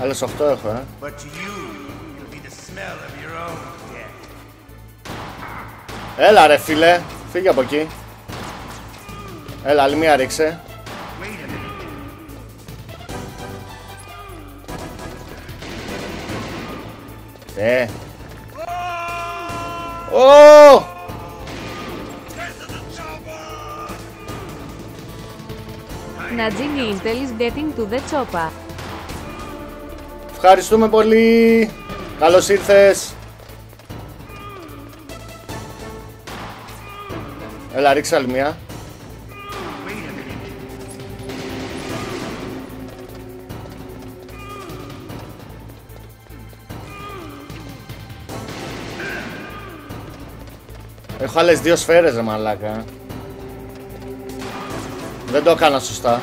S1: Άλλες 8 έχω, Έλα ρε φίλε, φύγε από εκεί. Έλα, άλλη μία ρίξε.
S6: Najini Intel is getting to the chopper.
S1: Ευχαριστούμε πολύ. Καλώς ήρθες. Έλα, ρίξε άλλη μία. Έχω άλλες 2 σφαίρες ρε μαλάκα. Δεν το έκανα σωστά.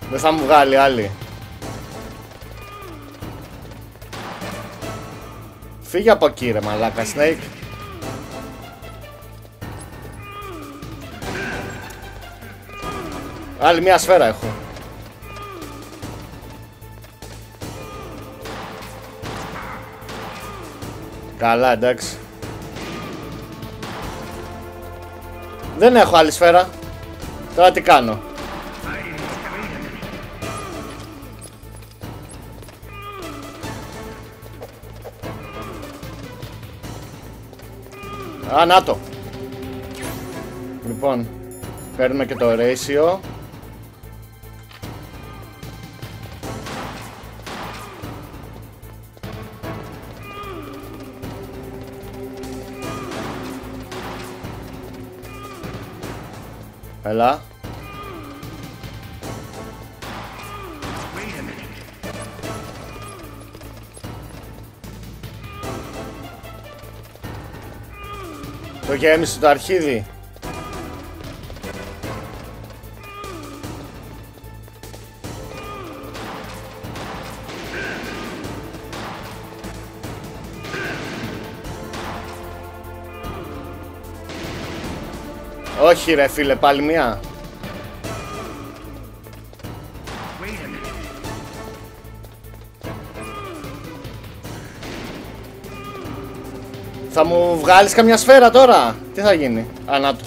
S1: Δεν θα μου βγάλει άλλη. Φύγε από εκεί ρε μαλάκα, Snake. Άλλη μία σφαίρα έχω. Καλά, εντάξει. Δεν έχω άλλη σφαίρα. Τώρα τι κάνω? Α, να το. Λοιπόν, παίρνουμε και το ratio. Έλα. Το γέμισε το αρχίδι. Όχι ρε φίλε, πάλι μία. Θα μου βγάλεις καμιά σφαίρα τώρα? Τι θα γίνει? Ανάτο.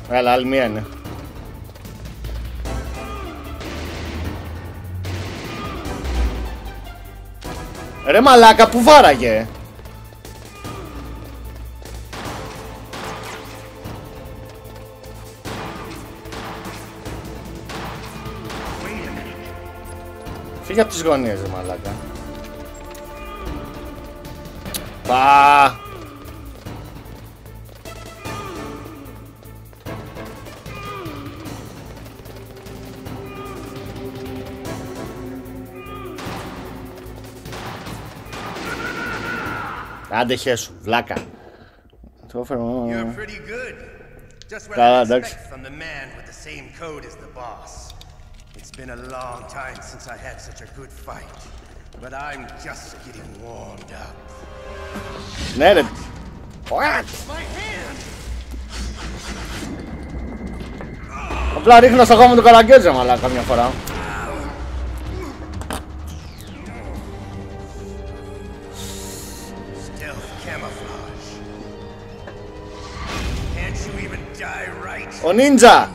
S1: Έλα, άλλη μία είναι. Ρε μαλάκα, που βάραγε? Φύγε από τις γωνίες ρε μαλάκα. Πα. Άντε χέσου, βλάκα.
S8: You're pretty good. Just what I expect from the man with the same code as the boss. It's been a long time since I had such a good fight, but I'm just getting warmed up.
S1: Ναι ρε. Απλά ρίχνω στο κόμμα του καραγκιόζα μαλάκα καμιά φορά. Ο Νίντζα!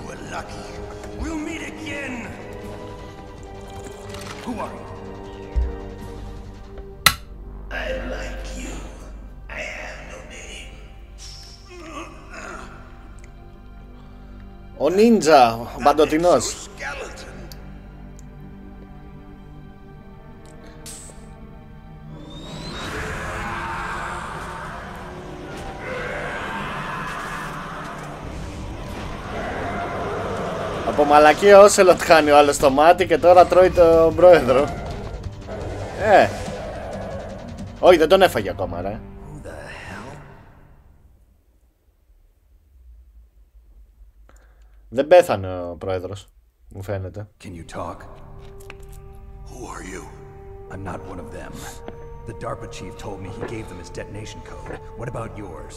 S1: Ο Νίντζα, ο παντοτινός. Από μαλακία Όσελοτ χάνει ο άλλος το μάτι και τώρα τρώει τον πρόεδρο. Όχι, δεν τον έφαγε ακόμα ρε. Δεν πέθανε ο πρόεδρος, μου φαίνεται.
S4: Can you talk? Who are you? I'm not one of them. The DARPA chief told me he gave them his detonation code. What about yours?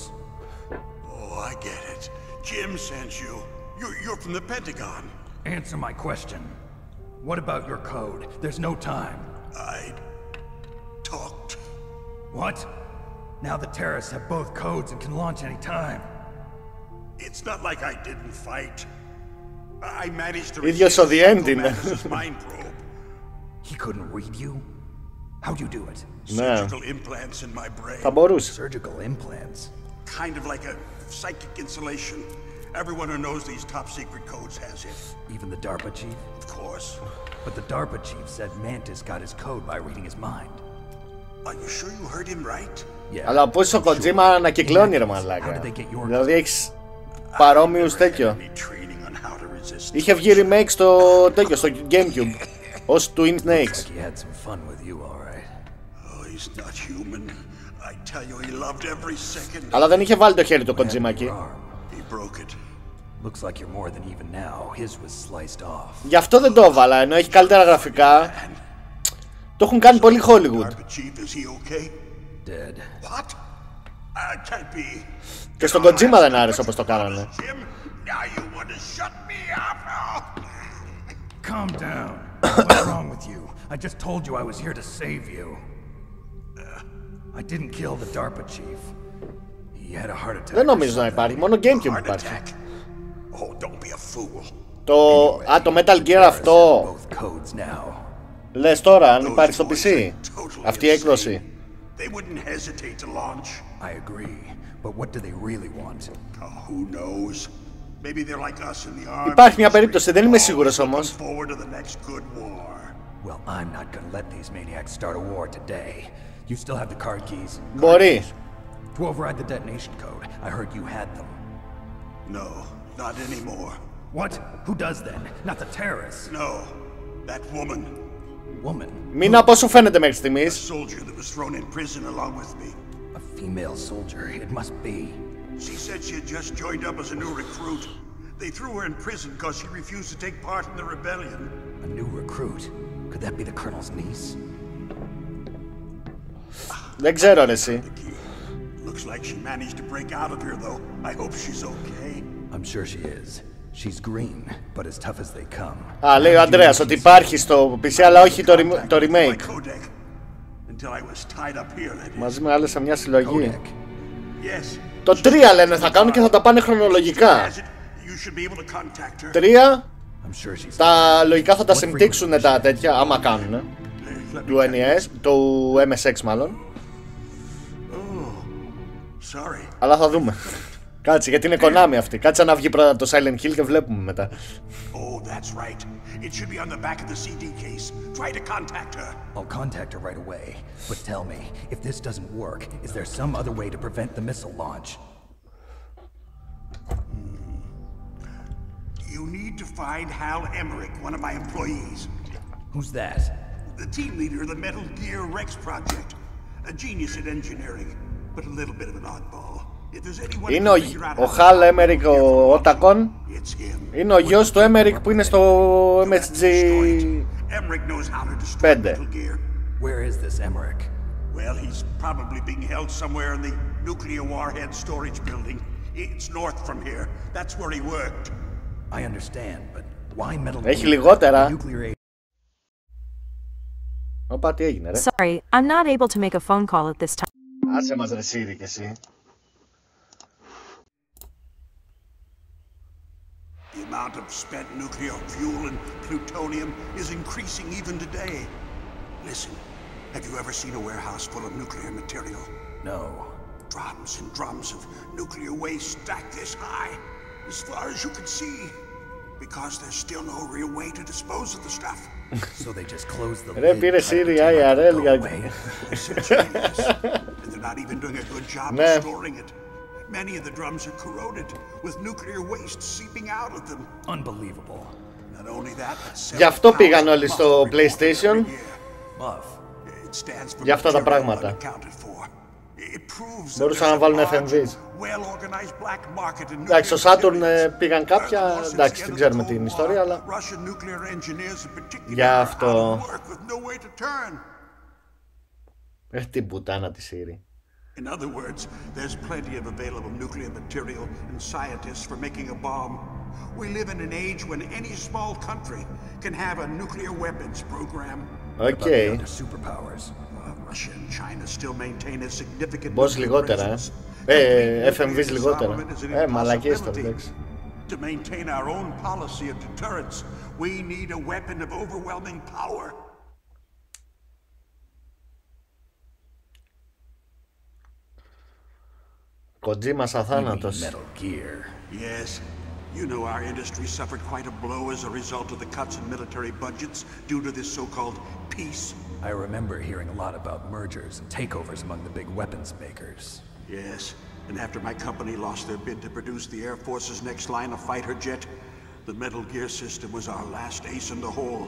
S11: Oh, I get it. Jim sent you. You're from the Pentagon.
S4: Answer my question. What about your code? There's no time.
S11: I talked.
S4: What? Now the terrorists have both codes and can launch any time.
S11: It's not like I didn't fight. I managed to
S1: Ίδιος ο διέντην.
S11: mind probe.
S4: He couldn't read you? How'd you do it?
S11: Surgical implants in my brain.
S1: Θα μπορούσε.
S4: Surgical implants?
S11: Kind of like a psychic insulation. Everyone who knows these top secret codes has it.
S4: Even the DARPA chief?
S11: Of course.
S4: But the DARPA chief said Mantis got his code by reading his mind.
S11: Are you sure you heard him right?
S4: Yeah.
S1: Αλλά πώς ο Kojima να κυκλώνει ρε μαλάκα. Δηλαδή έχεις παρόμοιους τέτοιο. Είχε βγει remake στο τέτοιο, στο Gamecube. Ως Twin Snakes. Αλλά δεν είχε βάλει το χέρι του Kojima εκεί. Γι' αυτό δεν το έβαλα, ενώ έχει καλύτερα γραφικά. Το έχουν κάνει πολύ Hollywood. Και στον Kojima δεν άρεσε όπως το κάνανε.
S4: Calm down. What's wrong with you? I just told you I was here to save you. I didn't kill the DARPA chief. He had a heart attack.
S1: Δεν νομίζω να υπάρχει, μόνο Gamecube υπάρχει.
S11: Oh, don't be a fool.
S1: Το Metal Gear αυτό. Λες τώρα, αν υπάρχει στο PC. Αυτή η έκδοση.
S11: They wouldn't hesitate to launch.
S4: I agree, but what do they really want?
S11: Who knows? Maybe they're like us in the army.
S1: Υπάρχει μια περίπτωση, δεν είμαι σίγουρος όμως.
S4: Well, I'm not gonna let these maniacs start a war today. You still have the card keys?
S1: Μπορεί.
S4: To override the detonation code. I heard you had them.
S11: No, not anymore.
S4: What? Who does then? Not the terrorists.
S11: No, that woman.
S4: Woman?
S1: Μην από σου φαίνεται μέχρι στιγμής.
S11: A soldier that was thrown in prison along with me.
S4: A female soldier. It must be.
S11: She said she had just joined up as a new recruit. They threw her in prison because she refused to take part in the rebellion.
S4: A new recruit? Could that be the colonel's niece?
S1: Δεν ξέρω εσύ.
S11: Looks like she managed to break out of here though. I hope she's okay.
S4: I'm sure she is. She's green, but as tough as they come.
S1: Α, λέει ο Ανδρέας ότι υπάρχει στο PC αλλά όχι το remake. Μαζί με άλλες σε μια συλλογή. Το 3 λένε θα κάνουν και θα τα πάνε χρονολογικά. 3 τα λογικά θα τα συμπτύξουν τα τέτοια άμα κάνουν του NES, του MSX μάλλον. Αλλά θα δούμε. Κάτσε γιατί είναι Konami αυτή. Κάτσε να βγει πρώτα το Silent Hill και βλέπουμε μετά.
S11: Oh, that's right. It should be on the back of the CD case. Try to contact her.
S4: I'll contact her right away. But tell me, if this doesn't work, is there some other way to prevent the missile launch?
S11: You need to find Hal Emmerich, one of my employees.
S4: Who's that?
S11: The team leader of the Metal Gear Rex project. A genius at engineering, but a little bit of an oddball.
S1: Είναι ο Χαλ Έμερικ ο Ότακον. Είναι ο γιος του Έμερικ που είναι στο MSG 5.
S4: Where is this Emmerich?
S11: Well, he's probably being held somewhere in the nuclear warhead storage building. It's north from here. That's where he worked.
S4: I understand, but why Metal Gear?
S1: Έχει λιγότερα. Όπα, τι έγινε ρε?
S5: Sorry, I'm not able to make a phone call at this time.
S1: Άσε μας ρε Σύρι και εσύ.
S11: The amount of spent nuclear fuel and plutonium is increasing even today. Listen, have you ever seen a warehouse full of nuclear material?
S4: No.
S11: Drums and drums of nuclear waste stacked this high, as far as you can see. Because there's still no real way to dispose of the stuff.
S4: So they just close the
S1: lid. Πήρε Siri IRL για...
S11: And they're not even doing a good job of storing it. Many of the drums are corroded, with nuclear waste seeping out of them.
S4: Unbelievable.
S11: Not only that, but
S1: γι' αυτό πήγαν όλοι στο PlayStation. Για αυτά τα πράγματα. Μπορούσαν να βάλουν FMVs. Εντάξει, στο Saturn πήγαν κάποια, εντάξει, δεν ξέρουμε την ιστορία, αλλά για αυτό. Την πουτάνα τη Siri.
S11: In other words, there's plenty of available nuclear material and scientists for making a bomb. We live in an age when any small country can have a nuclear weapons program.
S1: Okay.
S11: Superpowers. Russia and China still maintain a significant.
S1: Πώς λιγότερα, FMVs λιγότερα. Μαλακίες τώρα, εντάξει.
S11: To maintain our own policy of deterrence, we need a weapon of overwhelming power.
S1: Kojima αθάνατος.
S11: Metal Gear. Yes. You know our industry suffered quite a blow as a result of the cuts in military budgets due to this so-called peace.
S4: I remember hearing a lot about mergers and takeovers among the big weapons makers.
S11: Yes, and after my company lost their bid to produce the Air Force's next line of fighter jet, the Metal Gear system was our last ace in the hole.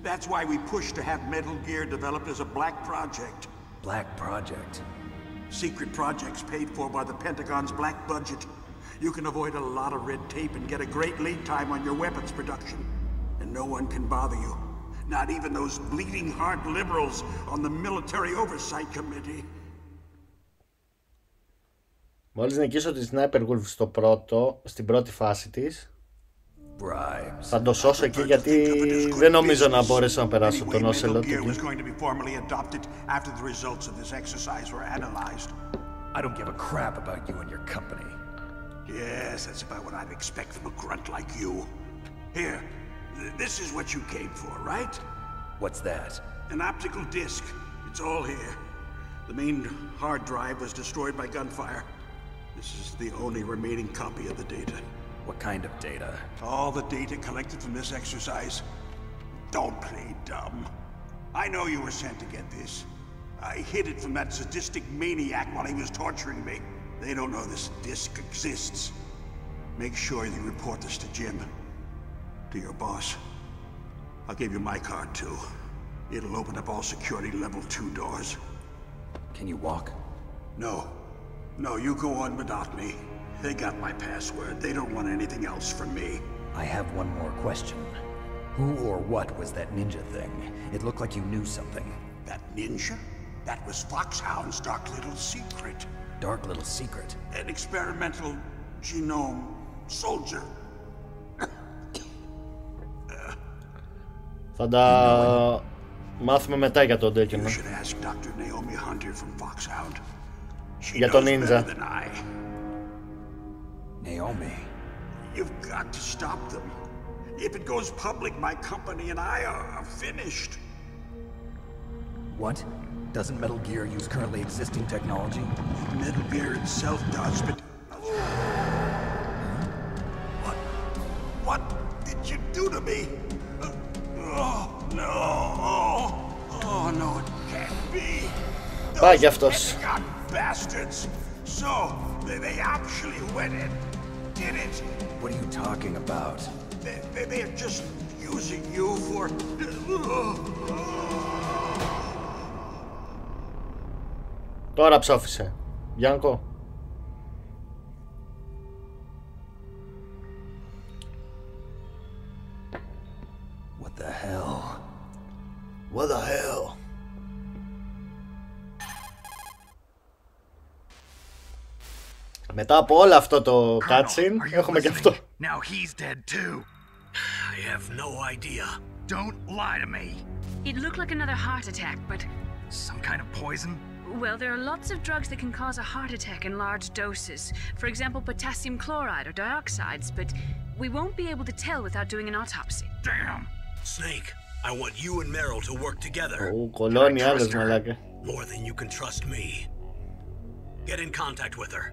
S11: That's why we pushed to have Metal Gear developed as a black project.
S4: Black project?
S11: Secret projects paid for by the Pentagon's black budget. You can avoid a lot of red tape and get a great lead time on your weapons production. And no one can bother you. Not even those bleeding heart liberals on the Military Oversight Committee.
S1: Μόλις νικήσω τη Sniper Wolf στην πρώτη φάση της, θα το σώσω εκεί γιατί δεν νομίζω να μπορέσω να περάσω τον Ocelot εκεί.
S4: I don't give a crap about you and your company.
S11: Yes, that's about what I'd expect from a grunt like you. Here, this is what you came for, right?
S4: What's that?
S11: An optical disc. It's all here. The main hard drive was destroyed by gunfire. This is the only remaining copy of the data.
S4: What kind of data?
S11: All the data collected from this exercise. Don't play dumb. I know you were sent to get this. I hid it from that sadistic maniac while he was torturing me. They don't know this disc exists. Make sure you report this to Jim. To your boss. I'll give you my card too. It'll open up all security level 2 doors.
S4: Can you walk?
S11: No. No, you go on without me. They got my password. They don't want anything else from me.
S4: I have one more question. Who or what was that ninja thing? It looked like you knew something.
S11: That ninja? That was Foxhound's dark little secret.
S4: Dark little secret?
S11: An experimental genome soldier.
S1: Θα τα μάθουμε μετά για τον Ντέκεν. Για τον Ninja.
S11: Naomi, you've got to stop them. If it goes public, my company and I are finished.
S4: What? Doesn't Metal Gear use currently existing technology?
S11: Metal Gear itself does, but... What did you do to me? Oh, no. Oh, no, it can't be.
S1: Πάει κι αυτός.
S11: Bastards. So, they actually went and did it.
S4: What are you talking about?
S11: They're just using you for...
S1: Τώρα ψόφισε. Γιάνκο.
S4: What the hell?
S1: What the hell? Μετά από όλο αυτό το cutscene, έχουμε και αυτό.
S11: Now he's dead too. I have no idea. Don't lie to me.
S2: It looked like another heart attack, but...
S11: Some kind of poison?
S2: Well, there are lots of drugs that can cause a heart attack in large doses. For example, potassium chloride or dioxides, but we won't be able to tell without doing an autopsy.
S11: Damn!
S3: Snake, I want you and Meryl to work together.
S1: Κολώνει άλλος μαλάκα.
S3: More than you can trust me. Get in contact with her.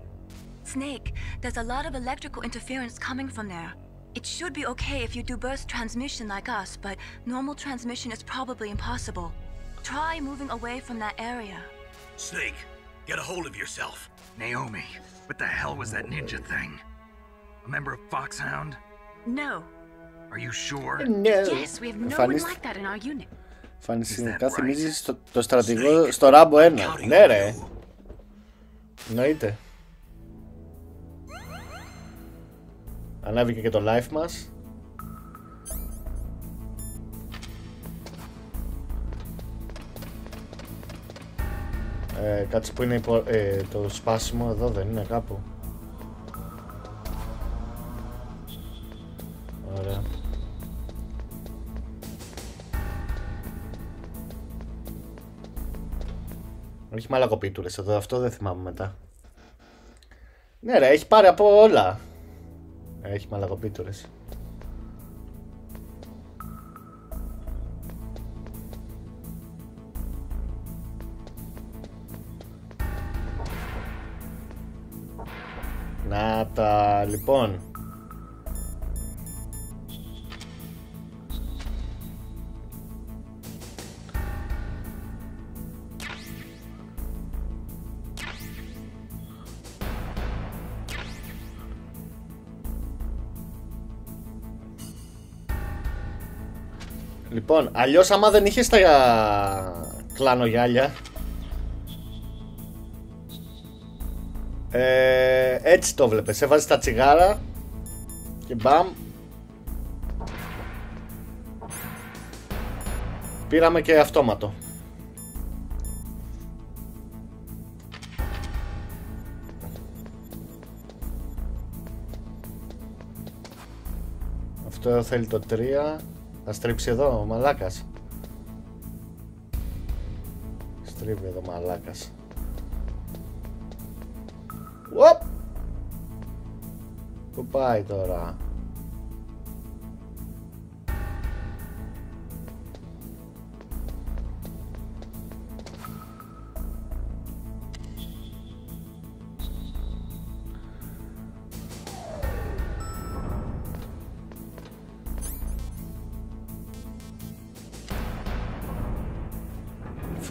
S12: Snake, there's a lot of electrical interference coming from there. It should be okay if you do burst transmission like us, but normal transmission is probably impossible. Try moving away from that area.
S3: Snake, get a hold of yourself.
S11: Naomi, what the hell was that ninja thing? A member of Foxhound?
S12: No.
S11: Are you sure?
S1: No.
S2: Yes, we have no one like that in our unit.
S1: Φανιστικά θυμίζει το στρατηγό στο Ράμπο 1. Ναι ρε. Εννοείται. Ανέβηκε και το live μας. Κάτσε που είναι το σπάσιμο εδώ, δεν είναι κάπου? Ωραία. Έχει μαλακοπίτουρες εδώ, αυτό δεν θυμάμαι μετά. Ναι ρε, έχει πάρει από όλα. Έχει μαλακοπίτουρες. Να τα λοιπόν. Λοιπόν, αλλιώς άμα δεν είχες τα κλανογιάλια, έτσι το βλέπεις, έβαζες τα τσιγάρα και μπαμ, πήραμε και αυτόματο. Αυτό θέλει το 3. Θα στρίψει εδώ ο μαλάκας. Στρίβει εδώ μαλάκας. Οπ! Πού πάει τώρα?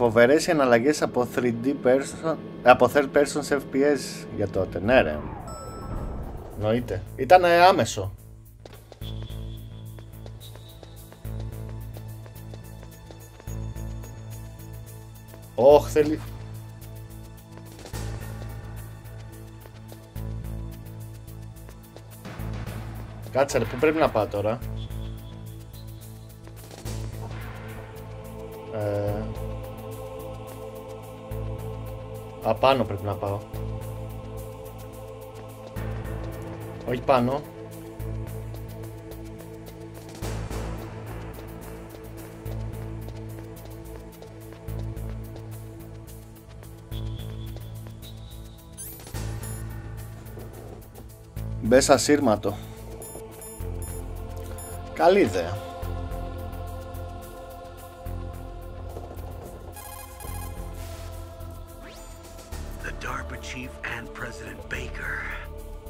S1: Φοβερές οι εναλλαγές από 3D person, από third person σε FPS για τότε. Ναι ρε, εννοείται. Ήταν άμεσο. Θέλει. Κάτσε ρε, πού πρέπει να πάω τώρα? Απάνω πρέπει να πάω. Όχι πάνω. Μπες ασύρματο. Καλή ιδέα.
S3: The DARPA chief and President Baker.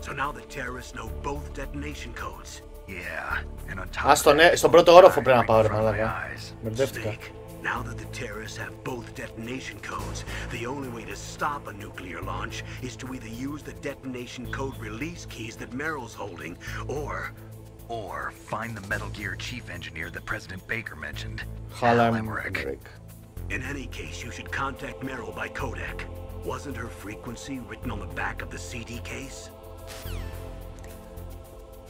S3: So now the terrorists know both detonation codes. Yeah, and on top of that,
S1: στον πρώτο όροφο πρέπει να πάω ρε μαλάκα. Μπερδεύτηκα.
S3: Now that the terrorists have both detonation codes, the only way to stop a nuclear launch is to either use the detonation code release keys that Meryl's holding,
S4: or find the Metal Gear chief engineer that President Baker mentioned.
S1: Hal Emmerich.
S3: In any case, you should contact Meryl by codec. Wasn't her frequency written on the back of the CD case?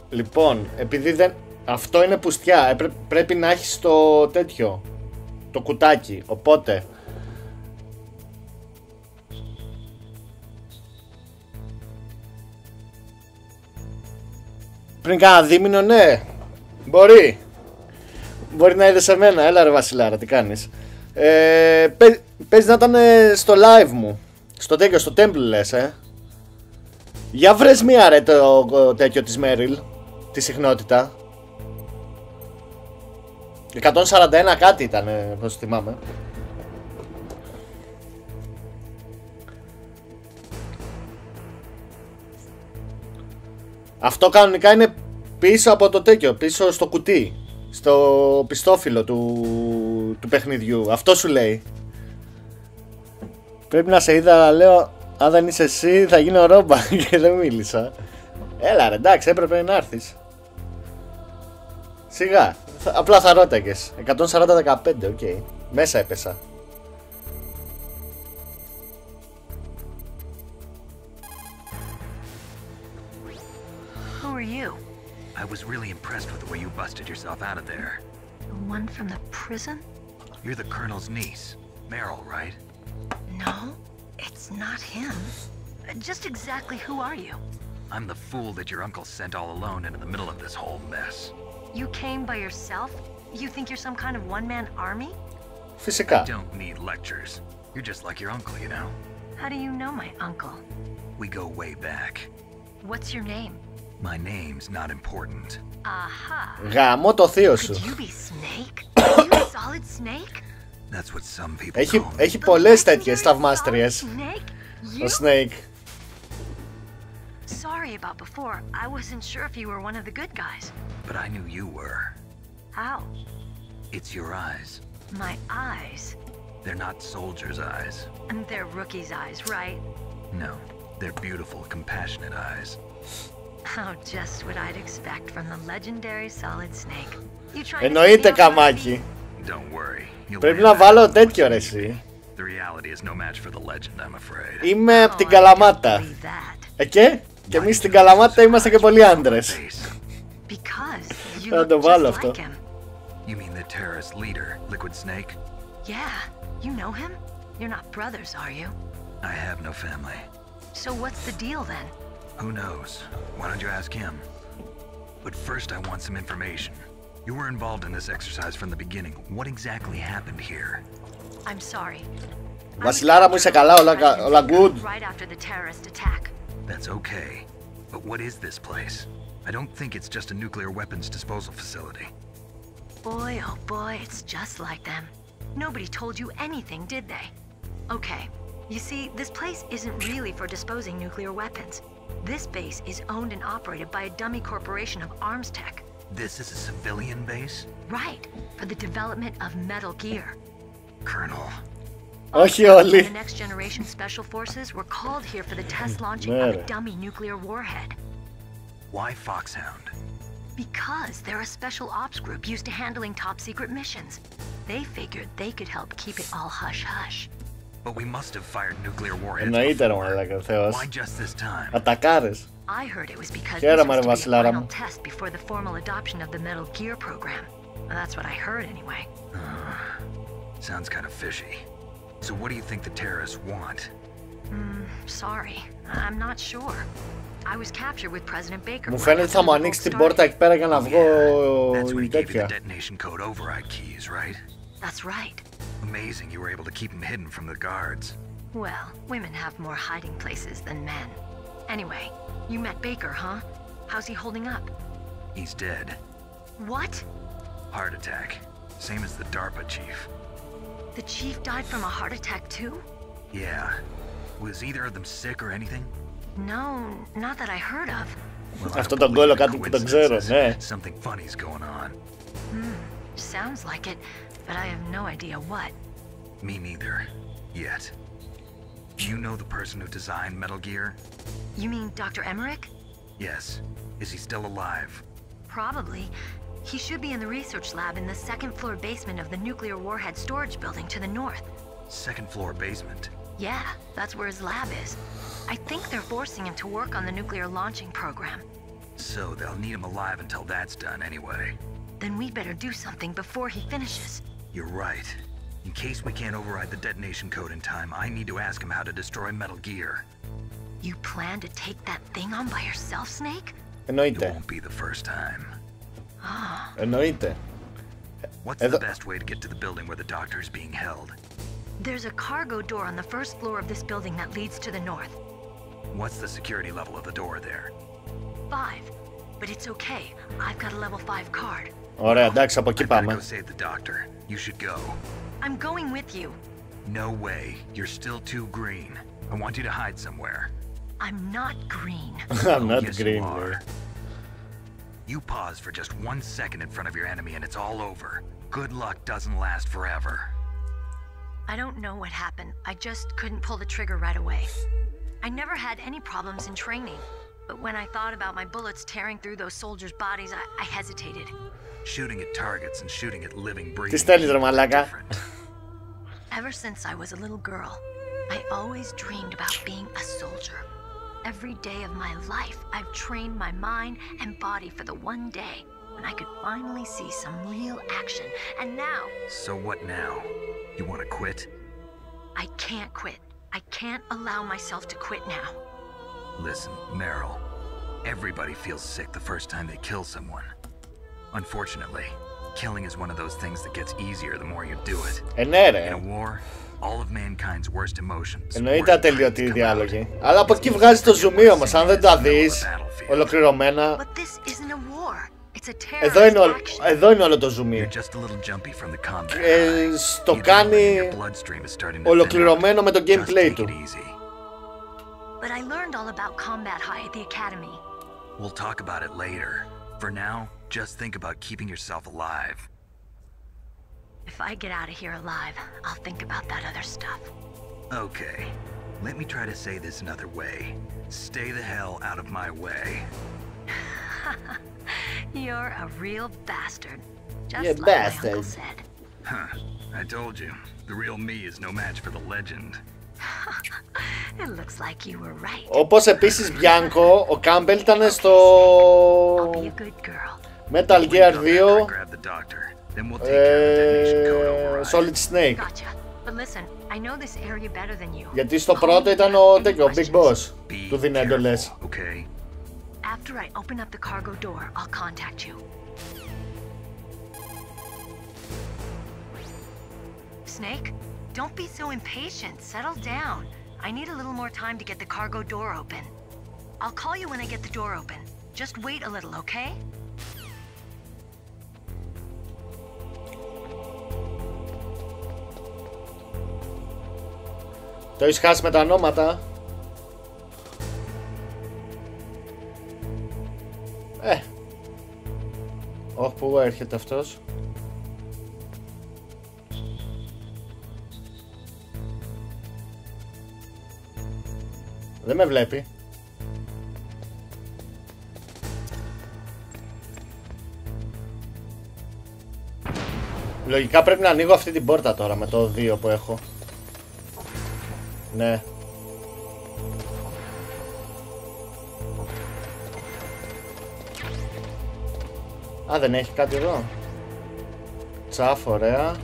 S1: Λοιπόν, επειδή δεν... Αυτό είναι πουστιά, πρέπει να έχεις το τέτοιο, το κουτάκι, οπότε... Πριν κάνα δίμηνο, ναι, μπορεί. Μπορεί να είδες εμένα, έλα ρε Βασιλάρα, τι κάνεις. Παίζει να ήταν στο live μου, στο τέτοιο, στο temple λες, Για βρες μία ρε το τέτοιο της Meryl, τη συχνότητα. 141 κάτι ήταν, πώς θυμάμαι. Αυτό κανονικά είναι πίσω από το τέτοιο, πίσω στο κουτί, στο πιστόφυλλο του παιχνιδιού. Αυτό σου λέει. Πρέπει να σε είδα, αλλά λέω, αν δεν είσαι εσύ θα γίνω ρόμπα και δεν μίλησα. Έλα ρε, εντάξει, έπρεπε να έρθεις. Σιγά, απλά θα ρώταγες. 140-15, οκ. Μέσα έπεσα.
S13: Who are you?
S4: I was really impressed with the way you busted yourself out of there.
S13: The one from the prison?
S4: You're the Colonel's niece, Meryl, right?
S13: No, it's not him. Just exactly who are you?
S4: I'm the fool that your uncle sent all alone into the middle of this whole mess.
S13: You came by yourself? You think you're some kind of one-man army?
S1: Φυσικά.
S4: I don't need lectures. You're just like your uncle, you know?
S13: How do you know my uncle?
S4: We go way back.
S13: What's your name?
S4: My name's not important.
S13: Aha.
S1: Γαμώ το θείο σου.
S13: Could you be Snake? Are you Solid Snake?
S4: That's what some people call me.
S1: Έχει πολλές τέτοιες θαυμάστριες. Ο Snake.
S13: Sorry about before. I wasn't sure if you were one of the good guys.
S4: But I knew you were.
S13: How?
S4: It's your eyes.
S13: My eyes?
S4: They're not soldiers' eyes.
S13: And they're rookies' eyes, right?
S4: No, they're beautiful, compassionate eyes.
S13: Oh, just what I'd expect from the legendary Solid Snake. You trying
S1: Εννοείται καμάκι.
S4: Don't worry.
S1: Πρέπει να βάλω τέτοιο ρε εσύ.
S4: The reality is no match for the legend, I'm afraid.
S1: Είμαι από την Καλαμάτα. Και εμείς στην Καλαμάτα είμαστε και πολλοί άντρες. Θα το βάλω αυτό.
S4: You mean the terrorist leader, Liquid Snake?
S13: Yeah, you know him? You're not brothers, are you?
S4: I have no family.
S13: So what's the deal then?
S4: Who knows? Why don't you ask him? But first I want some information. You were involved in this exercise from the beginning. What exactly happened here?
S13: I'm sorry.
S1: Βασιλάρα μου, είσαι καλά, όλα good.
S13: Right after the terrorist attack.
S4: That's okay. But what is this place? I don't think it's just a nuclear weapons disposal facility.
S13: Boy, oh boy, it's just like them. Nobody told you anything, did they? Okay, you see, this place isn't really for disposing nuclear weapons. This base is owned and operated by a dummy corporation of arms tech.
S4: This is a civilian base?
S13: Right, for the development of Metal Gear.
S4: Colonel.
S1: Όχι όλοι.
S13: The next generation special forces were called here for the test launching of a dummy nuclear warhead.
S4: Why Foxhound?
S13: Because they're a special ops group used to handling top secret missions. They figured they could help keep it all hush-hush.
S4: But we must have fired nuclear warheads
S1: Εννοείται ρε
S4: before.
S1: μαλάκα ο Θεός.
S4: Why just this time?
S1: Ατακάρες.
S13: I heard it was because
S1: Χαίρομαι,
S13: this was
S1: ρε
S13: to be a
S1: βασιλάρα
S13: final
S1: μου.
S13: test before the formal adoption of the Metal Gear program. Well, that's what I heard anyway.
S4: Sounds kind of fishy. So what do you think the terrorists want?
S13: Sorry, I'm not sure. I was captured with President Baker.
S1: Μου φαίνεται θα μου ανοίξει την πόρτα εκεί πέρα για να βγω η τέτοια.
S4: Detonation code override keys, right?
S13: That's right.
S4: Amazing you were able to keep them hidden from the guards.
S13: Well, women have more hiding places than men. Anyway, you met Baker, huh? How's he holding up?
S4: He's dead.
S13: What?
S4: Heart attack. Same as the DARPA chief.
S13: The chief died from a heart attack too?
S4: Yeah. Was either of them sick or anything?
S13: No, not that I heard of.
S4: Well,
S1: Αυτό τον κόλλο κάτι που τον ξέρω, ναι.
S4: Something funny's going on.
S13: Sounds like it, but I have no idea what.
S4: Me neither. Yet. Do you know the person who designed Metal Gear?
S13: You mean Dr. Emmerich?
S4: Yes. Is he still alive?
S13: Probably. He should be in the research lab in the second floor basement of the nuclear warhead storage building to the north.
S4: Second floor basement?
S13: Yeah, that's where his lab is. I think they're forcing him to work on the nuclear launching program.
S4: So they'll need him alive until that's done anyway.
S13: Then we better do something before he finishes.
S4: You're right. In case we can't override the detonation code in time, I need to ask him how to destroy Metal Gear.
S13: You plan to take that thing on by yourself, Snake?
S1: Εννοείται.
S4: It won't be the first time.
S1: Εννοείται.
S4: What's the best way to get to the building where the doctor is being held?
S13: There's a cargo door on the first floor of this building that leads to the north.
S4: What's the security level of the door there?
S13: 5. But it's okay. I've got a level 5 card.
S1: Ωραία, εντάξει, από εκεί πάμε.
S4: Go save the doctor. You should go.
S13: I'm going with you.
S4: No way. You're still too green. I want you to hide somewhere.
S13: I'm not green.
S1: I'm not
S4: yes,
S1: green,
S4: you are.
S1: man.
S4: You pause for just 1 second in front of your enemy and it's all over. Good luck doesn't last forever.
S13: I don't know what happened. I just couldn't pull the trigger right away. I never had any problems in training. But when I thought about my bullets tearing through those soldiers' bodies, I hesitated.
S4: Shooting at targets and shooting at living
S1: Τι
S4: breathing.
S1: στέλνεις ρε μαλάκα?
S13: Ever since I was a little girl, I always dreamed about being a soldier. Every day of my life, I've trained my mind and body for the one day when I could finally see some real action. And now...
S4: So what now? You want to quit?
S13: I can't quit. I can't allow myself to quit now.
S4: Listen, Meryl. Everybody feels sick the first time they kill someone. Unfortunately, killing is one of those things that gets easier the more you do it.
S1: Ναι ρε.
S4: In a war, all of mankind's worst emotions.
S1: Εννοείται ατελειωτή η διάλογη. Αλλά από εκεί βγάζει το zoom όμως, αν δεν τα δεις ολοκληρωμένα.
S13: But this isn't a war. It's a
S1: Εδώ είναι όλο το zoom. Στο κάνει ολοκληρωμένο με το gameplay του.
S13: But I learned all about combat high at the academy.
S4: We'll talk about it later. For now, just think about keeping yourself alive.
S13: If I get out of here alive, I'll think about that other stuff.
S4: Okay. Let me try to say this another way. Stay the hell out of my way.
S13: You're a real bastard. Just
S1: You're
S13: like
S1: bastard.
S13: my uncle said.
S4: Huh. I told you. The real me is no match for the legend.
S13: It looks like you were right.
S1: Όπως επίσης Bianco, ο Campbell ήταν στο Metal Gear 2 Solid Snake.
S13: But listen, I know this area better than you.
S1: Γιατί στο πρώτο ήταν ο Big Boss. Του δίνει εντολές.
S13: After I open up the cargo door, I'll contact you. Snake, don't be so impatient. Settle down. I need a little more time to get the cargo door open. I'll call you when I get the door open. Just wait a little, okay?
S1: Το έχεις χάσει με τα ονόματα. Όχι, πού έρχεται αυτός. Δεν με βλέπει. Λογικά πρέπει να ανοίγω αυτή την πόρτα τώρα με το 2 που έχω. Ναι. Α, δεν έχει κάτι εδώ. Τσαφ, ωραία.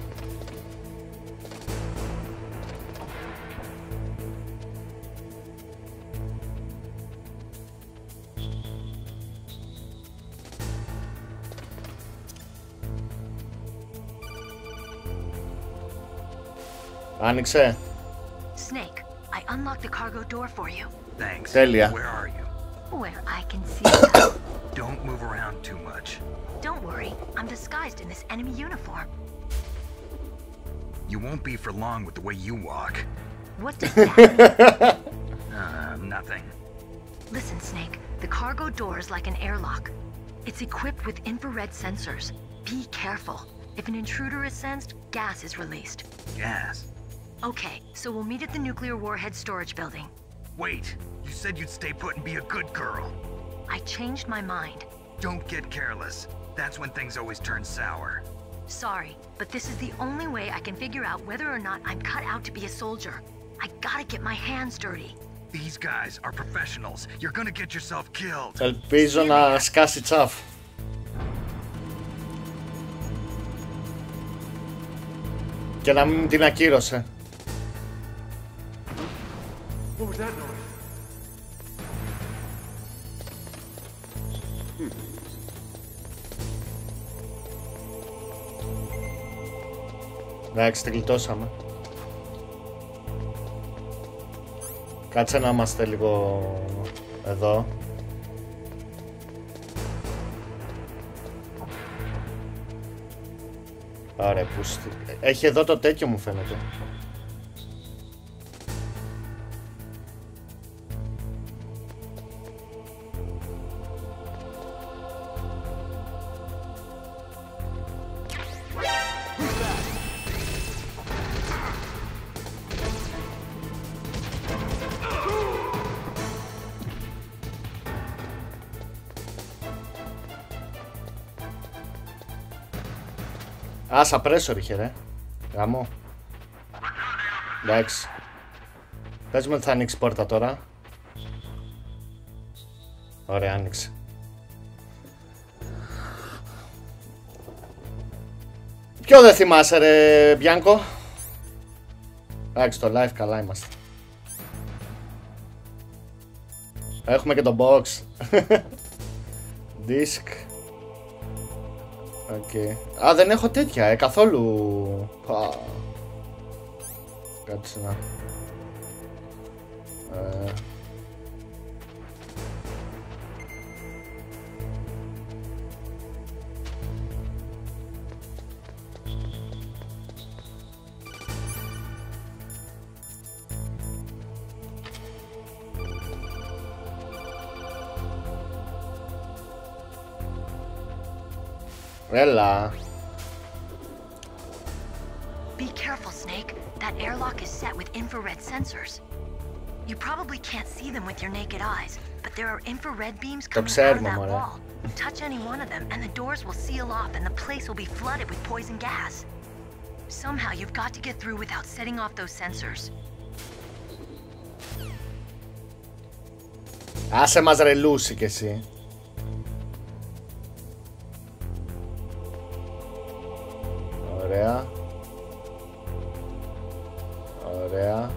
S1: Άνοιξε.
S13: Snake, I unlocked the cargo door for you.
S4: Thanks.
S1: Τέλεια.
S4: Where are you?
S13: Where I can see you.
S4: Don't move around too much.
S13: Don't worry, I'm disguised in this enemy uniform.
S4: You won't be for long with the way you walk.
S13: What does that mean?
S4: Nothing.
S13: Listen, Snake, the cargo door is like an airlock. It's equipped with infrared sensors. Be careful. If an intruder is sensed, gas is released.
S4: Gas?
S13: Okay, so we'll meet at the nuclear warhead storage building.
S4: Wait, you said you'd stay put and be a good girl.
S13: I changed my mind.
S4: Don't get careless. That's when things always turn sour.
S13: Sorry, but this is the only way I can figure out whether or not I'm cut out to be a soldier. I gotta get my hands dirty.
S4: These guys are professionals. You're gonna get yourself killed.
S1: Ελπίζω να σκάσει τσαφ. Και να μην την ακύρωσε.
S10: What was that noise?
S1: Εντάξει, την γλιτώσαμε. Κάτσε να είμαστε λίγο εδώ. Ωραία, πούστη. Έχει εδώ το τέτοιο μου φαίνεται. Άσα πρέσορ είχε ρε. Γαμώ. Εντάξει. Πες μου ότι θα ανοίξει πόρτα τώρα. Ωραία, άνοιξε. Ποιο δεν θυμάσαι ρε Μπιάνκο? Εντάξει, το live καλά είμαστε. Έχουμε και το box. Disk. Okay. Α, δεν έχω τέτοια, καθόλου. Κάτσε να. Έλα.
S13: Be careful, Snake. That airlock is set with infrared sensors. You probably can't see them with your naked eyes, but there are infrared beams coming out of that wall. Touch any one of them and the doors will seal off and the place will be flooded with poison gas. Somehow you've got to get through without setting off those sensors.
S1: Άσε μας ρε Λούση κι εσύ. Ωραία. Ωραία.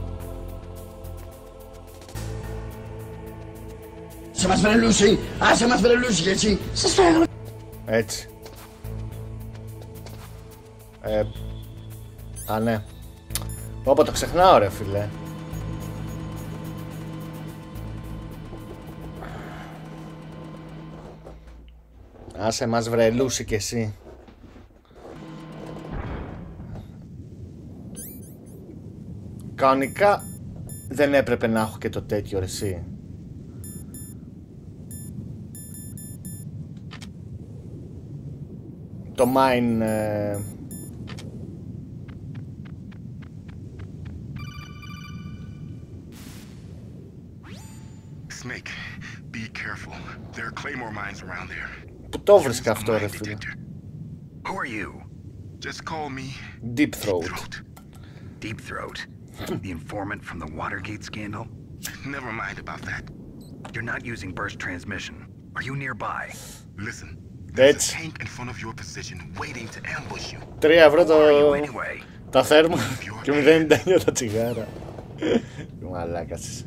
S14: Σε μας βρε Λούση! Άσε μας βρε Λούση κι έτσι! Σας φέρω!
S1: Έτσι. Α, ναι. Όπα το ξεχνάω ρε φίλε. Άσε μας βρε Λούση κι εσύ. Κανονικά δεν έπρεπε να έχω και το τέτοιο ρε εσύ. Το mine
S10: Snake, be careful. There are claymore mines around there.
S1: Πού το βρίσκα αυτό ρε φίλε?
S4: Who are you?
S10: Just call me
S1: Deep Throat.
S4: Deep Throat? The informant from the Watergate scandal?
S10: Never mind about that.
S4: You're not using burst transmission. Are you nearby?
S10: Listen,
S1: Έτσι. 3 ευρώ τα θέρμα και 0,99 τα τσιγάρα. Μαλάκας είσαι.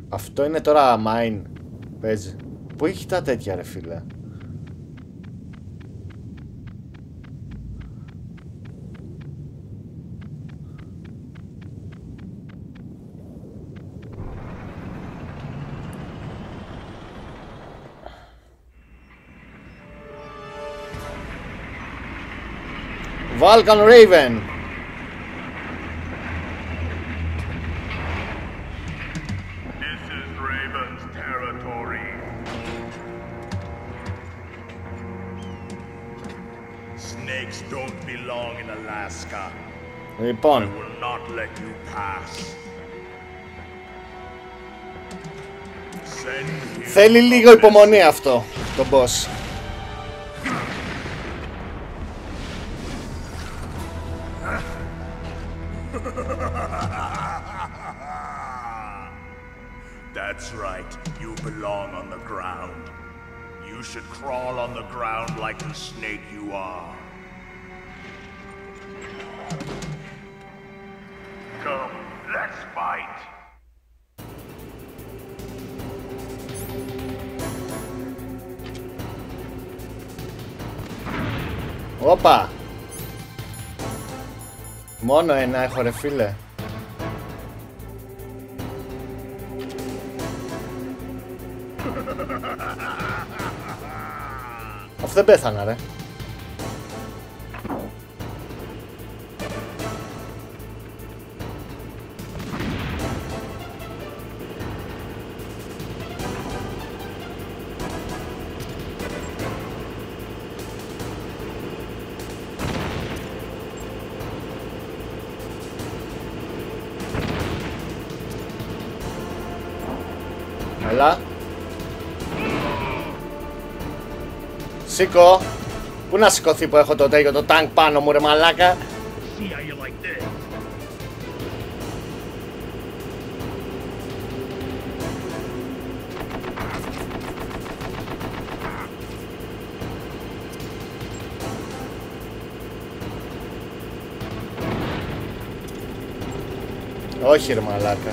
S1: Αυτό είναι τώρα mine. Παίζει. Πού έχει τα τέτοια ρε φίλε. Vulcan Raven.
S15: This is Raven's territory. Snakes don't belong in Alaska.
S1: Λοιπόν.
S15: I will not let you pass.
S1: Θέλει λίγο υπομονή αυτό, το boss.
S15: That's right. You belong on the ground. You should crawl on the ground like the snake you are. Come, let's fight.
S1: Όπα! Μόνο ένα έχω ρε φίλε. Αυτό δεν πέθανα ρε. Έλα. Σήκω. Πού να σηκωθεί που έχω το τέτοιο το τάγκ πάνω μου ρε μαλάκα. Όχι ρε μαλάκα.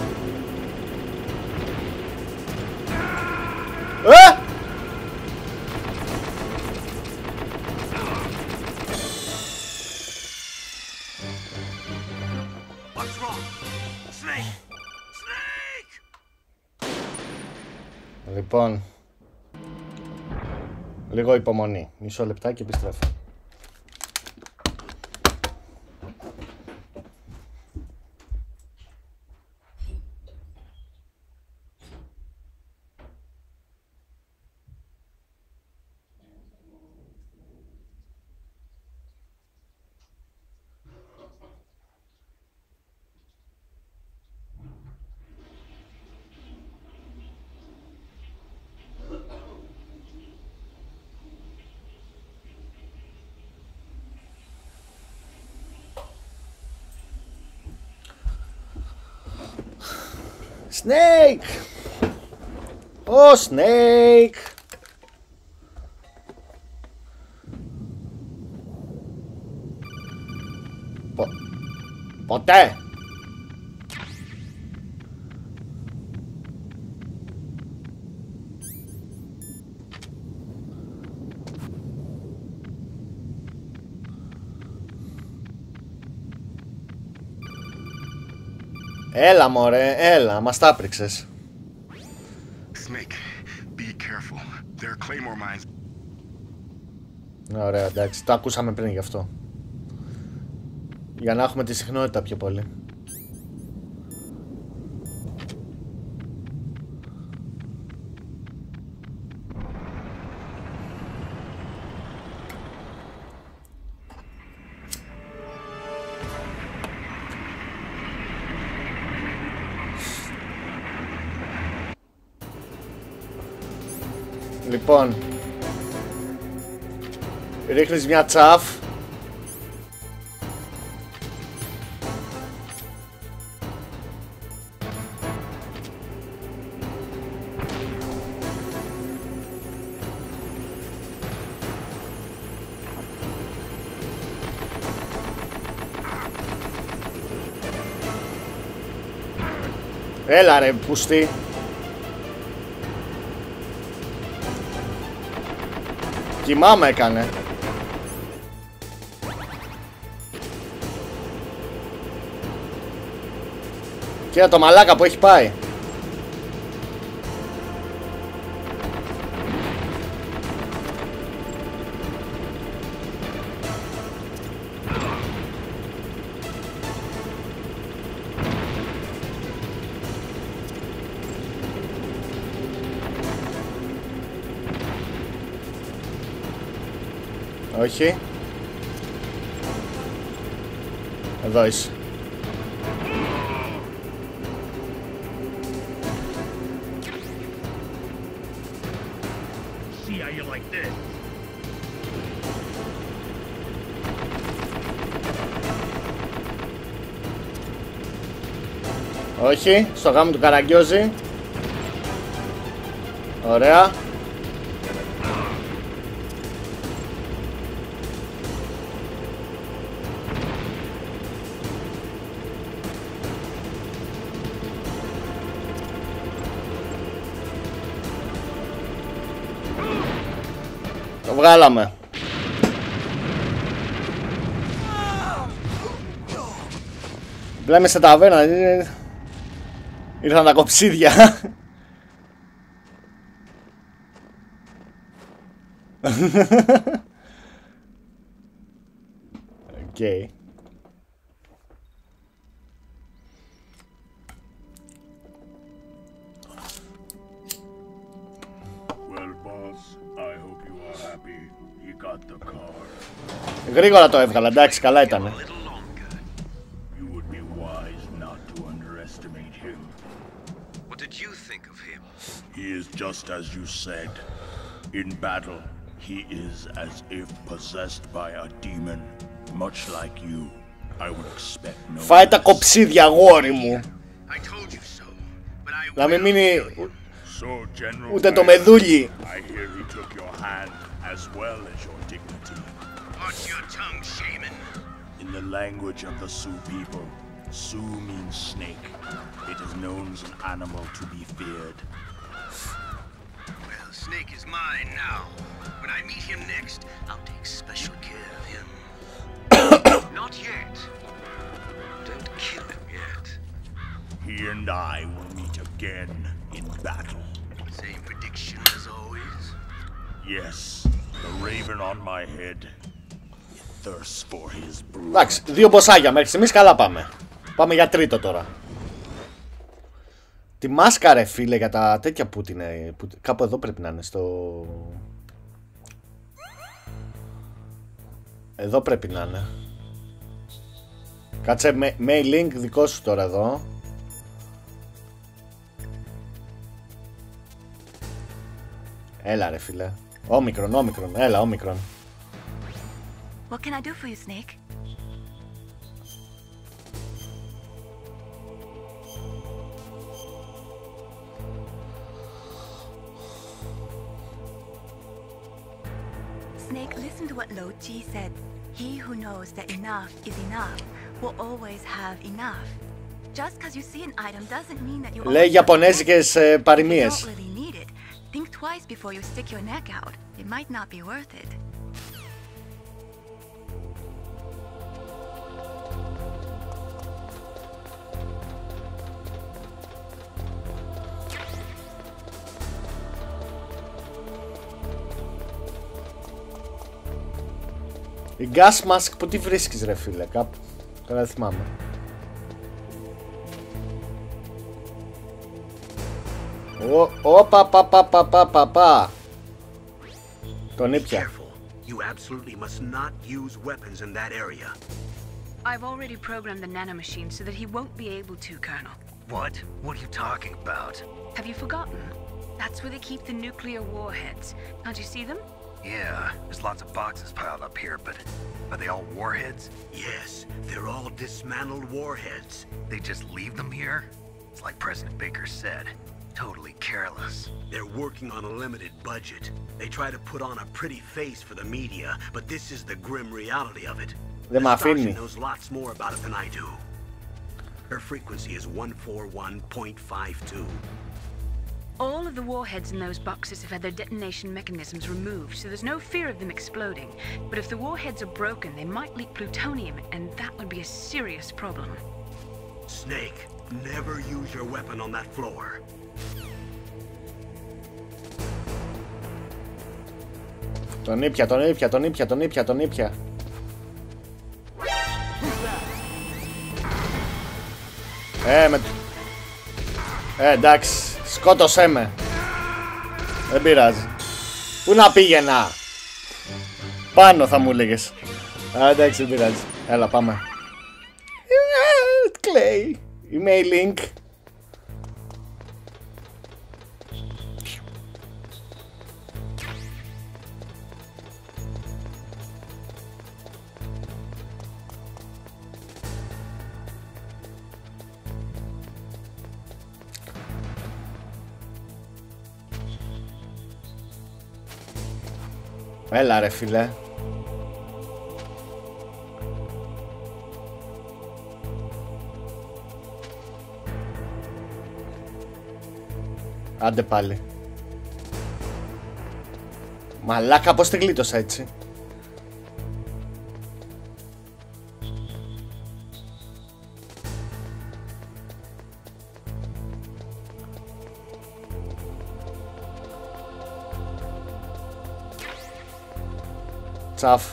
S1: Λοιπόν, λίγο υπομονή, μισό λεπτάκι και επιστρέφω. Snake! Oh, Snake! Ποτέ! Έλα μωρέ, έλα, μας τα πρίξες. Ωραία, εντάξει, το ακούσαμε πριν γι' αυτό. Για να έχουμε τη συχνότητα πιο πολύ. Λοιπόν, ρίχνεις μια τσαφ. Έλα ρε πουστή. Κοιμάμαι έκανε. Κοίτα το μαλάκα που έχει πάει. Όχι. Εδώ είσαι. Όχι, στο γάμο του καραγκιόζη. Ωραία. Το βγάλαμε. Λέμε σε ταβέρνα. Ήρθαν τα κοψίδια. Okay.
S15: Well, boss, I hope you are happy. You got the car.
S1: Γρήγορα το έβγαλα, εντάξει, καλά ήτανε.
S15: You would be wise not to underestimate him.
S7: What did you think of him?
S15: He is just as you said. In battle, he is as if possessed by a demon. Much like you, I would expect no.
S1: Φάει τα κοψίδια, αγόρι μου. Να μην μείνει ούτε το μεδούλι.
S15: I hear he took your hand as well as your dignity.
S8: Watch your tongue, shaman.
S15: In the language of the Sioux people, Sioux means snake. It is known as an animal to be feared.
S8: Well, Snake is mine now. When I meet him next, I'll take special care of him.
S7: Not yet. Don't kill him yet.
S15: He and I will meet again in battle.
S8: Same prediction as always?
S15: Yes, the raven on my head. It thirsts for his brood.
S1: Εντάξει, 2 μποσάγια μέχρι στιγμής, καλά πάμε. Πάμε για τρίτο τώρα. Τη μάσκα ρε φίλε για τα τέτοια που την είναι. Κάπου εδώ πρέπει να είναι στο... Εδώ πρέπει να είναι. Κάτσε mail link δικό σου τώρα εδώ. Έλα ρε φίλε. Όμικρον, έλα όμικρον.
S12: What can I do for you, Snake? Snake, listen to what Lo Ji said. He who knows that enough is enough will always have enough. Just because you see an item doesn't mean that you
S1: λέει Ιαπωνέζικες παροιμίες.
S12: really need it. Think twice before you stick your neck out. It might not be worth it.
S1: Η gas mask που τι βρίσκεις ρε φίλε, κάπου. Τώρα δεν θυμάμαι. Πα. Τον ήπια.
S3: You absolutely must not use weapons in that area.
S2: I've already programmed the nanomachine so that he won't be able to, Colonel.
S4: What? What are you talking about?
S2: Have you forgotten? That's where they keep the nuclear warheads. Can't you see them?
S4: Yeah, there's lots of boxes piled up here, but are they all warheads?
S3: Yes, they're all dismantled warheads.
S4: They just leave them here? It's like President Baker said. Totally careless.
S3: They're working on a limited budget. They try to put on a pretty face for the media, but this is the grim reality of it.
S1: Δεν μ' αφήνει.
S3: Knows lots more about it than I do. Her frequency is 141.52.
S2: All of the warheads in those boxes have had their detonation mechanisms removed, so there's no fear of them exploding. But if the warheads are broken, they might leak plutonium, and that would be a serious problem.
S3: Snake, never use your weapon on that floor.
S1: Τον ήπια, τον ήπια, τον ήπια, τον ήπια, τον ήπια. Εντάξει, σκότωσέ με. Δεν πειράζει. Πού να πήγαινα? Πάνω θα μου έλεγες. Εντάξει, δεν πειράζει. Έλα, πάμε. Clay. Emailing. Έλα ρε φίλε. Άντε πάλι. Μαλάκα, πώς την γλίτωσα έτσι? Τσαφ.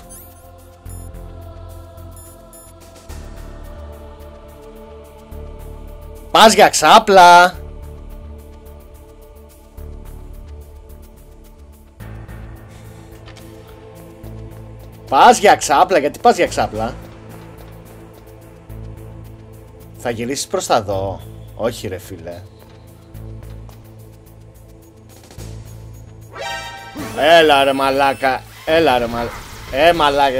S1: Πας για ξάπλα. Πας για ξάπλα, γιατί πας για ξάπλα? Θα γυρίσεις προς τα δω? Όχι ρε φίλε. Έλα ρε μαλάκα. Έλα ρε μαλάκα. Μαλάκα.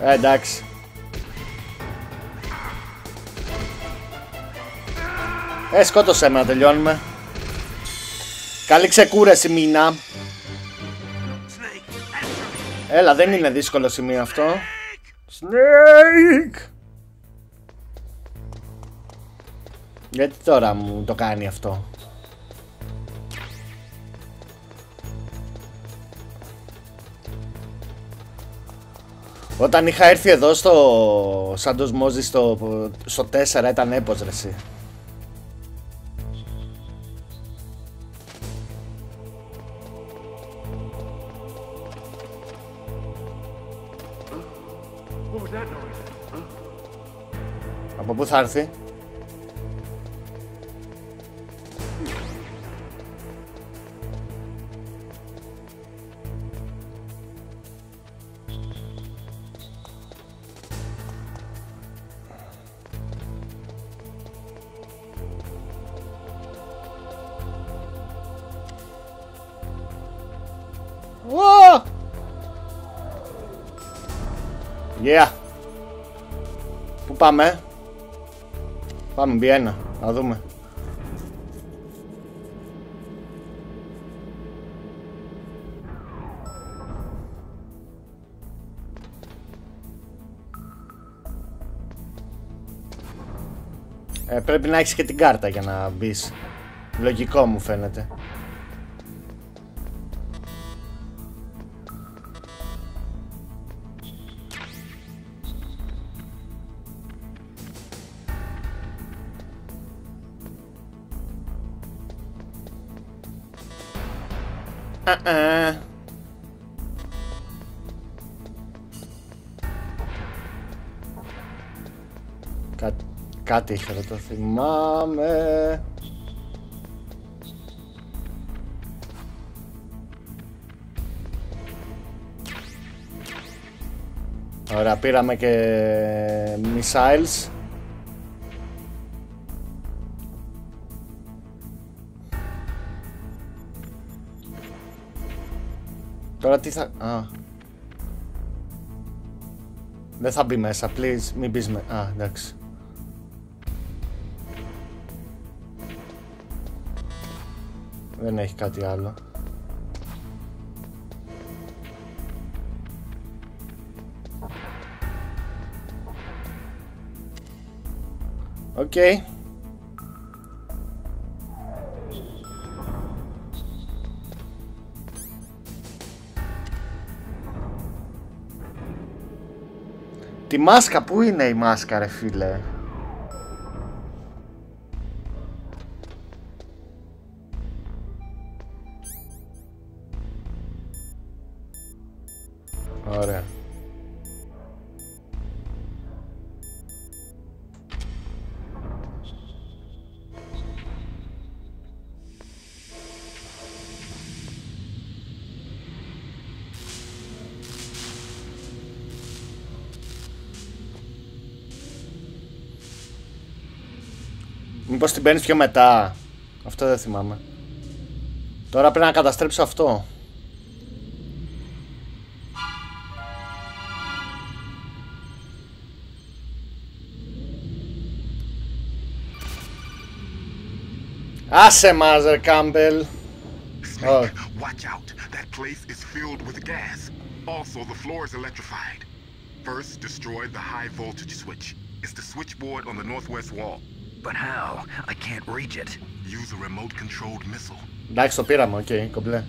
S1: Εντάξει. Σκότωσέ με να τελειώνουμε. Καλή ξεκούραση μήνα. Έλα, δεν είναι δύσκολο σημείο αυτό. Snake! Γιατί τώρα μου το κάνει αυτό? Όταν είχα έρθει εδώ στο Σάντος Μόζι στο 4 ήταν έπος ρε εσύ. Από πού θα έρθει? Yeah. Πού πάμε? Πάμε B1, να δούμε. Πρέπει να έχεις και την κάρτα για να μπεις. Λογικό μου φαίνεται. Κάτι είχε, δεν το θυμάμαι. Ωραία, πήραμε και missiles. Τώρα τι θα... Δεν θα μπει μέσα, please, μην μπεις μέσα. Εντάξει. Δεν έχει κάτι άλλο. Οκ. Τη μάσκα, πού είναι η μάσκα ρε φίλε? Ωραία. Μήπως την παίρνεις πιο μετά? Αυτό δεν θυμάμαι. Τώρα πρέπει να καταστρέψω αυτό. Άσε μας ρε Κάμπελ.
S10: Watch out. That place is filled with gas. Also, the floor is electrified. First, destroy the high voltage switch. It's the switchboard on the northwest wall.
S4: But how? I can't reach it.
S10: Use a remote-controlled missile.
S1: Εντάξει, το πήραμε, οκ, κομπλέ.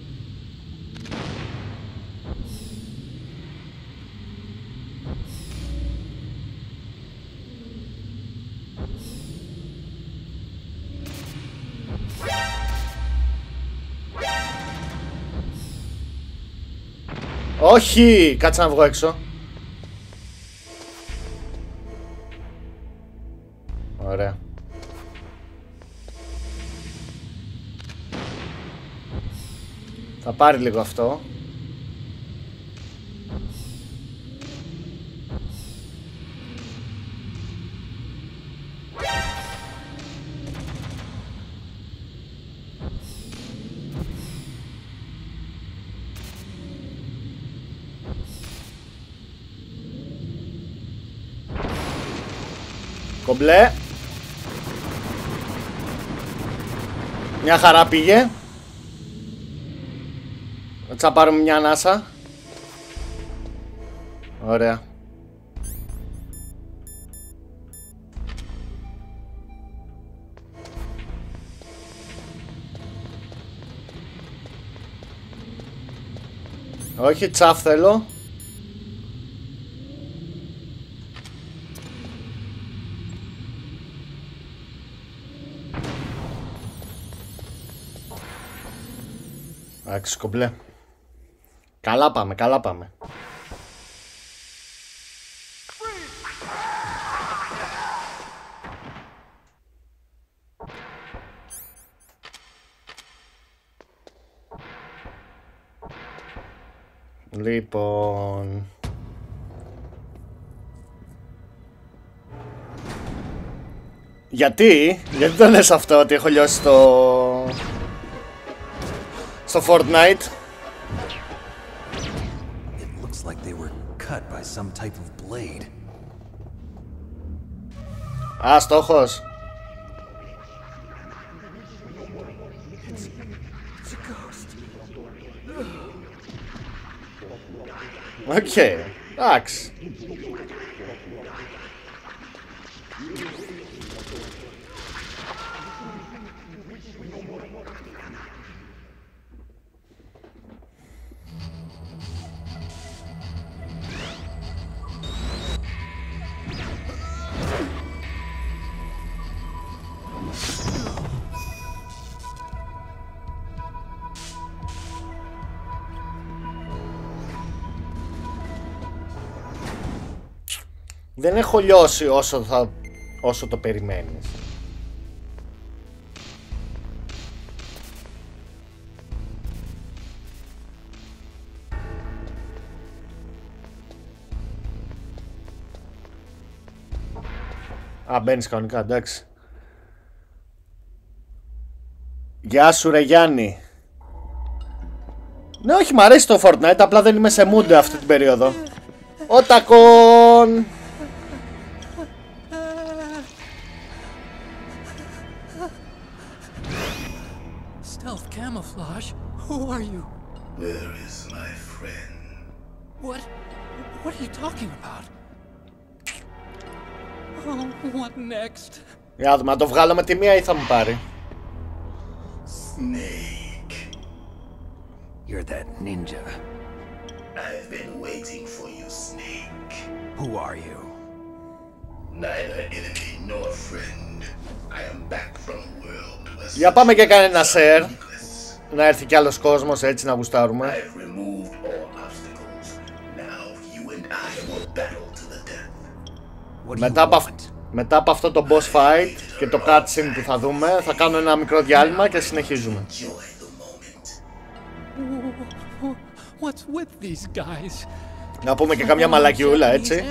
S1: Όχι! Κάτσε να βγω έξω. Ωραία. Θα πάρει λίγο αυτό. Κομπλέ. Μια χαρά πήγε. Θα πάρουμε μια ανάσα. Ωραία. Όχι, τσαφ θέλω. Εντάξει, κομπλέ. Καλά πάμε, καλά πάμε. Λοιπόν... Γιατί το λες αυτό ότι έχω λιώσει στο Fortnite?
S4: Like they were cut by some type of blade.
S1: Α, στόχος. Οκ, εντάξει. Δεν έχω λιώσει όσο το περιμένεις. Α, μπαίνεις κανονικά, εντάξει. Γεια σου ρε Γιάννη. Ναι, όχι, μ' αρέσει το Fortnite, απλά δεν είμαι σε mood αυτή την περίοδο. Οτακόν!
S16: Stealth camouflage? Who are you?
S17: Where is my friend?
S16: What are you talking about? Oh, what next?
S1: Για να δούμε, να το βγάλω με τη μία ή θα μου πάρει.
S17: Snake.
S4: You're that ninja.
S17: I've been waiting for you, Snake.
S4: Who are you?
S17: Neither enemy nor friend. I am back from a world where...
S1: Για πάμε και κάνε ένα share. Να έρθει κι άλλος κόσμος έτσι να γουστάρουμε.
S17: I've removed all obstacles. Now you and I will battle to the death.
S1: Μετά από αυτό το boss fight και το cutscene που θα δούμε, θα κάνω ένα μικρό διάλειμμα και συνεχίζουμε.
S16: What's with these guys?
S1: Να πούμε και καμιά μαλακιούλα, έτσι.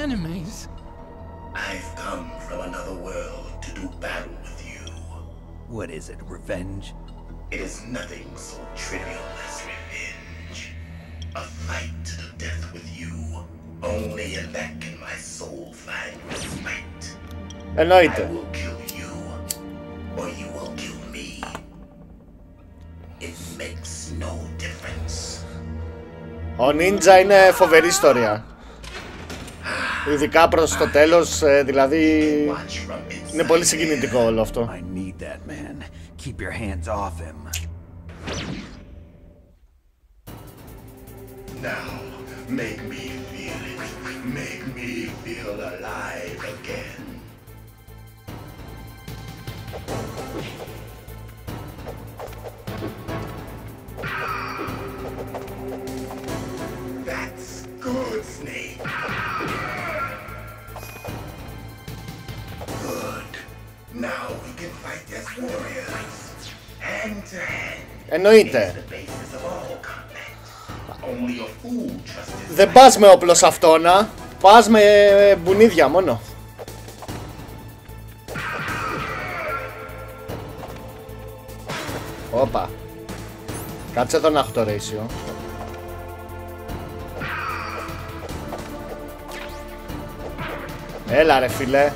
S17: I've come from another world to do battle with you.
S4: What is it, revenge?
S17: It is nothing so trivial as revenge. A fight to the death with you. Only in that can my soul find respite.
S1: Εννοείται.
S17: I will kill you, or you will kill me. It makes no difference.
S1: Ο Ninja είναι φοβερή ιστορία. Ειδικά προς το τέλος, δηλαδή είναι πολύ συγκινητικό όλο αυτό.
S4: I need that man. Keep your hands off him.
S17: Now, make me feel it. Make me feel alive again. That's good, Snake. Good. Now we can fight as warriors. Hand to hand.
S1: Εννοείται.
S17: The basis of all combat. Only a fool trusts his...
S1: Δεν πας με όπλο σε αυτόνα. Πας με μπουνίδια μόνο. Όπα. Κάτσε εδώ να έχω το ratio. Έλα ρε φίλε.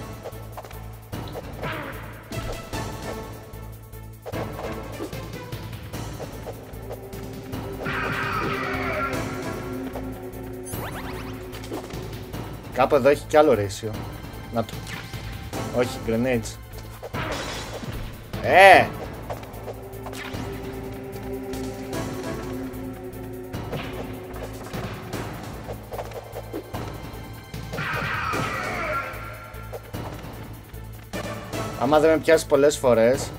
S1: Κάπου εδώ έχει κι άλλο ratio. Να το. Όχι, grenades. Άμα δεν με πιάσει πολλές φορές.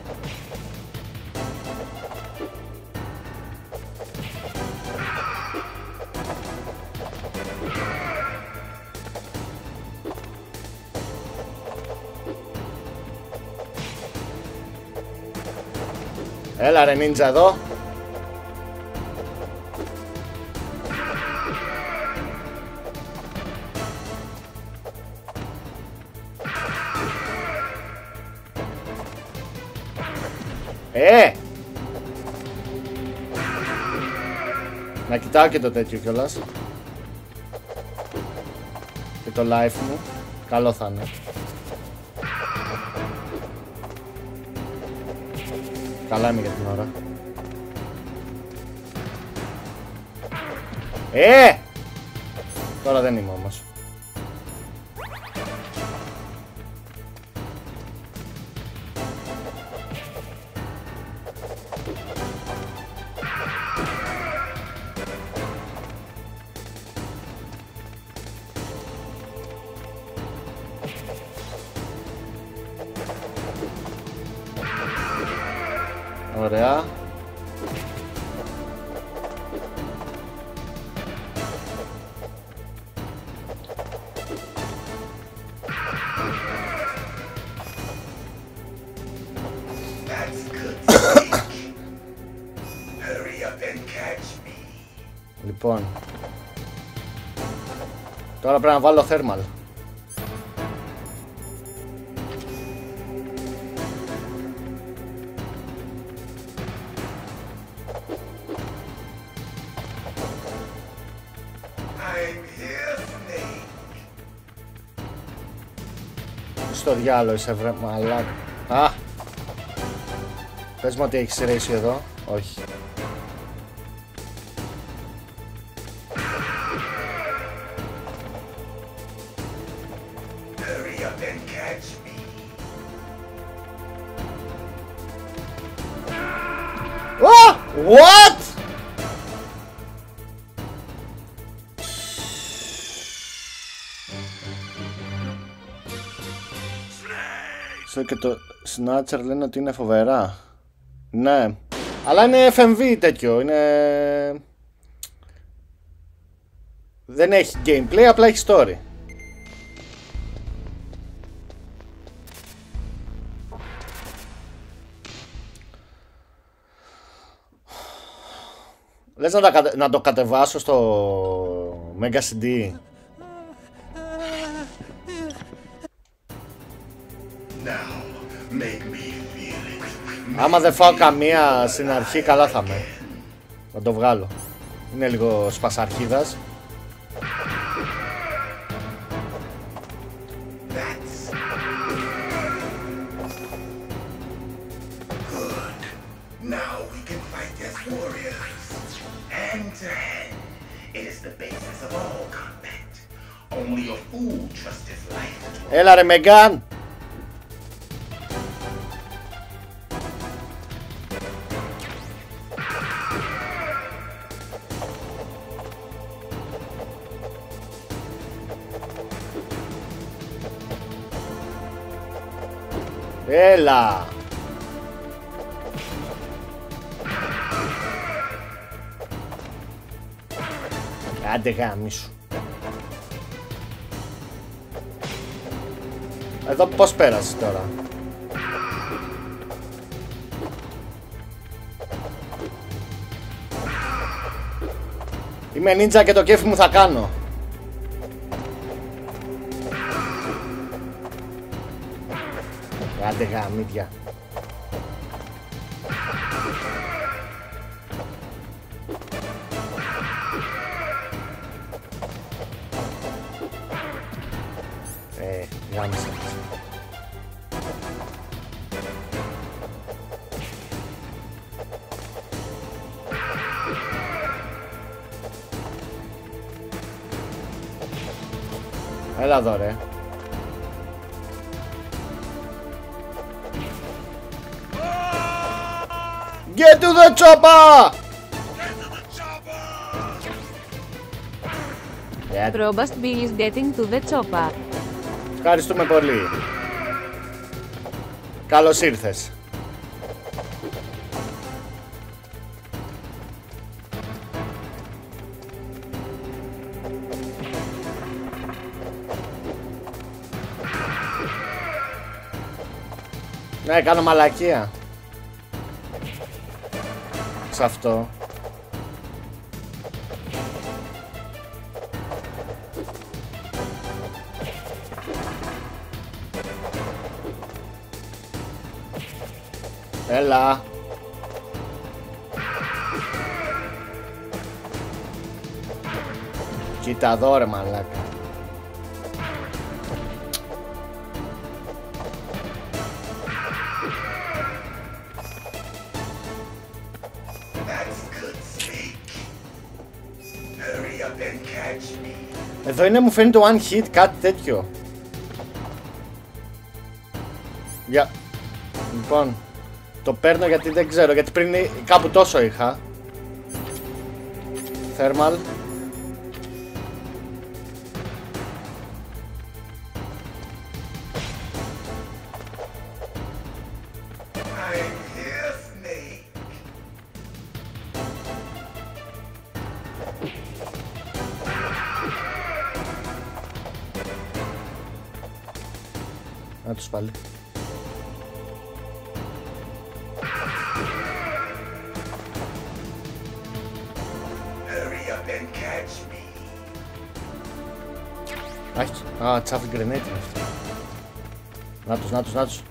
S1: Έλα ρε Ninja εδώ. Να κοιτάω και το τέτοιο κιόλας. Και το life μου. Καλό θα είναι. Καλά είμαι για την ώρα. Τώρα δεν είμαι όμως. Ωραία. Λοιπόν. Τώρα πρέπει να βάλω thermal. Στο διάλογο είσαι βρε μαλάκα. Α! Πες μου ότι έχεις ratio εδώ. Όχι. What? Και το Snatcher λένε ότι είναι φοβερά. Ναι. Αλλά είναι FMV τέτοιο. Είναι... Δεν έχει gameplay, απλά έχει story. Λες να το κατεβάσω στο Mega CD. Άμα δεν φάω καμία στην αρχή, καλά θα με. Θα το βγάλω. Είναι λίγο σπασαρχίδας. Έλα ρε Μεγκάν. Έλα. Άντε γάμισου. Εδώ πώς πέρασε τώρα? Είμαι νίντζα και το κέφι μου θα κάνω. Άντε γαμίδια. Γάμισα. Έλα εδώ ρε. Get to the chopper!
S6: Robust B is getting to the chopper.
S1: Ευχαριστούμε πολύ. Καλώς ήρθες. Ναι, κάνω μαλακία. Σε αυτό. Έλα. Κοίτα εδώ ρε μαλάκα. Εδώ είναι, μου φαίνεται one hit, κάτι τέτοιο. Για. Λοιπόν, το παίρνω γιατί δεν ξέρω, γιατί πριν κάπου τόσο είχα. Thermal. Να τους πάλι. Α, τσάφι γκρενέτη είναι αυτό. Να τους.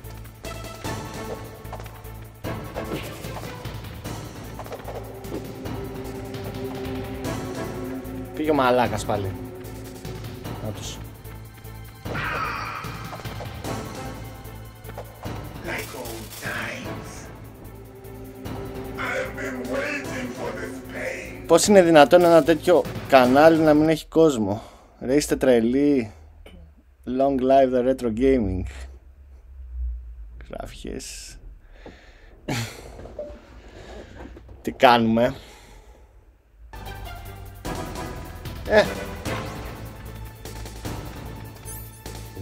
S1: Πήγε ο μαλάκας πάλι. Να τους. Πώς είναι δυνατόν ένα τέτοιο κανάλι να μην έχει κόσμο? Ρε είστε τρελοί. Long live the retro gaming. Γράφιες. Τι κάνουμε?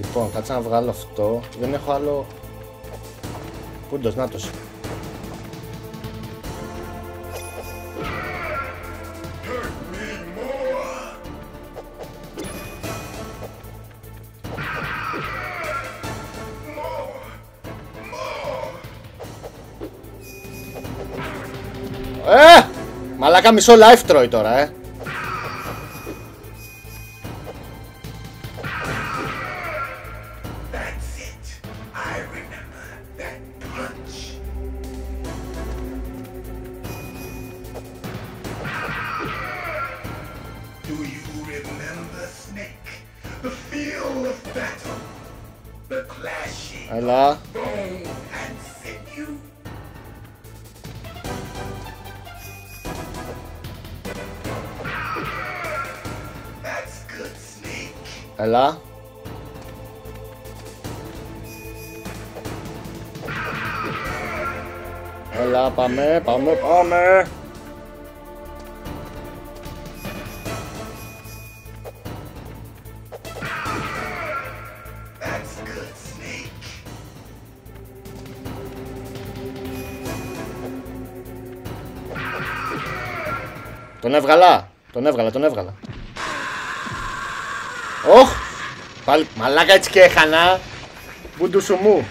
S1: Λοιπόν, κάτσε να βγάλω αυτό. Δεν έχω άλλο. Πούντος, νάτος. Μαλάκα μισό life τρώει τώρα, Έλα. Έλα. Έλα, πάμε. Τον έβγαλα. Ωχ! Πάλι μαλάκα, έτσι και έχανα. Μπούντου σου μου.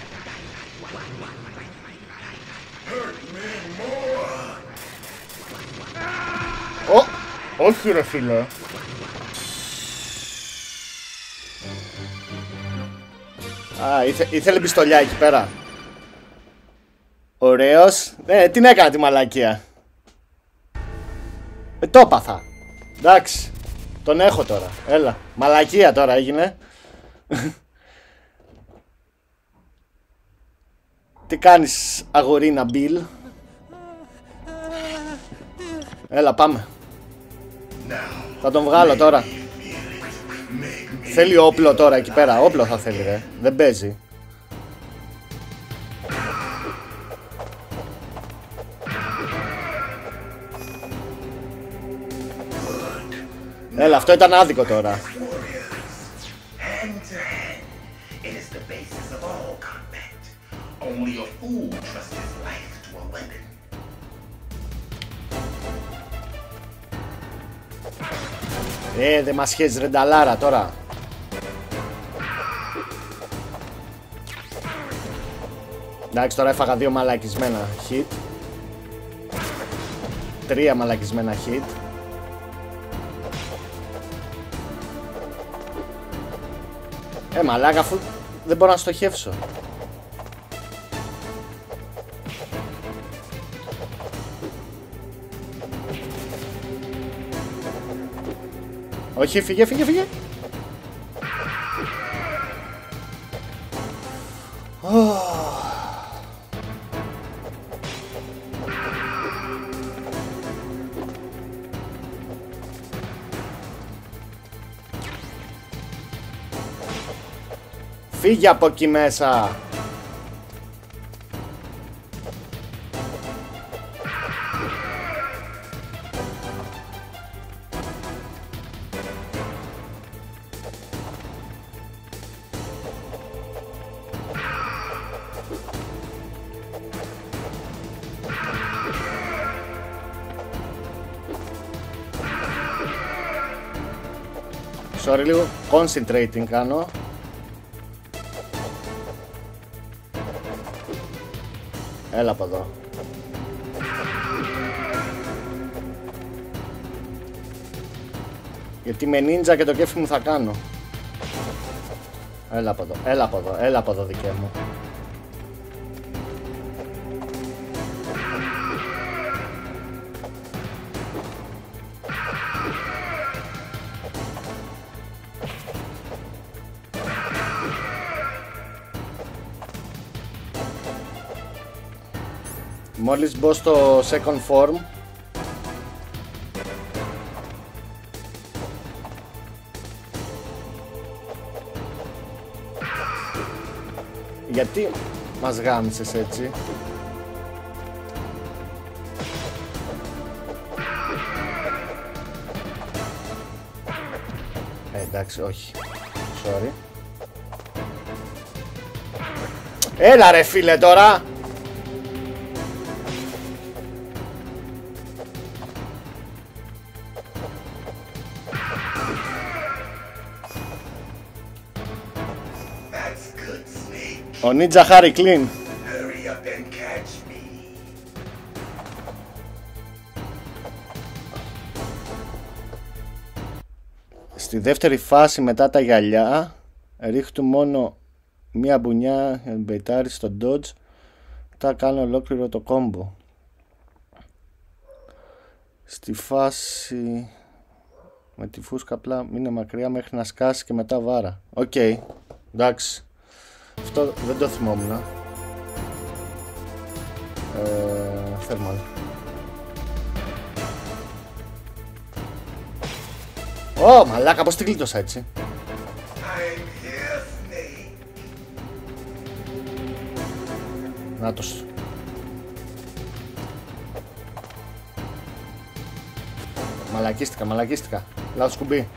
S1: Όχι ρε φίλε. Ήθελε πιστολιά εκεί πέρα. Ωραίος. Την έκανα τη μαλακία. Το έπαθα. Εντάξει. Τον έχω τώρα. Έλα. Μαλακία τώρα έγινε. Τι κάνεις αγορίνα Μπιλ? Έλα πάμε. Θα τον βγάλω τώρα. Θέλει όπλο τώρα εκεί πέρα. Όπλο θα θέλει ρε. Δεν παίζει. Έλα, αυτό ήταν άδικο τώρα. Δεν μας σχέζει ρενταλάρα τώρα. Εντάξει, τώρα έφαγα 2 μαλακισμένα hit. 3 μαλακισμένα hit. Μαλάκα, αφού δεν μπορώ να στοχεύσω. Όχι, φύγε. Φύγε από εκεί μέσα. Sorry, λίγο concentrating κάνω. Έλα από εδώ. Γιατί με νίντζα και το κέφι μου θα κάνω. Έλα από εδώ, έλα από εδώ δικέ μου. Μόλις μπω στο second form, γιατί μας γάμισες έτσι? εντάξει, όχι. Sorry. Έλα ρε φίλε τώρα. Ο Ninja Harry Clean. Στη δεύτερη φάση μετά τα γυαλιά ρίχνω μόνο μία μπουνιά μπεϊτάρι στο dodge. Θα κάνω ολόκληρο το κόμπο. Στη φάση με τη φούσκα απλά μείνε μακριά μέχρι να σκάσει και μετά βάρα. Οκ, εντάξει. Αυτό δεν το θυμόμουν. Θερμάλ. Ω, μαλάκα, πώς την κλείτωσα έτσι. Νάτος. Μαλακίστηκα. Λάθος κουμπί.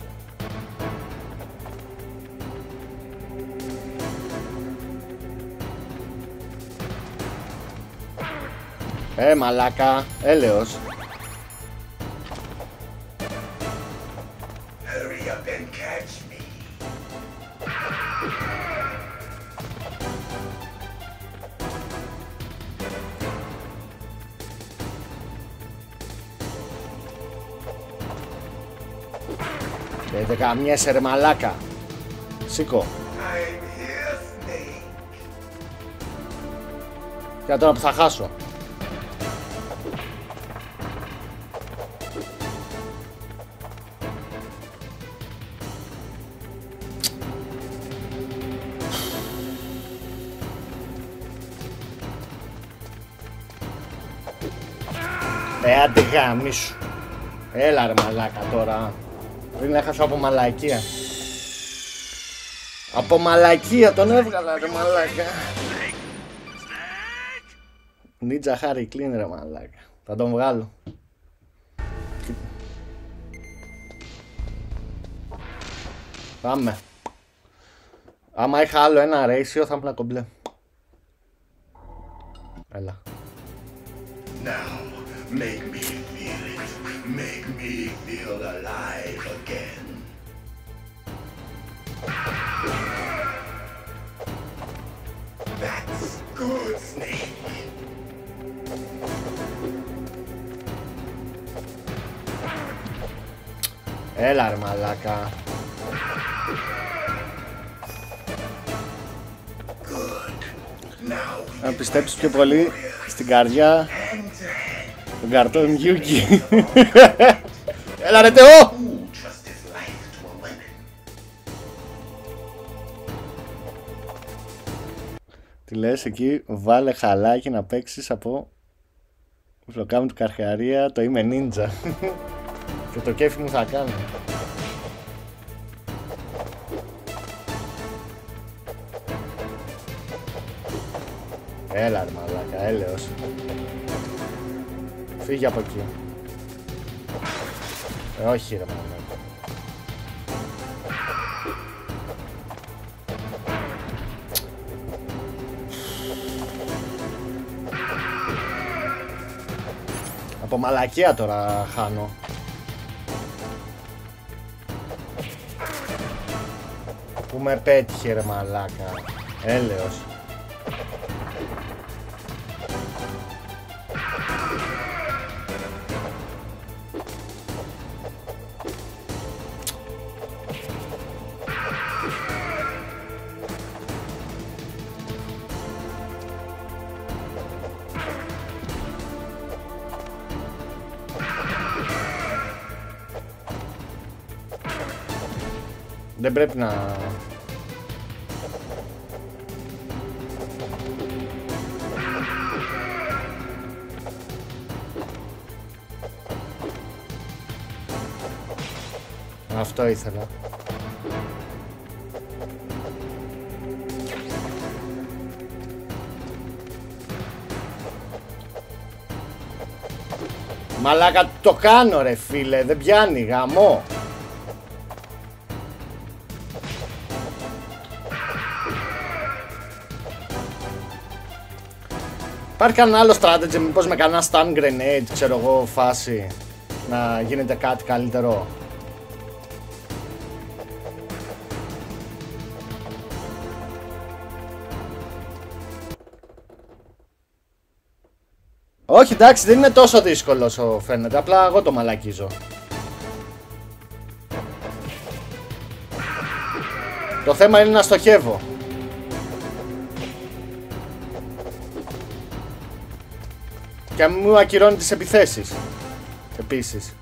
S1: Μαλάκα, έλεος. Δεν καμιέσαι ρε μαλάκα. Σήκω. Και τώρα που θα χάσω. Άντε γάμισου. Έλα ρε μαλάκα τώρα. Πριν έχασα από μαλακία. Από μαλακία τον έβγαλα ρε μαλάκα. Ninja Harry Clean ρε μαλάκα. Θα τον βγάλω. Πάμε. Άμα είχα άλλο ένα ratio θα ήμουν κομπλέ. Έλα.
S17: Now, make me feel it. Make me feel alive again. That's good, Snake.
S1: Έλα ρε μαλάκα. Να πιστέψεις πιο πολύ στην καρδιά τον καρτόν Γιούκι. Έλα ρε Θεό! Τι λες εκεί, βάλε χαλάκι να παίξεις από Webcam του Καρχαρία, το είμαι νίντζα. Και το κέφι μου θα κάνω. Έλα ρε μαλάκα, έλεος. Φύγε από εκεί. Όχι ρε μαλάκα. Από μαλακία τώρα χάνω. Που με πέτυχε ρε μαλάκα. Έλεος. Δεν πρέπει να... Αυτό ήθελα. Μαλάκα το κάνω ρε φίλε, δεν πιάνει γαμό. Υπάρχει κανένα άλλο strategy, μήπως με κανένα stun grenade, ξέρω εγώ, φάση, να γίνεται κάτι καλύτερο? Όχι, εντάξει, δεν είναι τόσο δύσκολο όσο φαίνεται, απλά εγώ το μαλακίζω. Το θέμα είναι να στοχεύω. Και να μου ακυρώνει τις επιθέσεις. Επίσης.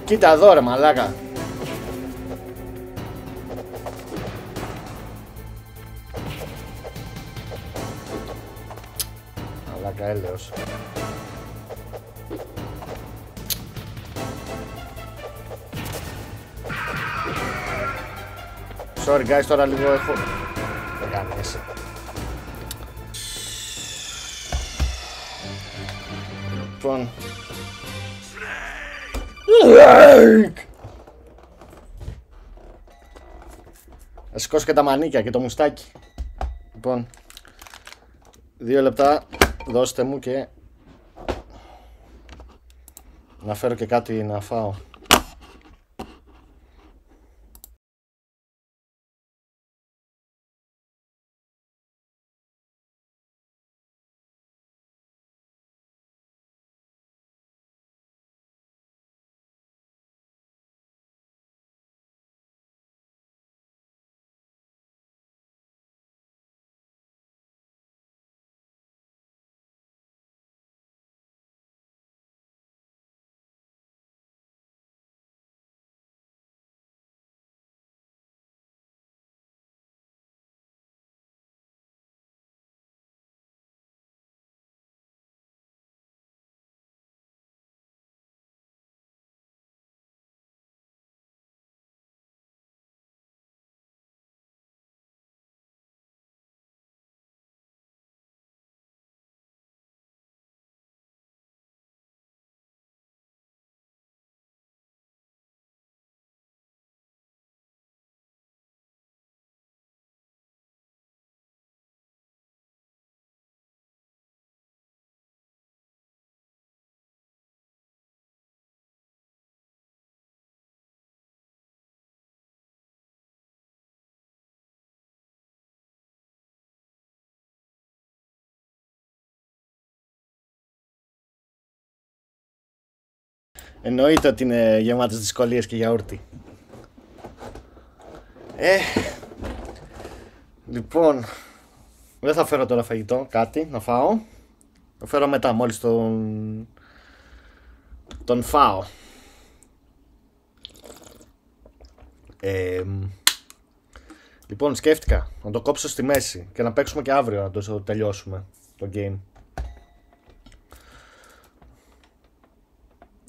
S1: Κοίτα εδώ ρε μαλάκα. Μαλάκα έλεος. Sorry guys, τώρα λίγο έχω... Δεν κάνει εσύ. Λοιπόν... Θα σηκώσω και τα μανίκια και το μουστάκι. Λοιπόν... 2 λεπτά, δώστε μου και... να φέρω και κάτι να φάω. Εννοείται ότι είναι γεμάτες δυσκολίες και γιαούρτι. Λοιπόν, δεν θα φέρω τώρα φαγητό, κάτι να φάω. Το φέρω μετά, μόλις τον φάω. Λοιπόν, σκέφτηκα να το κόψω στη μέση και να παίξουμε και αύριο να το τελειώσουμε το game.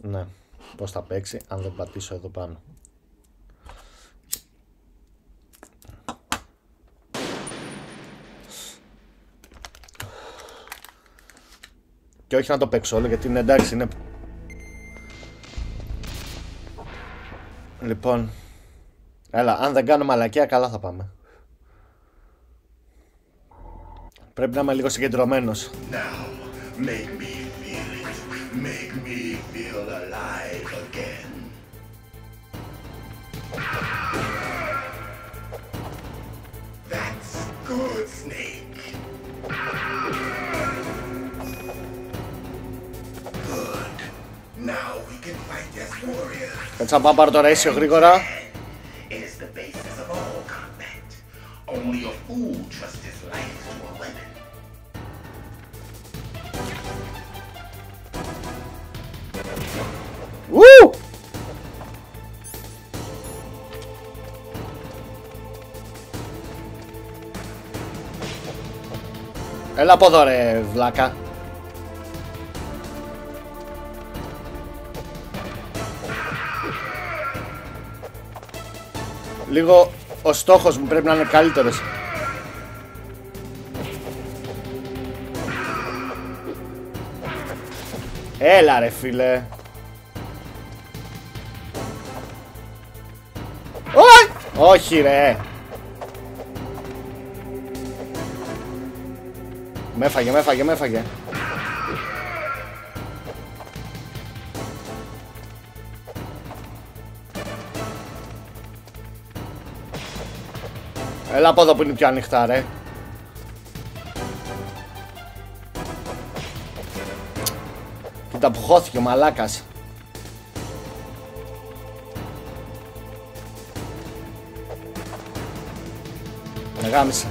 S1: Ναι, πώς θα παίξει αν δεν πατήσω εδώ πάνω. Και όχι να το παίξω όλο γιατί είναι εντάξει, είναι... Λοιπόν, έλα, αν δεν κάνω μαλακία καλά θα πάμε. Πρέπει να είμαι λίγο συγκεντρωμένος.
S17: Make me feel alive again. That's good, Snake. Good. Now we can fight as warriors.
S1: Κάτσα πάω πάρω το ρέσιο γρήγορα.
S17: It is the basis of all combat. Only a fool trusts his life to a weapon.
S1: Woo! Έλα από εδώ ρε βλάκα. Λίγο ο στόχος μου πρέπει να είναι καλύτερος. Έλα ρε φίλε. Όχι ρε. Με έφαγε. Έλα από εδώ που είναι πιο ανοιχτά, ρε. Κοίτα που χώθηκε ο μαλάκας. Με γάμισε.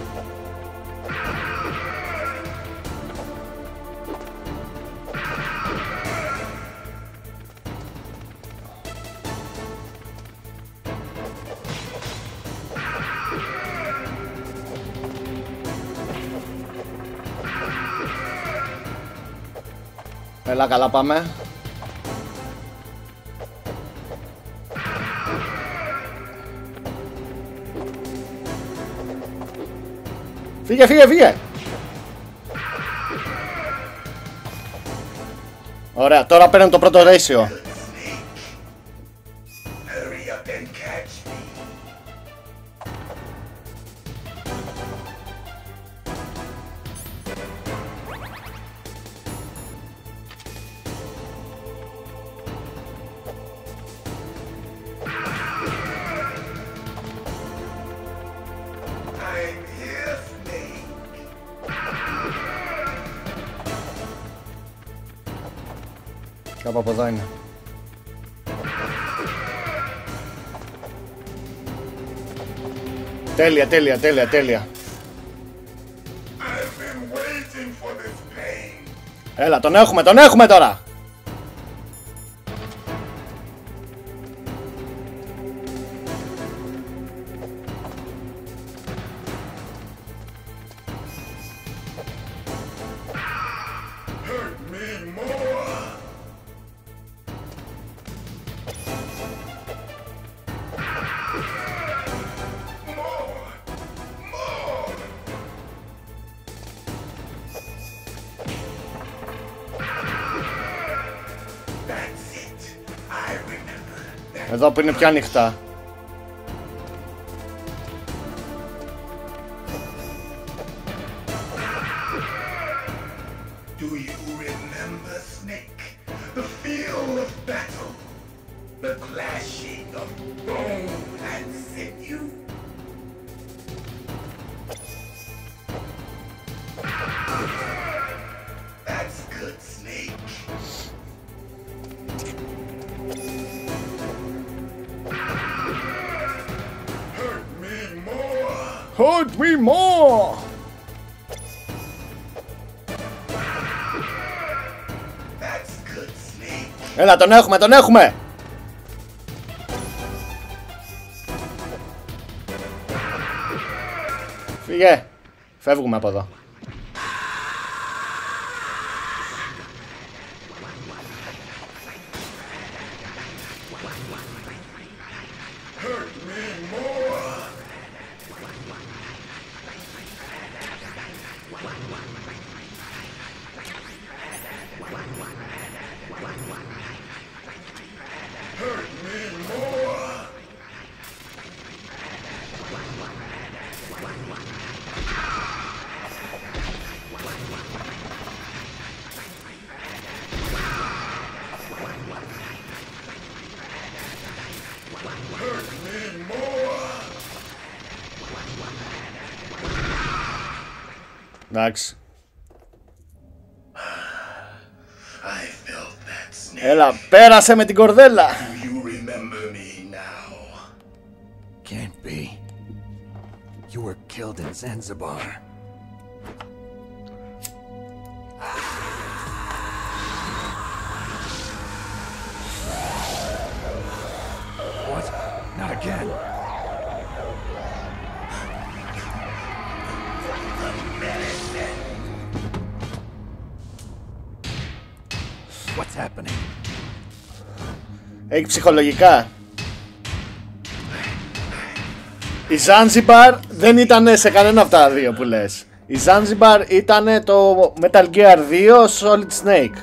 S1: Έλα, καλά πάμε. Φύγε. Ωραία, τώρα παίρνω το πρώτο ratio. Κάπου από εδώ είναι. Τέλεια. Έλα, τον έχουμε τώρα. Εδώ που είναι πιο ανοιχτά.
S17: Do you remember, Snake? The feel of battle, the clashing of bone and sinew. That's good, Snake.
S1: Hurt me more!
S17: That's good, Snake.
S1: Έλα, τον έχουμε! Φύγε! Φεύγουμε από εδώ. Εντάξει. Έλα, πέρασε με την κορδέλα.
S4: Can't be. You were killed in Zanzibar. What? Not again. What's happening?
S1: Έχει ψυχολογικά. Η Zanzibar δεν ήταν σε κανένα από τα δύο που λες. Η Zanzibar ήταν το Metal Gear 2 Solid Snake.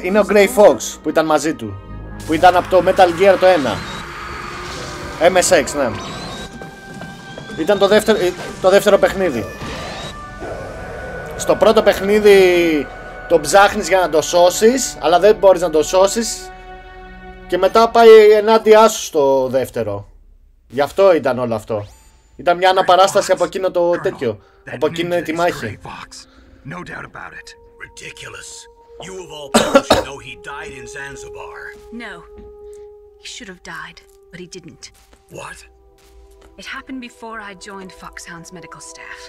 S1: Είναι ο Grey Fox που ήταν μαζί του. Που ήταν από το Metal Gear το 1. MSX, ναι. Ήταν το δεύτερο παιχνίδι. Στο πρώτο παιχνίδι το ψάχνεις για να το σώσεις, αλλά δεν μπορείς να το σώσεις. Και μετά πάει ενάντια σου στο δεύτερο. Γι' αυτό ήταν όλο αυτό. Ήταν μια αναπαράσταση από εκείνο το τέτοιο. Από εκείνη τη μάχη.
S4: No doubt about it.
S3: Ridiculous. You of all people should know he died in Zanzibar.
S2: No. He should have died, but he didn't.
S3: What?
S2: It happened before I joined Foxhound's medical staff.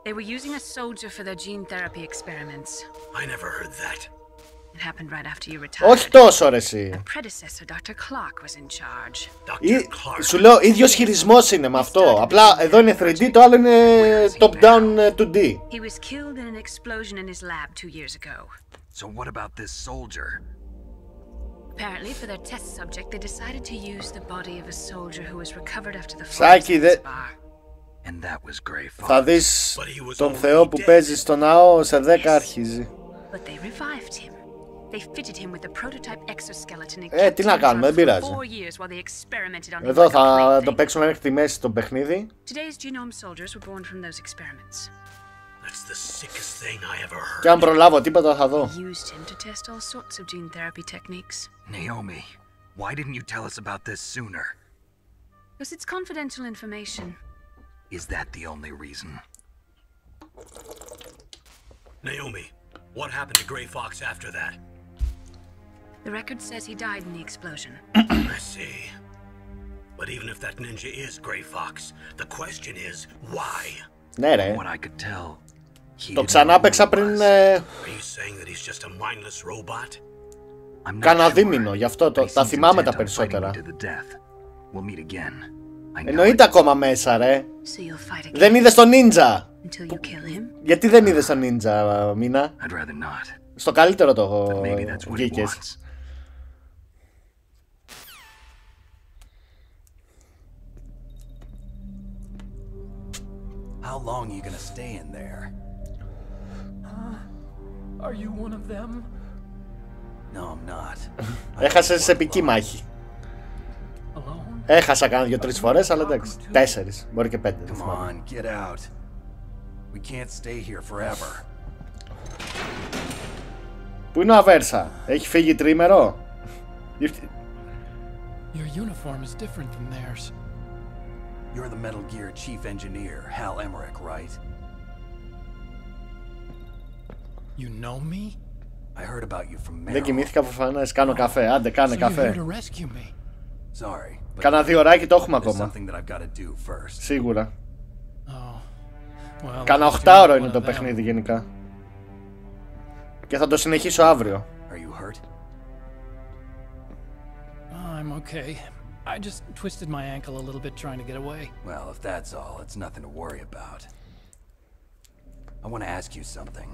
S2: They were using a soldier for their gene therapy experiments.
S3: I never heard that.
S2: It happened right after you retired.
S1: Όχι τόσο ρε εσύ.
S2: The predecessor, Dr. Clark, was in charge.
S1: Σου λέω, ίδιος χειρισμός είναι με αυτό. Απλά εδώ είναι 3D, το άλλο είναι top-down 2D.
S2: He was killed in an explosion in his lab 2 years ago.
S4: So what about this soldier?
S2: Apparently, for their test subject, they decided to use the body of a soldier who was recovered after the
S1: Σάκη,
S4: And that was Grey Fox.
S1: Θα δεις τον Θεό που παίζει στο ναό, σε 10 αρχίζει.
S2: But they revived him. They fitted him with a prototype exoskeleton.
S1: Τι να κάνουμε, δεν πειράζει. Εδώ θα το παίξουμε μέχρι τη μέση το παιχνίδι.
S2: Today's genome soldiers were born from those experiments.
S3: That's the sickest thing I ever heard.
S1: Και αν προλάβω τίποτα θα δω.
S2: Used him to test all sorts of gene therapy techniques.
S4: Naomi, why didn't you tell us about this sooner?
S2: Because it's confidential information.
S4: Is that the only reason?
S3: Naomi, what happened to Grey Fox after that?
S2: The record says he died in the explosion.
S3: I see. But even if that ninja is Grey Fox, the question is why?
S1: Ναι ρε.
S4: What I could tell.
S1: Το ξανά παίξα πριν κάνα δίμηνο, γι' αυτό τα θυμάμαι τα περισσότερα. Εννοείται ακόμα μέσα ρε. Δεν είδες τον νίντζα. Γιατί δεν είδες τον νίντζα, Μίνα? Στο καλύτερο το βγήκες.
S4: How long are you gonna stay in there?
S16: Are you one of them?
S4: No, I'm not.
S1: Έχασες σε επική μάχη. Έχασα κάνα 2-3 φορές, αλλά εντάξει. 4, μπορεί και 5.
S4: Come on, get out. We can't stay here forever.
S1: Πού είναι ο Αβέρσα? Έχει φύγει τρίμερο?
S16: Your uniform is different from theirs.
S4: You're the Metal Gear chief engineer, Hal Emmerich, right?
S16: You know me?
S4: I heard about you from Merrill.
S1: Δεν κοιμήθηκα προφανώς, κάνω καφέ. Άντε, κάνε καφέ.
S4: Sorry.
S1: Κάνα 2 ωράκι το έχουμε ακόμα. Σίγουρα. Κάνα 8 ώρο είναι το παιχνίδι γενικά. Και θα το συνεχίσω αύριο.
S4: Are you hurt?
S16: I'm okay. I just twisted my ankle a little bit trying to get away.
S4: Well, if that's all, it's nothing to worry about. I want to ask you something.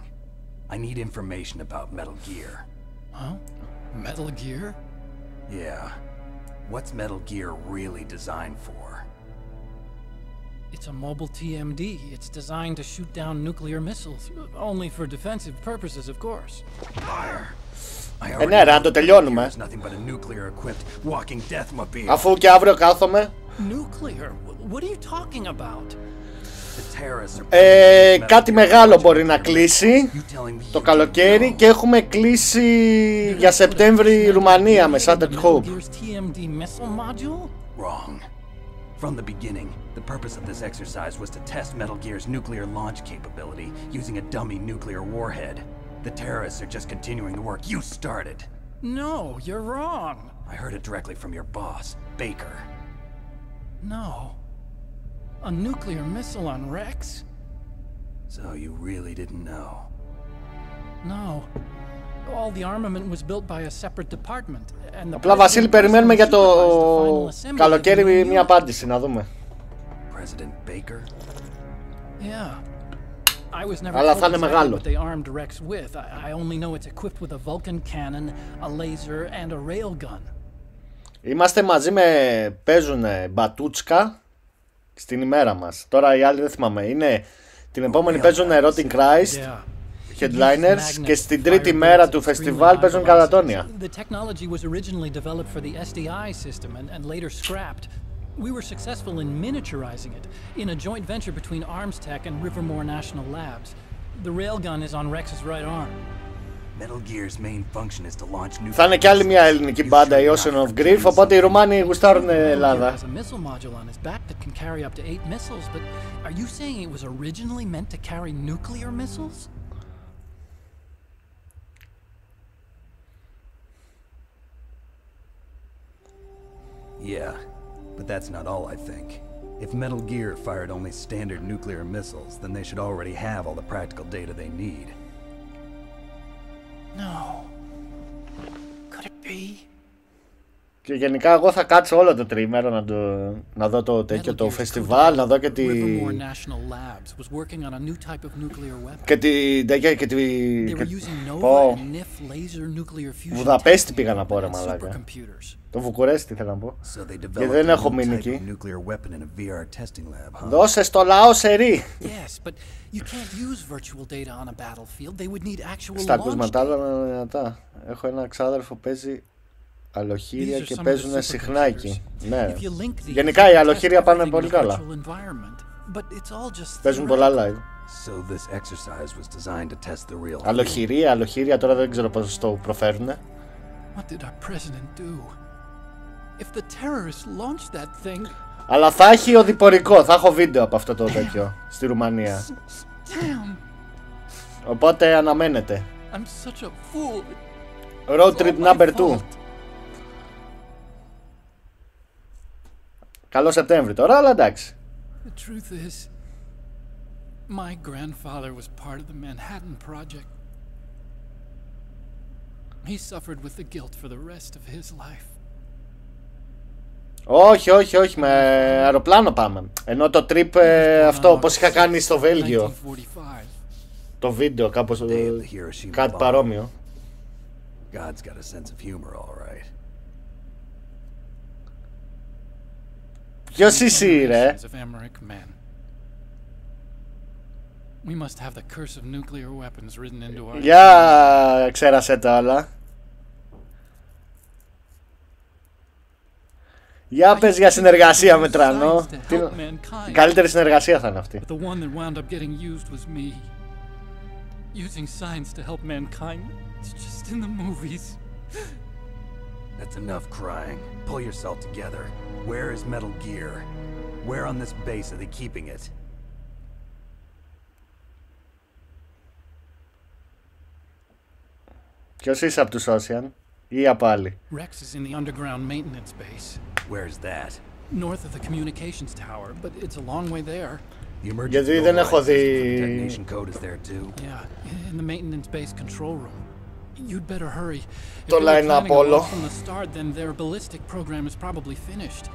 S4: I need information about Metal Gear.
S16: Huh? Metal Gear?
S4: Yeah. What's Metal Gear really designed for?
S16: It's a mobile TMD. It's designed to shoot down nuclear missiles. Only for defensive purposes, of course.
S4: Liar.
S1: Ναι ρε, αν το τελειώνουμε. Αφού και αύριο κάθομαι.
S16: Nuclear? What are you talking about?
S1: Κάτι μεγάλο μπορεί να κλείσει το καλοκαίρι και έχουμε κλείσει για Σεπτέμβρη Ρουμανία με Shattered Hope.
S4: Wrong. From the beginning, the purpose of this exercise was to test Metal Gear's nuclear launch capability using a dummy nuclear warhead. The terrorists are just continuing the work you started.
S16: No, you're wrong.
S4: I heard it directly from your boss, Baker.
S16: No. A nuclear missile on Rex?
S4: So you really didn't know?
S16: No. All the armament was built by a separate department.
S1: Απλά Βασίλη, περιμένουμε για το καλοκαίρι μια απάντηση, να δούμε.
S4: President Baker?
S16: Yeah. I was never
S1: Αλλά θα
S16: told
S1: είναι
S16: exactly
S1: μεγάλο.
S16: what they armed Rex with. I only know it's equipped with a Vulcan cannon, a laser and a railgun.
S1: Είμαστε μαζί με παίζουνε μπατούτσκα στην ημέρα μας. Τώρα οι άλλοι δεν θυμάμαι. Είναι την επόμενη παίζουνε Rotting Christ, headliners, και στην τρίτη μέρα του φεστιβάλ παίζουν κατατόνια.
S16: The technology was originally developed for the SDI system and later scrapped. We were successful in miniaturizing it in a joint venture between Arms Tech and Rivermore National Labs. The railgun is on Rex's right arm.
S4: Metal Gear's main function is to launch new.
S1: Θα είναι κι άλλη μια ελληνική μπάντα, η Ocean of Grief, οπότε οι Ρουμάνοι γουστάρουν Ελλάδα.
S16: Has a missile module on his back that can carry up to 8 missiles, but are you saying it was originally meant to carry nuclear missiles?
S4: Yeah, but that's not all I think. If Metal Gear fired only standard nuclear missiles, then they should already have all the practical data they need.
S16: No. Could it be?
S1: Και γενικά εγώ θα κάτσω όλο το τριήμερο να δω το τέτοιο το φεστιβάλ, να δω και τη... Και τη... Βουδαπέστη πήγα να πω ρε μαλάκα. Το Βουκουρέστι θέλω να πω. Και δεν έχω μείνει εκεί. Δώσε στο λαό σερί. Στα ακούσματα άλλα δυνατά. Έχω ένα ξάδερφο παίζει αλοχήρια και παίζουν συχνά εκεί. Ναι. Γενικά οι αλοχήρια πάνε πολύ καλά. Παίζουν πολλά live. Αλοχήρια τώρα δεν ξέρω πώς το προφέρουνε. Αλλά θα έχει οδηπορικό, θα έχω βίντεο από αυτό το τέτοιο στη Ρουμανία. Οπότε αναμένετε. Road trip number 2. Καλό Σεπτέμβρη τώρα, αλλά εντάξει.
S16: The truth is, my grandfather was part of the Manhattan Project. He suffered with the guilt for the rest of his life.
S1: Όχι, με αεροπλάνο πάμε. Ενώ το trip αυτό, όπως είχα κάνει στο Βέλγιο. Το βίντεο, κάπως, κάτι παρόμοιο.
S4: God's got a sense of humor, all right.
S1: Ποιος είσαι ρε? Για ξέρασε τα όλα. Για πες για συνεργασία με Τρανό. Η καλύτερη συνεργασία θα είναι αυτή.
S16: Using science to help mankind. It's just in the movies.
S4: That's enough crying. Pull yourself together. Where is Metal Gear? Where on this base are they keeping it?
S1: Ποιος είσαι από τους Ocean ή από άλλοι?
S16: Rex is in the underground maintenance base.
S4: Where's that?
S16: North of the communications tower, but it's a long way there.
S1: Γιατί δεν έχω δει...
S4: Detonation code is there too.
S16: Yeah, in the maintenance base control room. You'd better hurry.
S1: Το line-up όλο.
S16: From the start, then their ballistic program is probably finished.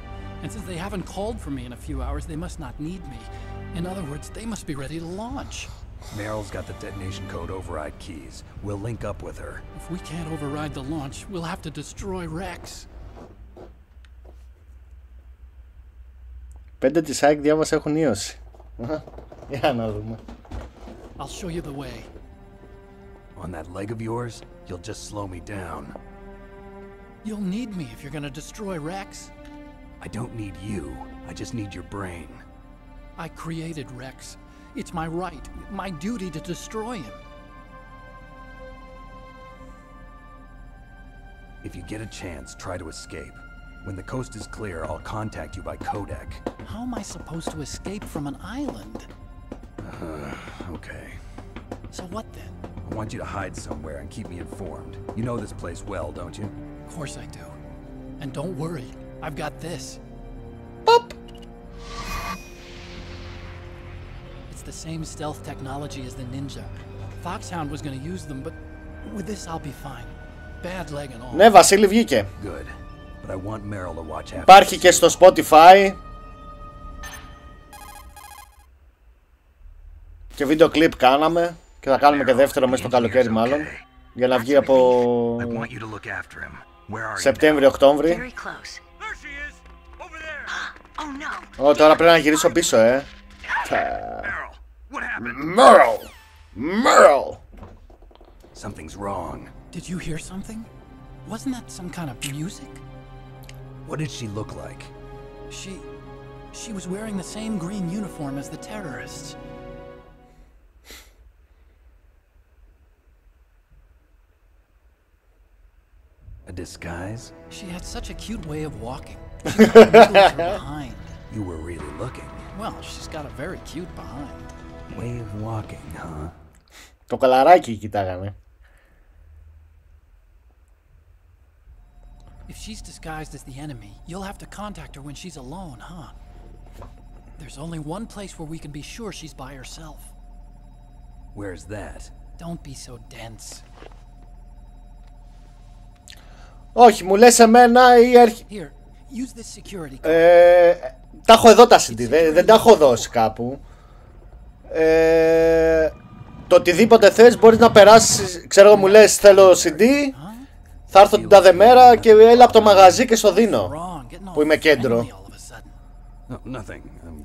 S16: And since they haven't called for me in a few hours, they must not need me. In other words, they must be ready to launch.
S4: Meryl's got the detonation code override keys. We'll link up with her.
S16: If we can't override the launch, we'll have to destroy Rex.
S1: 5 της ΑΕΚ διάβασα έχουν ίωση. Για να δούμε.
S16: I'll show you the way.
S4: On that leg of yours, you'll just slow me down.
S16: You'll need me if you're gonna destroy Rex.
S4: I don't need you. I just need your brain.
S16: I created Rex. It's my right, my duty to destroy him.
S4: If you get a chance, try to escape. When the coast is clear, I'll contact you by codec.
S16: How am I supposed to escape from an island?
S4: Okay.
S16: So what then?
S4: I want you to hide somewhere and keep me informed. You know this place well, don't you?
S16: Of course I do. And don't worry, I've got this.
S1: Pop!
S16: It's the same stealth technology as the Ninja. Foxhound was gonna use them, but with this I'll be fine. Bad leg and all.
S1: Ναι, Βασίλη βγήκε.
S4: Good. But I want Meryl to watch after.
S1: Υπάρχει και στο Spotify. Και βίντεο κλιπ κάναμε. Και θα κάνουμε και δεύτερο μέσα στο καλοκαίρι μάλλον. Για να βγει από Σεπτέμβρη-Οκτώβρη. Τώρα πρέπει να γυρίσω πίσω, Meryl!
S4: Something's wrong.
S16: Did you hear something? Wasn't that some kind of music?
S4: What did she look like?
S16: She was wearing the same green uniform as the terrorists.
S4: A disguise?
S16: She had such a cute way of walking. She was behind.
S4: You were really looking.
S16: Well, she's got a very cute behind.
S4: Way of walking, huh?
S1: Το καλαράκι κοιτάγανε.
S16: If she's disguised as the enemy, you'll have to contact her when she's alone, huh? There's only one place where we can be sure she's by herself.
S4: Where's that?
S16: Don't be so dense.
S1: Όχι, μου λες εμένα ή έρχει...
S16: Here, use this security.
S1: Τα έχω εδώ τα CD, δεν τα έχω δώσει κάπου. Το οτιδήποτε θες μπορείς να περάσεις, ξέρω εγώ μου λες θέλω CD, θα έρθω την τάδε μέρα και έλα από το μαγαζί και στο δίνω, που είμαι κέντρο.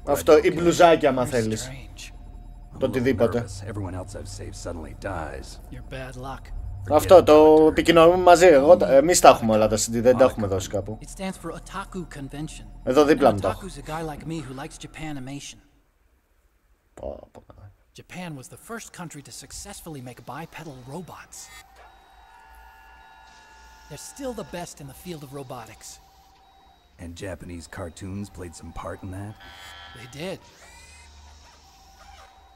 S1: Αυτό, ή μπλουζάκια άμα θέλεις. Το οτιδήποτε. Αυτό το επικοινωνούμε μαζί. Εμείς τα έχουμε όλα τα CD, δεν τα έχουμε δώσει κάπου. Εδώ δίπλα μου τα έχω.
S16: Japan was the first country to successfully make bipedal robots. They're still the best in the field of robotics.
S4: And Japanese cartoons played some part in that?
S16: They did.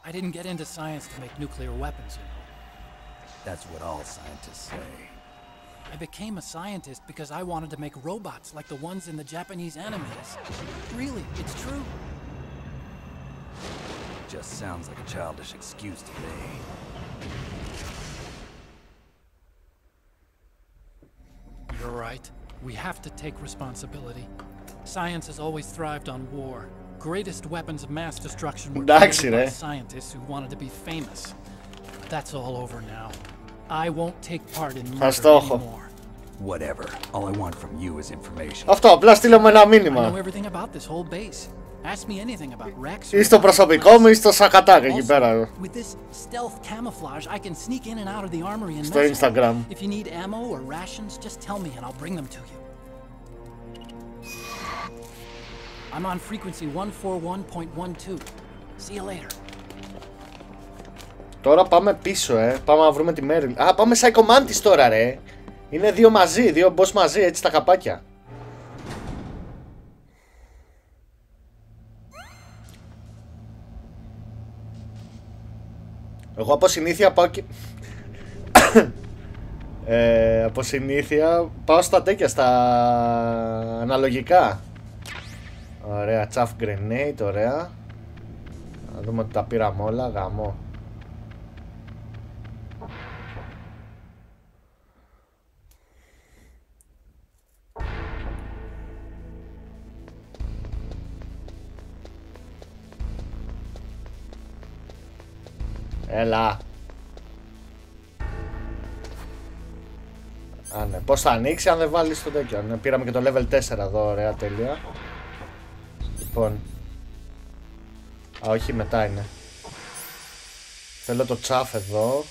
S16: I didn't get into science to make nuclear weapons, you know.
S4: That's what all scientists say.
S16: I became a scientist because I wanted to make robots like the ones in the Japanese animes. Really, it's true.
S4: Just sounds like a childish excuse to me.
S16: You're right. We have to take responsibility. Science has always thrived on war. Greatest weapons of mass destruction were created by scientists who wanted to be famous. But that's all over now. I won't take part in murder anymore.
S4: Whatever. All I want from you is information.
S1: Αυτό, απλά στείλε μου ένα μήνυμα.
S16: I know everything about this whole base. Ask me anything about Rex.
S1: Ή στο προσωπικό μου ή στο saqattack εκεί πέρα.
S16: With this stealth camouflage, I can sneak in and out of the armory and
S1: στο Instagram.
S16: If you need ammo or rations, just tell me and I'll bring them to you. I'm on frequency 141.12. See you later.
S1: Τώρα πάμε πίσω, Πάμε να βρούμε τη Μέριλ. Α, πάμε Psycho Mantis τώρα, ρε. Είναι δύο μαζί, δύο boss μαζί, έτσι τα καπάκια. Εγώ από συνήθεια πάω και... από συνήθεια πάω στα τέτοια, στα αναλογικά. Ωραία, chaff grenade, ωραία. Να δούμε ότι τα πήραμε όλα, γαμό. Έλα. Α, ναι. Πώς θα ανοίξει αν δεν βάλεις το τέτοιο. Ναι, πήραμε και το level 4 εδώ, ωραία, τέλεια. Λοιπόν. Α, όχι, μετά είναι. Θέλω το chaff εδώ.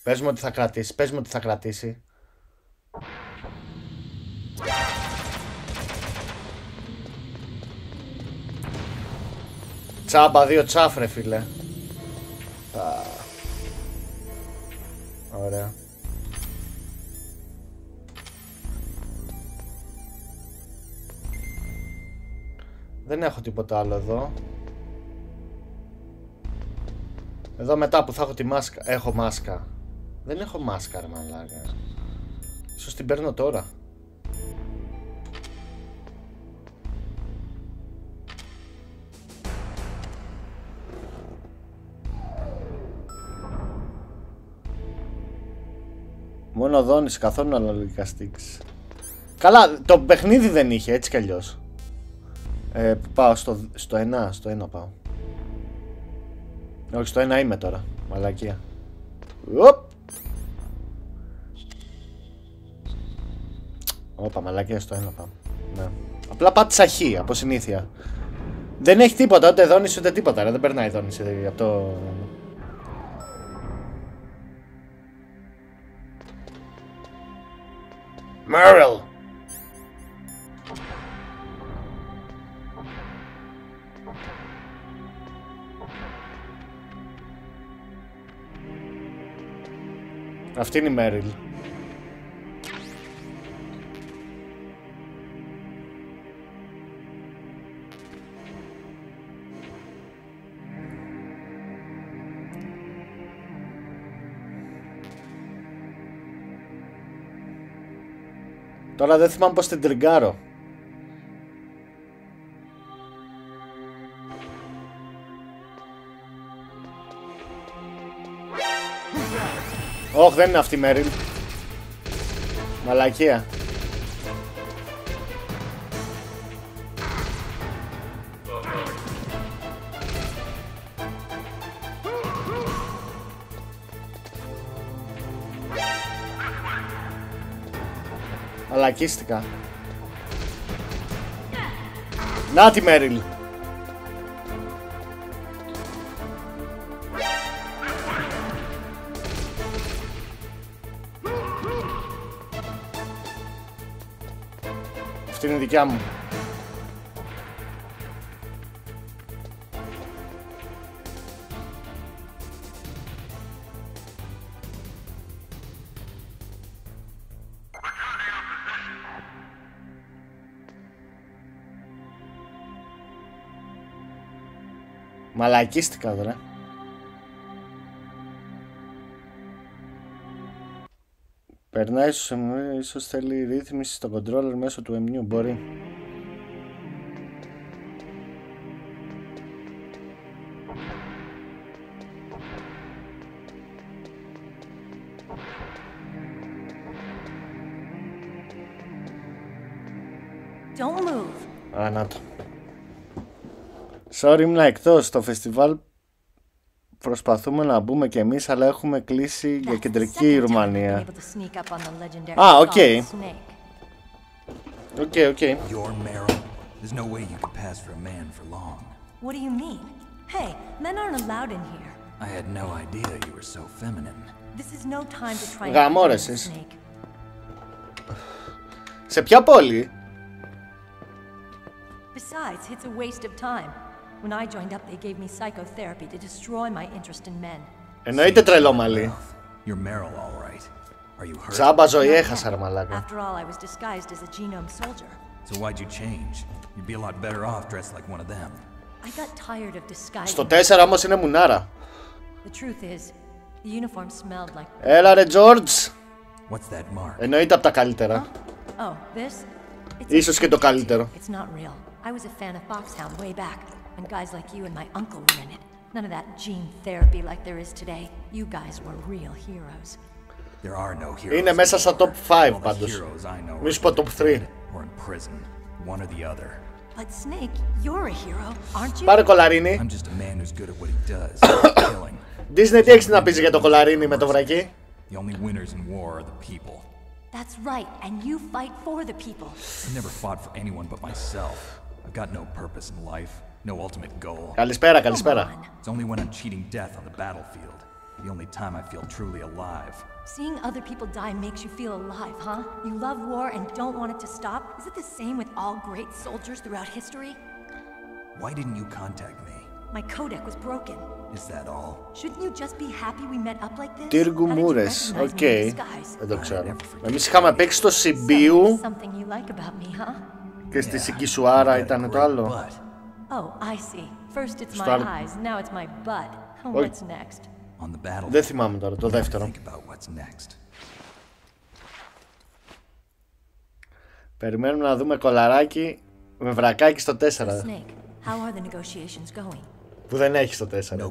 S1: Πες μου ότι θα κρατήσει, πες μου ότι θα κρατήσει. Τσάμπα, δύο τσάφρε φίλε. Ωραία. Δεν έχω τίποτα άλλο εδώ. Εδώ μετά που θα έχω τη μάσκα. Έχω μάσκα. Δεν έχω μάσκα ρε μαλάκα. Ίσως την παίρνω τώρα. Μόνο δόνεις, καθόλου αναλογικά sticks. Καλά, το παιχνίδι δεν είχε, έτσι κι αλλιώς. Πάω στο 1, στο 1 πάω. Όχι, στο 1 είμαι τώρα, μαλακία. Όπα, μαλακία, στο 1 πάω. Ναι. Απλά πάτησα χ, από συνήθεια. Δεν έχει τίποτα, ούτε δόνηση ούτε τίποτα, ρε. Δεν περνάει δόνηση από το... Merrill. Αυτή είναι η Μέριλ. Τώρα δεν θυμάμαι πως την τριγκάρω. Όχι, δεν είναι αυτή η Μέριλ. Μαλακία. Μαλακίστηκα. Να τη Μέριλ. Αυτή είναι δικιά μου. Μαλακίστηκα τώρα. Περνάει ίσως θέλει ρύθμιση στο controller μέσω του menu, μπορεί.
S13: Don't move.
S1: Α, να το. Sorry, ήμουν εκτός. Στο φεστιβάλ προσπαθούμε να μπούμε κι εμείς, αλλά έχουμε κλείσει για κεντρική Ρουμανία. Α, οκ. Οκ.
S4: You're Meryl. There's no way you could pass for a man for long.
S13: What do you mean? Hey, men aren't allowed in here.
S4: I had no idea you were so feminine.
S13: This is no time to try.
S1: Γαμόρεσες. Σε ποια πόλη?
S13: Besides, it's a waste of time. When I joined up, they gave me psychotherapy to destroy my interest in men.
S1: Εννοείται τρελό μαλλί.
S4: You're Meryl, all right. Are you hurt?
S1: Τζάμπα ζωή έχασα, ρε μαλάκα.
S13: After all, I was disguised as a genome soldier.
S4: So why'd you change? You'd be a lot better off dressed like one of them.
S13: I got tired of disguising.
S1: Στο 4 όμως είναι μουνάρα.
S13: The truth is, the uniform smelled like.
S1: Έλα ρε George.
S4: What's that mark?
S1: Εννοείται από τα καλύτερα.
S13: Oh, this?
S1: Ίσως και το καλύτερο.
S13: It's not real. I was a fan of Foxhound way back, when guys like you and my uncle were in it. None of that gene therapy like there is today. You guys were real heroes.
S4: There are no heroes.
S1: Είναι μέσα στα top 5 πάντως. Μη σου πω top 3.
S4: Or in prison, one or the other.
S13: But Snake, you're a hero, aren't you?
S1: Πάρε κολαρίνι.
S4: I'm just a man who's good at what he does, killing.
S1: Disney, τι έχεις να πεις για το κολαρίνι με το βρακί?
S4: The only winners in war are the people.
S13: That's right, and you fight for the people.
S4: I never fought for anyone but myself. I've got no purpose in life, no ultimate goal.
S1: Καλησπέρα.
S4: It's only when I'm cheating death on the battlefield, the only time I feel truly alive.
S13: Seeing other people die makes you feel alive, huh? You love war and don't want it to stop? Is it the same with all great soldiers throughout history?
S4: Why didn't you contact me?
S13: My codec was broken.
S4: Is that all?
S13: Shouldn't you just be happy we met up like this?
S1: Τύργου Μούρες, οκ. Δεν το ξέρω. Εμείς είχαμε παίξει στο Συμπίου και στη Σικισουάρα ήταν το άλλο.
S13: Oh, I see. First it's my eyes, now it's my butt. What's next?
S1: Δεν θυμάμαι τώρα, το δεύτερο. Περιμένουμε να δούμε κολαράκι με βρακάκι στο 4. Που δεν έχει στο 4.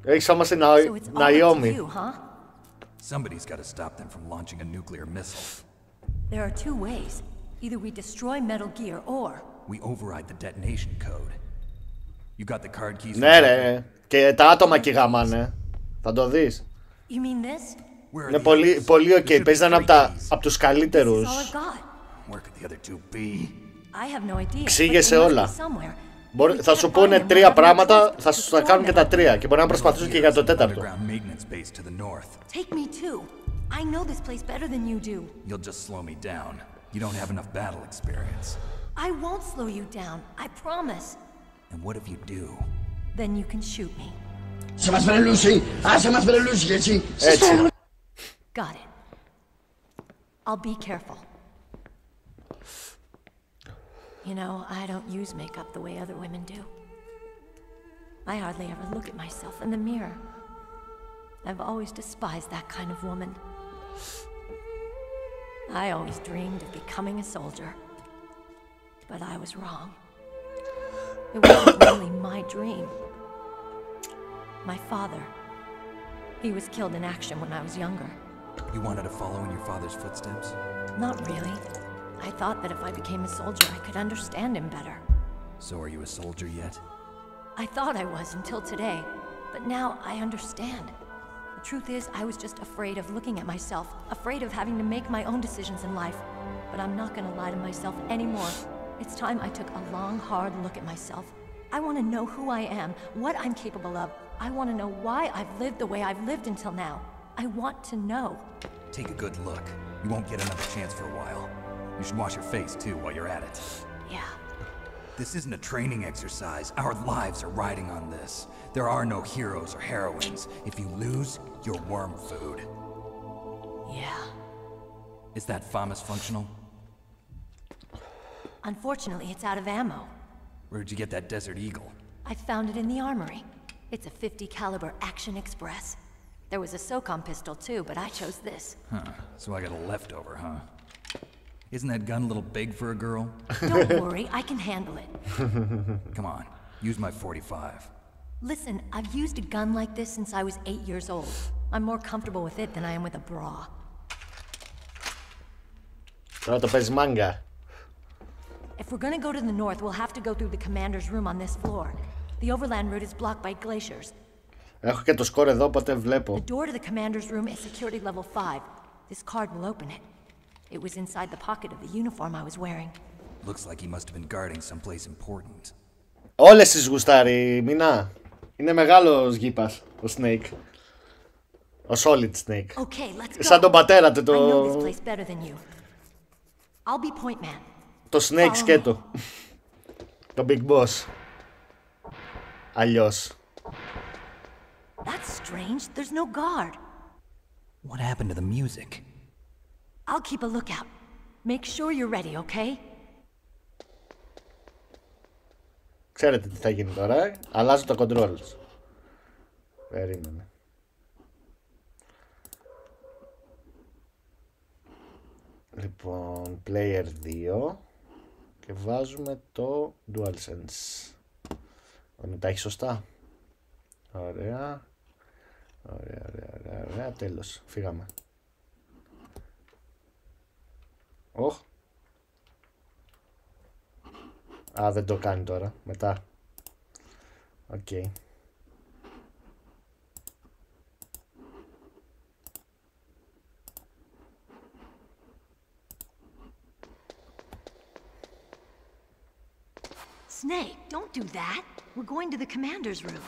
S1: Έχεις όμως την Ναϊόμι.
S4: Somebody's got to stop them from launching a nuclear missile.
S13: There are two ways. Either we destroy Metal Gear or
S4: we override the detonation code. You got the card keys?
S1: Ναι ρε, και τα άτομα εκεί γαμάνε. Θα το δεις.
S13: You mean this?
S1: Είναι πολύ ok, παίζει να είναι από τους καλύτερους. Ξήγεσαι όλα. Θα σου πούνε 3 πράγματα, θα σου τα κάνουν και τα 3 και μπορεί να προσπαθήσουν και για το 4ο.
S13: Take me too. I know this place better than you do.
S4: You'll just slow me down. You don't have enough battle experience.
S13: I won't slow you down. I promise.
S4: And what if you do?
S13: Then you can shoot me.
S14: Σε μας βρελούσει, άσε μας βρελούσει έτσι.
S1: Έτσι.
S13: Got it. I'll be careful. You know, I don't use makeup the way other women do. I hardly ever look at myself in the mirror. I've always despised that kind of woman. I always dreamed of becoming a soldier. But I was wrong. It wasn't really my dream. My father. He was killed in action when I was younger.
S4: You wanted to follow in your father's footsteps?
S13: Not really. I thought that if I became a soldier, I could understand him better.
S4: So are you a soldier yet?
S13: I thought I was until today, but now I understand. The truth is, I was just afraid of looking at myself, afraid of having to make my own decisions in life. But I'm not gonna lie to myself anymore. It's time I took a long, hard look at myself. I want to know who I am, what I'm capable of. I want to know why I've lived the way I've lived until now. I want to know.
S4: Take a good look. You won't get another chance for a while. You should wash your face, too, while you're at it.
S13: Yeah.
S4: This isn't a training exercise. Our lives are riding on this. There are no heroes or heroines. If you lose, you're worm food.
S13: Yeah.
S4: Is that FAMAS functional?
S13: Unfortunately, it's out of ammo.
S4: Where'd you get that Desert Eagle?
S13: I found it in the armory. It's a .50 caliber Action Express. There was a SOCOM pistol too, but I chose this.
S4: Huh, so I got a leftover, huh? Isn't that gun a little big for a girl?
S13: Don't worry, I can handle it.
S4: Come on, use my .45.
S13: Listen, I've used a gun like this since I was 8 years old. I'm more comfortable with it than I am with a bra.
S1: Τώρα το παίζει μάγκα.
S13: If we're gonna go to the north, we'll have to go through the commander's room on this floor. The overland route is blocked by glaciers.
S1: Έχω και το σκορ εδώ, οπότε βλέπω.
S13: The door to the commander's room is security level 5. This card will open it. It was inside the pocket of the uniform I was wearing.
S4: Looks like he must have been guarding someplace important.
S1: Όλες τις γουστάρει, Μινά. Είναι μεγάλος γήπας, ο Snake. Ο Solid Snake.
S13: Okay, let's go.
S1: Σαν τον πατέρα του
S13: I know
S1: το...
S13: this place better than you. I'll be point man.
S1: Το Snake σκέτο. Το Big Boss. Αλλιώς.
S13: That's strange. There's no guard.
S4: What happened to the music?
S13: I'll keep a lookout. Make sure you're ready, okay?
S1: Ξέρετε τι θα γίνει τώρα, αλλάζω τα controls. Περίμενε. Λοιπόν, player 2 και βάζουμε το DualSense. Τα έχει σωστά. Ωραία. Ωραία, τέλος. Φύγαμε. Οχ. Α, δεν το κάνει τώρα. Μετά. Οκ.
S13: Snake, don't do that. We're going to the commander's room.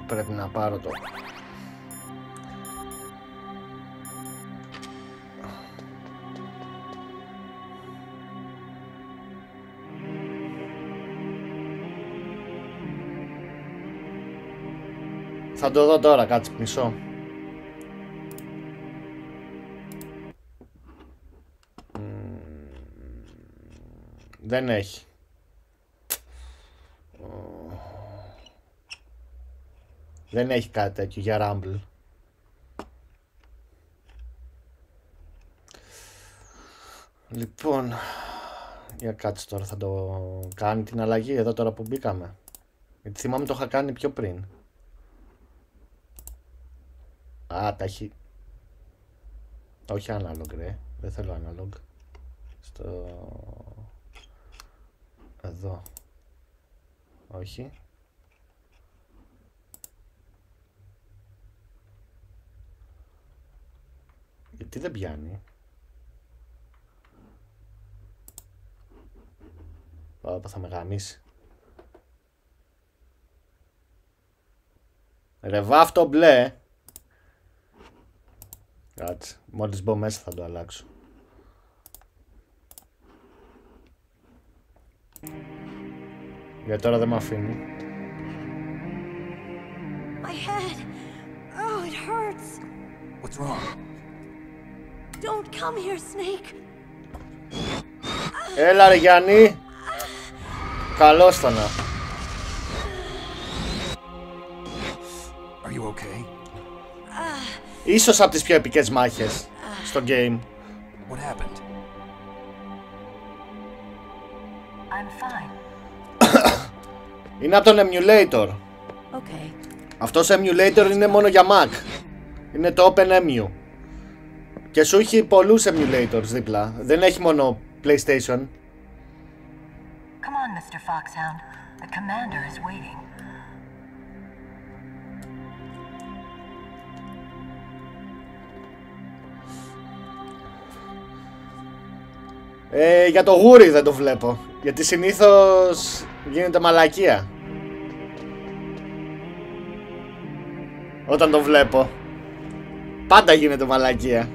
S1: Πρέπει να πάρω το... Θα το δω τώρα, κάτσε μισό. Δεν έχει. Δεν έχει κάτι τέτοιο για Rumble. Λοιπόν, για κάτσε τώρα, θα το κάνει την αλλαγή εδώ τώρα που μπήκαμε. Γιατί θυμάμαι το είχα κάνει πιο πριν. Α, τα έχει... Όχι analog ρε, δεν θέλω analog. Στο... Εδώ. Όχι. Γιατί δεν πιάνει. Πάπα θα με γαμίσει. Ρεβά αυτό μπλε. Κάτσε, μόλις μπω μέσα θα το αλλάξω. Για τώρα δεν με αφήνει.
S9: My head. Oh, it hurts.
S4: What's wrong?
S9: Don't come here, Snake.
S1: Έλα ρε Γιάννη. Καλώς το να.
S4: Are you okay?
S1: Ίσως από τις πιο επικές μάχες στο game.
S4: What happened?
S13: I'm fine.
S1: Είναι από τον emulator.
S13: Okay.
S1: Αυτός emulator είναι μόνο για Mac. Είναι το OpenEmu. Και σου έχει πολλούς emulators δίπλα. Δεν έχει μόνο PlayStation.
S13: Come on, Mr. Foxhound. The commander is waiting.
S1: Για το γούρι δεν το βλέπω. Γιατί συνήθως γίνεται μαλακία όταν το βλέπω. Πάντα γίνεται μαλακία.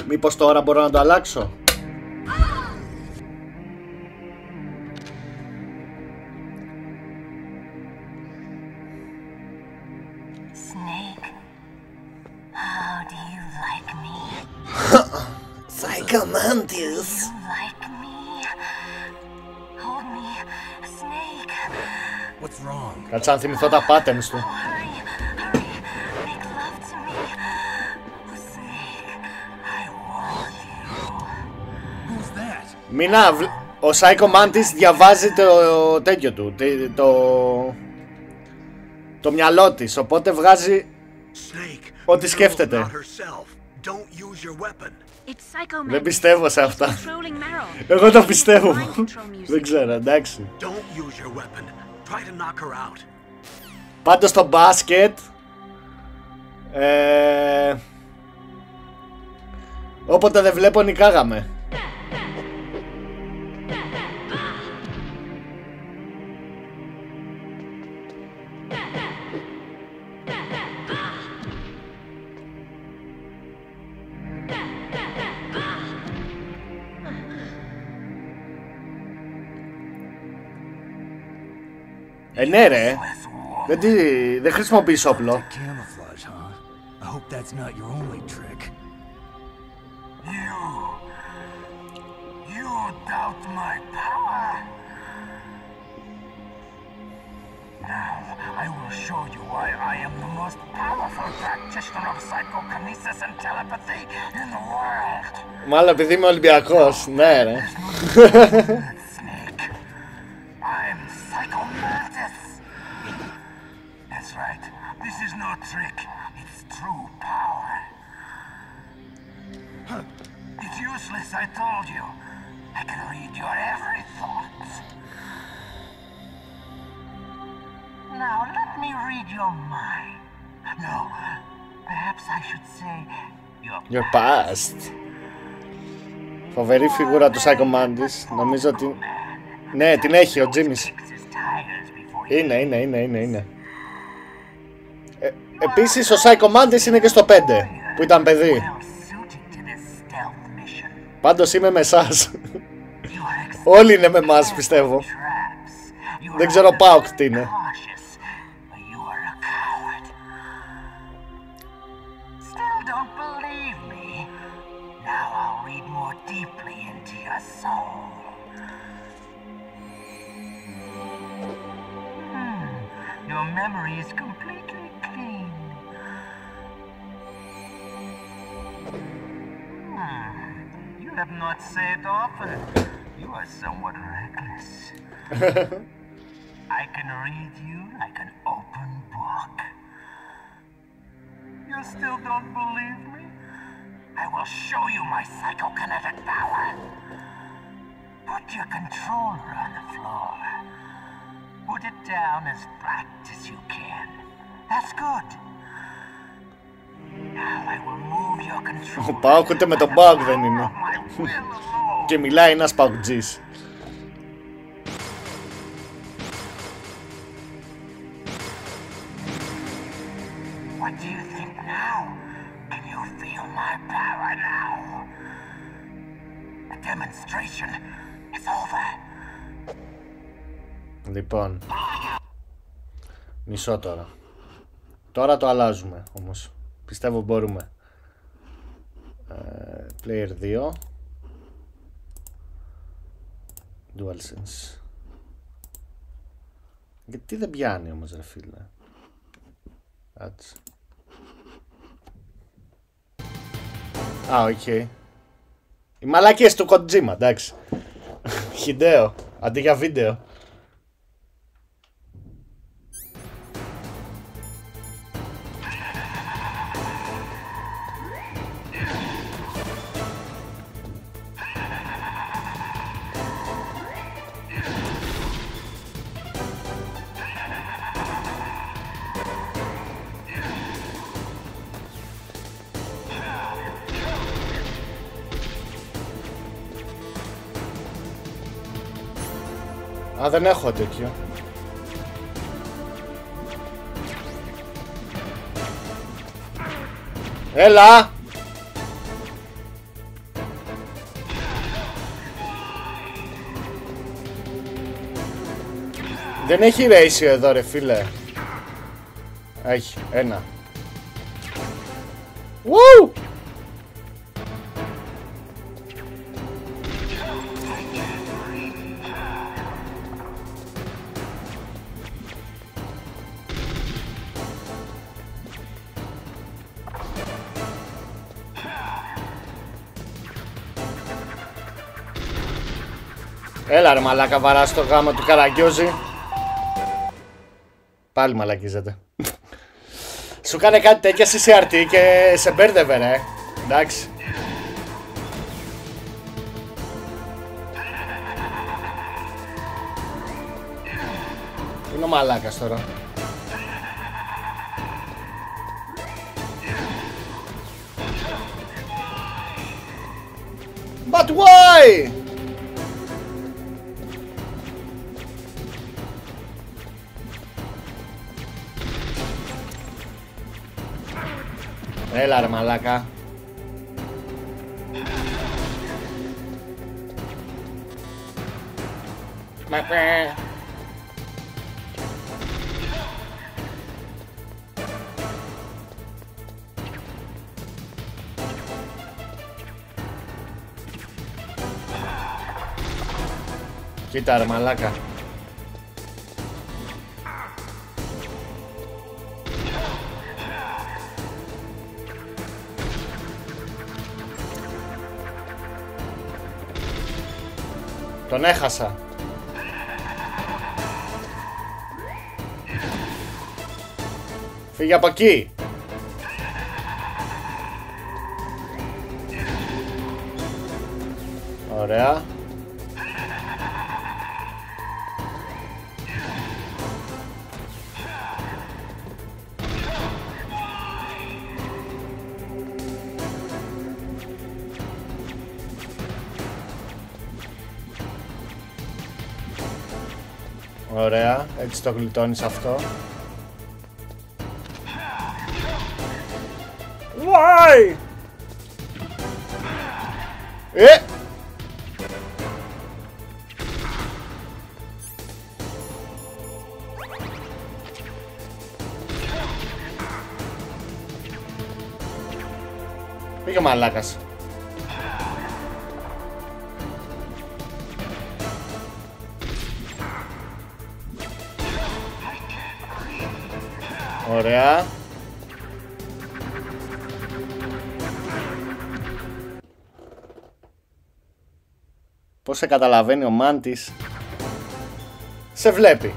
S1: Μήπως τώρα μπορώ να το αλλάξω?
S13: Snake, how do you like me?
S1: Psychomantis.
S13: You like me? Hold me, Snake.
S4: What's wrong?
S1: Κάτσε να θυμηθώ τα patterns του. Μίνα, ο Psycho Mantis διαβάζει το τέτοιο του, το μυαλό της, οπότε βγάζει ό,τι σκέφτεται. Δεν πιστεύω σε αυτά. Εγώ το πιστεύω. Δεν ξέρω, εντάξει. Πάντως στο μπάσκετ όποτε δεν βλέπω νικάγαμε. Ναι ρε, δεν χρησιμοποιείς όπλο.
S17: You doubt my power? Now, I will show you why I am the most powerful practitioner of psychokinesis and telepathy in the world.
S1: Μάλλον επειδή είμαι Ολυμπιακός, ναι ρε.
S17: I'm Psychomantis. That's right. This is no trick. It's true power. It's useless, I told you. I can read your every thought. Now let me read your mind. No, perhaps I should say your
S1: past. Φοβερή φιγούρα του Psycho Mantis. Νομίζω ότι... Ναι, την έχει ο Τζίμις. Είναι. Επίσης ο Psycho Mantis είναι και στο 5 που ήταν παιδί. Πάντως είμαι με εσάς. Όλοι είναι με εμάς πιστεύω. Δεν ξέρω πάω τι είναι.
S17: Your memory is completely clean. You have not said often. You are somewhat reckless. I can read you like an open book. You still don't believe me? I will show you my psychokinetic power. Put your controller on the floor. Put it down as flat as you can. That's good. Now I will move your controller.
S1: Ο Πάοκ ούτε με τον Πάοκ δεν είναι. Και μιλάει ένας Πάοκτζής.
S17: over now. The demonstration is over.
S1: Λοιπόν, μισό τώρα. Τώρα το αλλάζουμε όμως. Πιστεύω μπορούμε. Player 2 DualSense. Γιατί δεν πιάνει όμως ρε φίλε. Κάτσε. Οκ. Οι μαλακίες του Kojima, εντάξει. Χιντέο, αντί για βίντεο. Α, δεν έχω τέτοιο. Έλα! Δεν έχει ratio εδώ ρε φίλε. Έχει, ένα. Woo! Έλα ρε μαλάκα, βαράς το γάμο του Καραγκιόζη. Πάλι μαλακίζεται. Σου κάνε κάτι τέτοια στη CRT και σε μπέρδευε ρε. Εντάξει. Είναι ο μαλάκας τώρα. But why? Έλα ρε μαλάκα. Κοίτα ρε μαλάκα. Τον έχασα. Φύγε από εκεί. Ωραία. Ωραία, έτσι το γλιτώνεις αυτό. Why? Πήγε ο μαλάκας. Ωραία. Πώς σε καταλαβαίνει ο Μάντης. Σε βλέπει.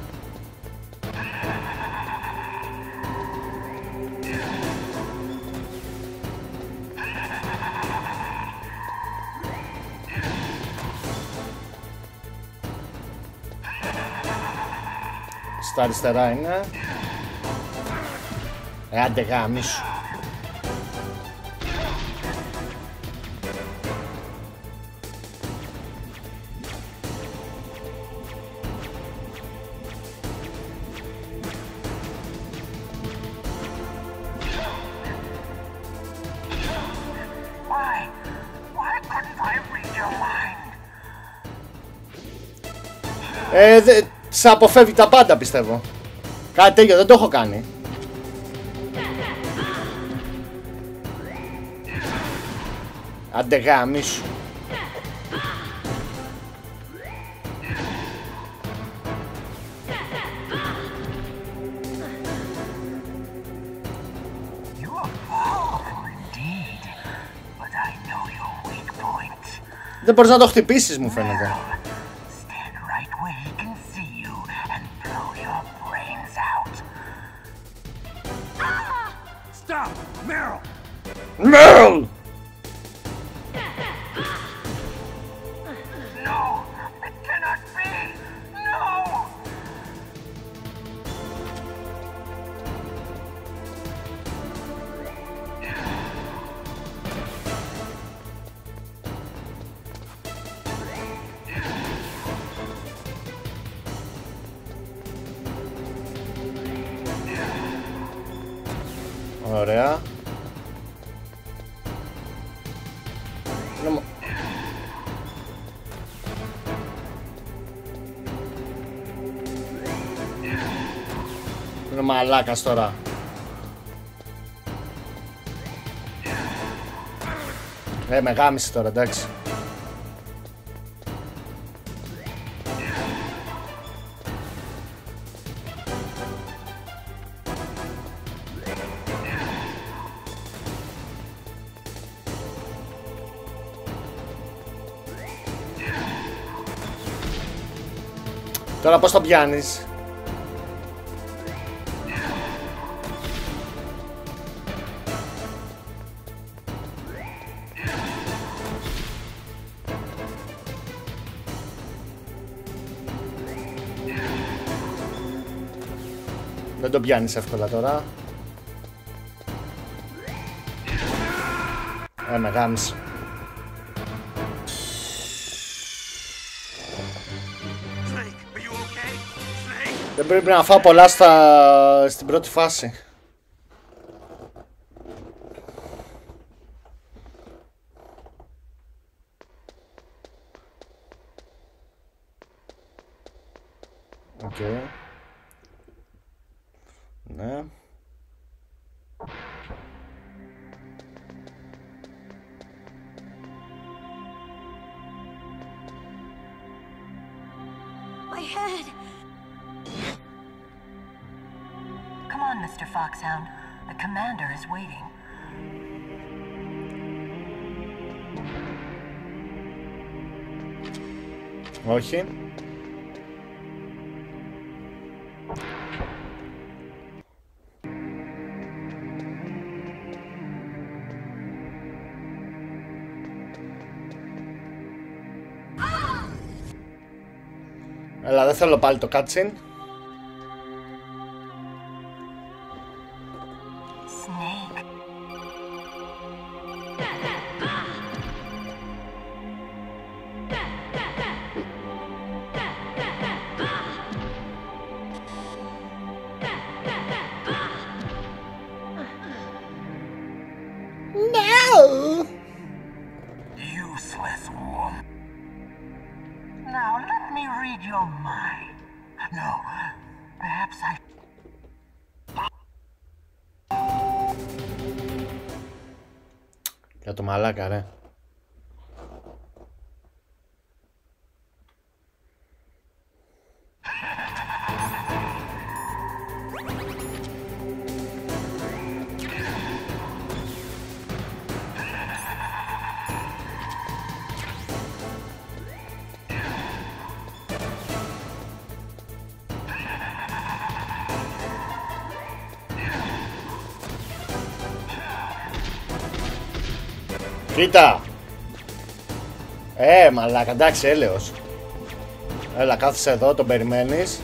S1: Στα αριστερά είναι. Άντε γάμισου.
S17: Why?
S1: Σε αποφεύγει τα πάντα, πιστεύω. Κάτι τέτοιο δεν το έχω κάνει. Άντε γάμισου. Δεν μπορείς να το χτυπήσεις, μου φαίνεται. Meryl! Ωραία. Είναι μαλάκας τώρα. Με γάμισε τώρα, εντάξει. Τώρα πώς το πιάνεις? Δεν το πιάνεις εύκολα τώρα. Με γάμισε. Δεν πρέπει να φάω πολλά στην πρώτη φάση. Οκ. Ναι.
S12: My head. Come on, Mr. Foxhound. The commander is waiting.
S1: Όχι. Έλα, δεν θέλω πάλι το cutscene. Για το μαλάκα, ρε. Κοίτα! Μαλάκα, εντάξει, έλεος. Έλα, κάθεσαι εδώ, τον περιμένεις.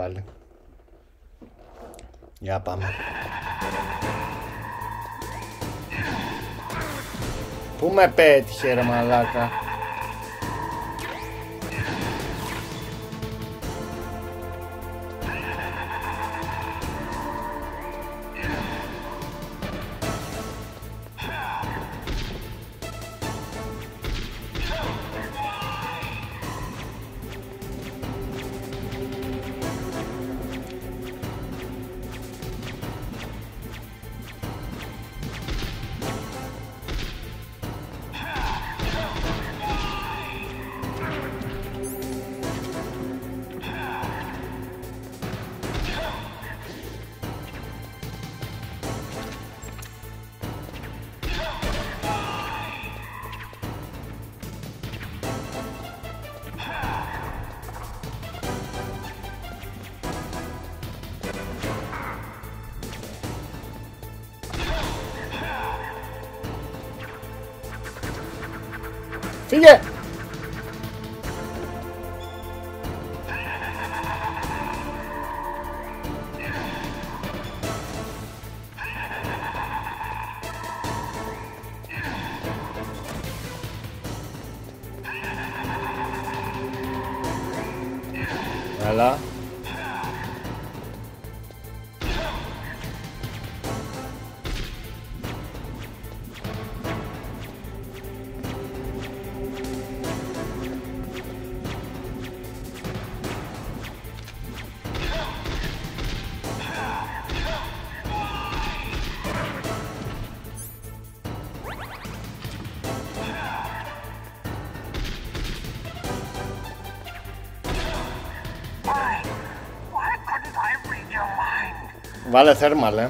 S1: πάλι. Για πάμε. Πού με πέτυχε ρε μαλάκα. Φύγε! Έλα. Βάλε θέρμαλ,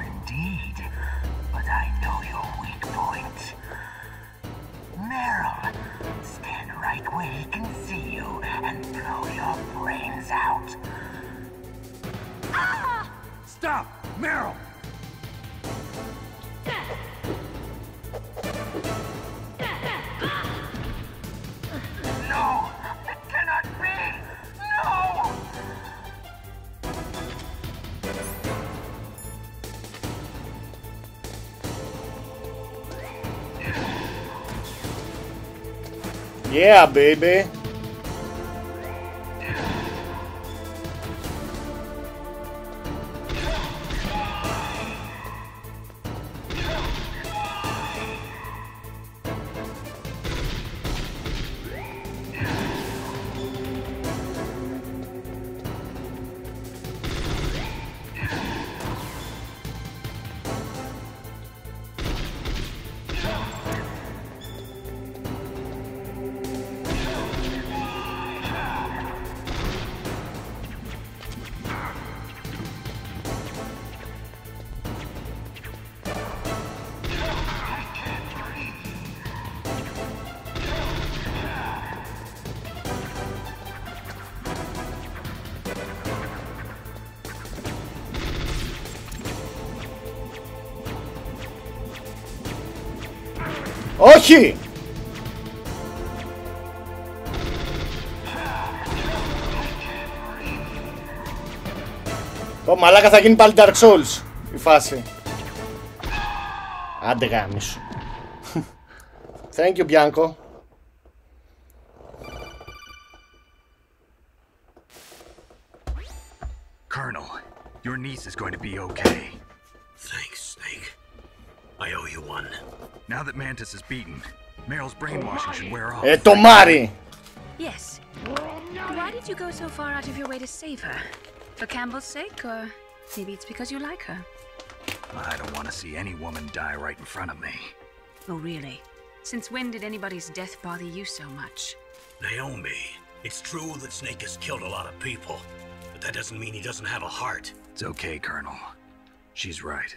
S17: Indeed, but I know your weak point. Meryl, stand right where he can see you and blow your brains out.
S11: Ah! Stop! Meryl!
S17: No! It cannot be! No!
S1: Yeah, baby. Όχι! Το μαλάκα θα γίνει πάλι Dark Souls η φάση. Άντε γάμισου. Thank you, Bianco.
S4: Colonel, your niece is going to be okay.
S3: Thanks, Snake. I owe you one.
S4: Now that Mantis is beaten, Meryl's brainwashing should wear off.
S1: Το Μάρι!
S2: Yes. Why did you go so far out of your way to save her? For Campbell's sake, or maybe it's because you like her?
S4: I don't want to see any woman die right in front of me.
S2: Oh, really? Since when did anybody's death bother you so much?
S3: Naomi, it's true that Snake has killed a lot of people, but that doesn't mean he doesn't have a heart.
S4: It's okay, Colonel. She's right.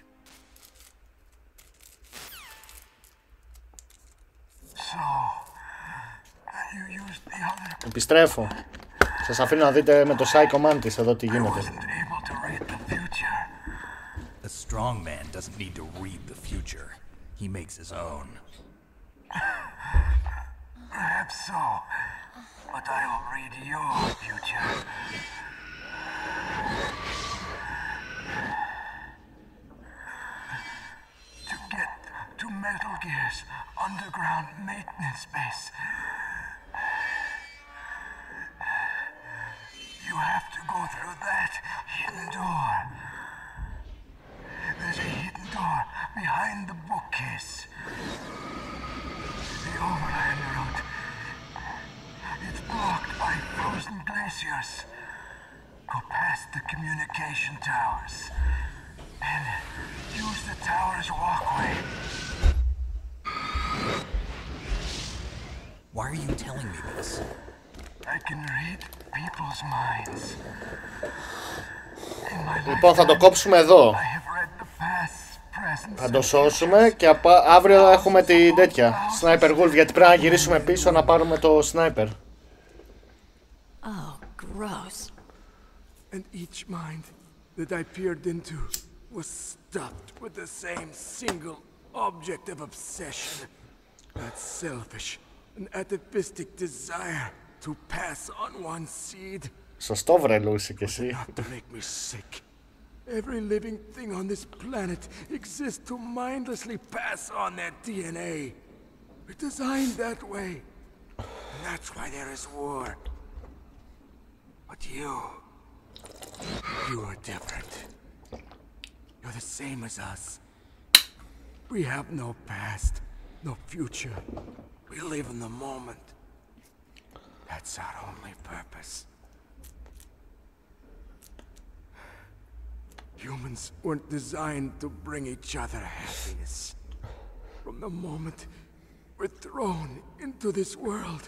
S1: Επιστρέφω. Σας αφήνω να δείτε με το Psycho Mantis εδώ τι γίνεται.
S4: A strong man doesn't need to read the future. He makes his own.
S17: Perhaps so, but I'll read your future. To get to Metal Gear's underground maintenance base, you have to go through that hidden door. There's a hidden door behind the bookcase. The overland route. It's blocked by frozen glaciers. Go past the communication towers. And use the tower's walkway.
S4: Why are you telling me this?
S17: I can read people's minds.
S1: Λοιπόν, θα το κόψουμε εδώ. Θα το σώσουμε και αύριο έχουμε την τέτοια Sniper Wolf, γιατί πρέπει να γυρίσουμε πίσω να πάρουμε το Sniper.
S2: Oh, gross.
S8: And each mind that I peered into was stuffed with the same single object of obsession. That selfish and atavistic desire to pass on one seed.
S1: Σωστό βρε Λούση κι εσύ.
S8: To make me sick. Every living thing on this planet exists to mindlessly pass on their DNA. We're designed that way. And that's why there is war. But you are different. You're the same as us. We have no past, no future. We live in the moment. That's our only purpose. Humans weren't designed to bring each other happiness. From the moment we're thrown into this world,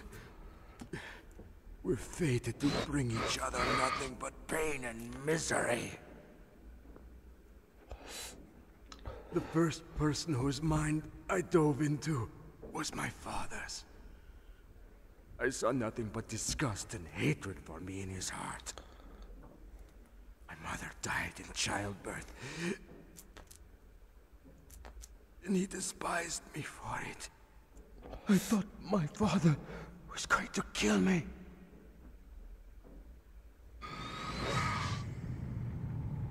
S8: we're fated to bring each other nothing but pain and misery. The first person whose mind I dove into was my father's. I saw nothing but disgust and hatred for me in his heart. My mother died in childbirth, and he despised me for it. I thought my father was going to kill me.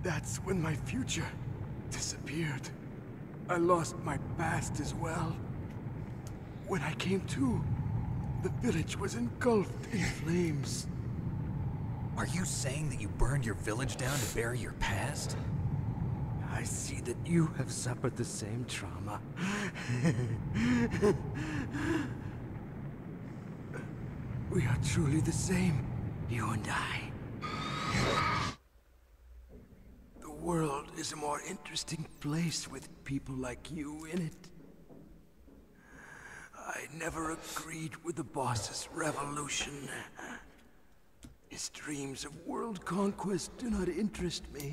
S8: That's when my future disappeared. I lost my past as well. When I came to, the village was engulfed in flames.
S4: Are you saying that you burned your village down to bury your past?
S8: I see that you have suffered the same trauma. We are truly the same, you and I. The world is a more interesting place with people like you in it. I never agreed with the boss's revolution. His dreams of world conquest do not interest me.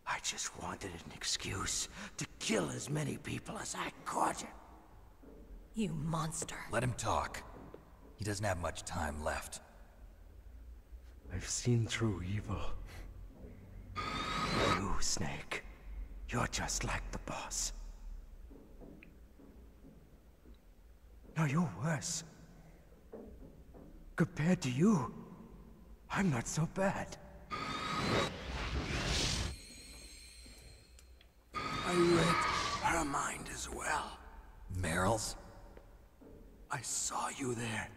S8: I just wanted an excuse to kill as many people as I could.
S13: You monster.
S4: Let him talk. He doesn't have much time left.
S8: I've seen through evil. You, Snake, you're just like the boss. No, you're worse. Compared to you, I'm not so bad. I read her mind as well.
S4: Meryl's?
S8: I saw you there.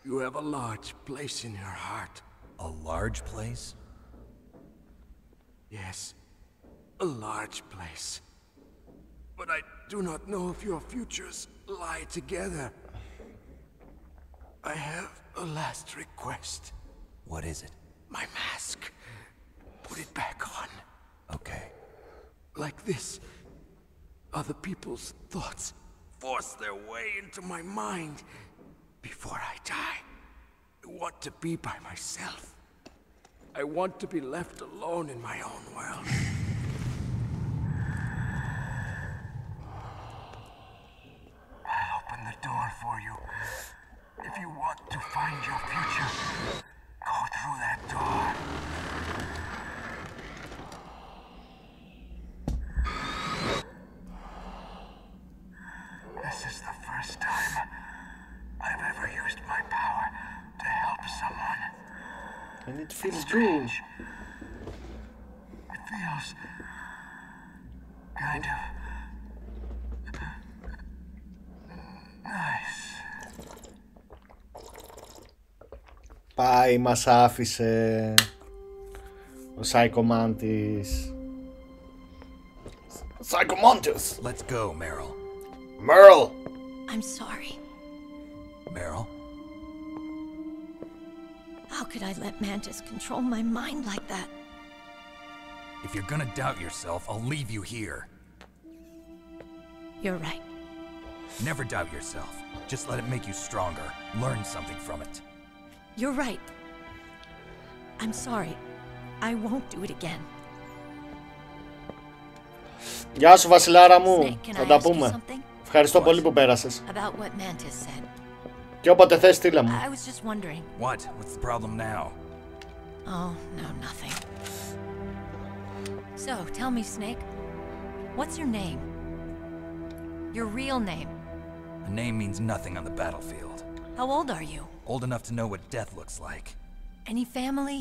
S8: You have a large place in your heart.
S4: A large place?
S8: Yes, a large place. But I do not know if your futures lie together. I have a last request.
S4: What is it?
S8: My mask. Put it back on.
S4: Okay.
S8: Like this, other people's thoughts force their way into my mind. Before I die, I want to be by myself. I want to be left alone in my own world.
S17: door for you. If you want to find your future, go through that door. This is the first time I've ever used my power to help someone.
S1: And it feels good.
S17: It feels kind of nice.
S1: Πάει, μας άφησε ο Psycho Mantis. Psycho Mantis!
S4: Let's go, Meryl.
S1: Meryl!
S13: I'm sorry.
S4: Meryl?
S13: How could I let Mantis control my mind like that?
S4: If you're gonna doubt yourself, I'll leave you here.
S13: You're right.
S4: Never doubt yourself. Just let it make you stronger. Learn something from it.
S13: You're right. I'm sorry. I won't do it again.
S1: Γεια σου Βασιλάρα μου, θα τα πούμε. Ευχαριστώ πολύ που πέρασες.
S13: About what Mantis said.
S1: Και όποτε θες στείλε μου.
S13: I was just wondering.
S4: What? What's the problem now?
S13: Oh, no, nothing. So, tell me, Snake. What's your name? Your real name?
S4: A name means nothing on the battlefield.
S13: How old are you?
S4: Old enough to know what death looks like.
S13: Any family?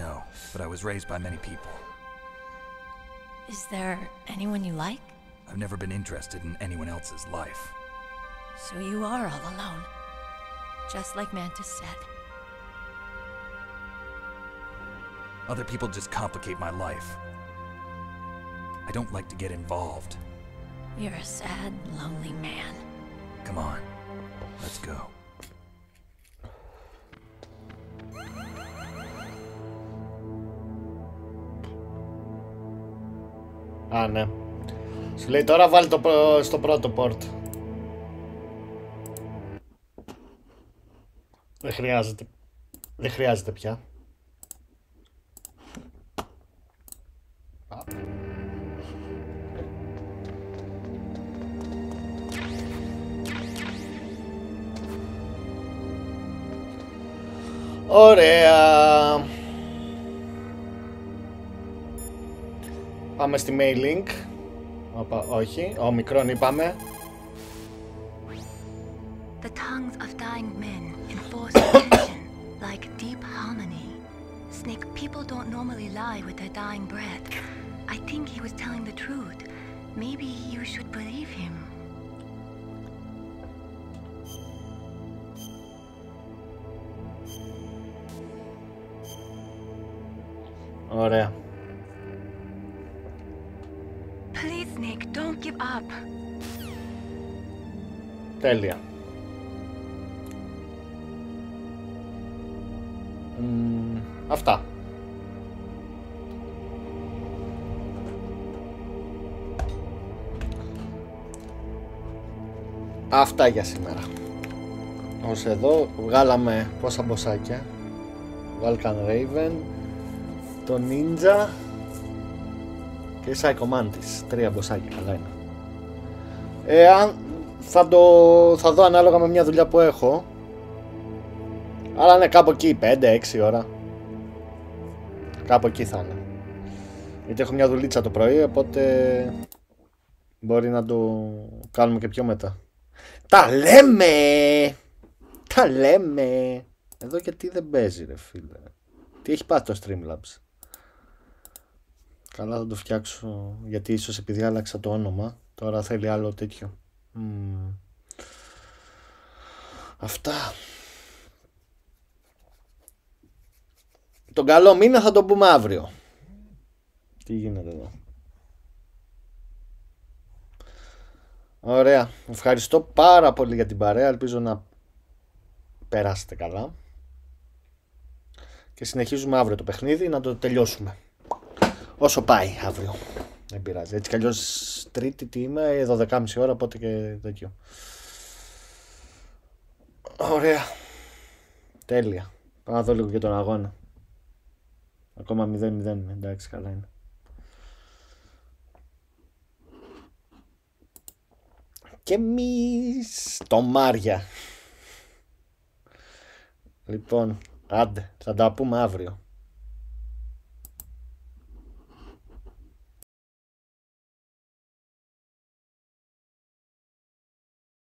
S4: No, but I was raised by many people.
S13: Is there anyone you like?
S4: I've never been interested in anyone else's life.
S13: So you are all alone. Just like Mantis said.
S4: Other people just complicate my life. I don't like to get involved.
S13: You're a sad, lonely man.
S4: Come on, let's go.
S1: Α, ναι. Σου λέει τώρα βάλει το στο πρώτο port. Δεν χρειάζεται. Δεν χρειάζεται πια. Ωραία. Πάμε στη mail link. Όχι, ομικρόν είπαμε.
S12: The tongues of dying men enforce attention like deep harmony. Snake, people don't normally lie with their dying breath. I think he was telling the truth. Maybe you should believe him.
S1: Ωραία.
S12: Please, Snake, don't give up.
S1: Τέλεια. Αυτά. Αυτά για σήμερα. Ως εδώ βγάλαμε πόσα μποσάκια. Vulcan Raven, το Ninja και Psycho Mantis. 3 μποσάκια, καλά είναι. Θα δω ανάλογα με μια δουλειά που έχω. Αλλά είναι κάπου εκεί 5-6 ώρα. Κάπου εκεί θα είναι. Γιατί έχω μια δουλίτσα το πρωί, οπότε μπορεί να το κάνουμε και πιο μετά. Τα λέμε! Τα λέμε! Εδώ γιατί δεν παίζει ρε φίλε. Τι έχει πάθει το Streamlabs? Καλά, θα το φτιάξω, γιατί ίσως επειδή άλλαξα το όνομα τώρα θέλει άλλο τέτοιο. Αυτά. Τον καλό μήνα θα τον πούμε αύριο. Τι γίνεται εδώ? Ωραία. Ευχαριστώ πάρα πολύ για την παρέα. Ελπίζω να περάσετε καλά. Και συνεχίζουμε αύριο το παιχνίδι, να το τελειώσουμε. Όσο πάει αύριο. Δεν πειράζει. Έτσι κι αλλιώς Τρίτη τι είμαι, 12.30 ώρα, οπότε και τέτοιο. Ωραία. Τέλεια. Πάω να δω λίγο και τον αγώνα. Ακόμα 0-0. Εντάξει, καλά είναι. και εμείς το Μάρια. Λοιπόν, άντε, θα τα πούμε αύριο.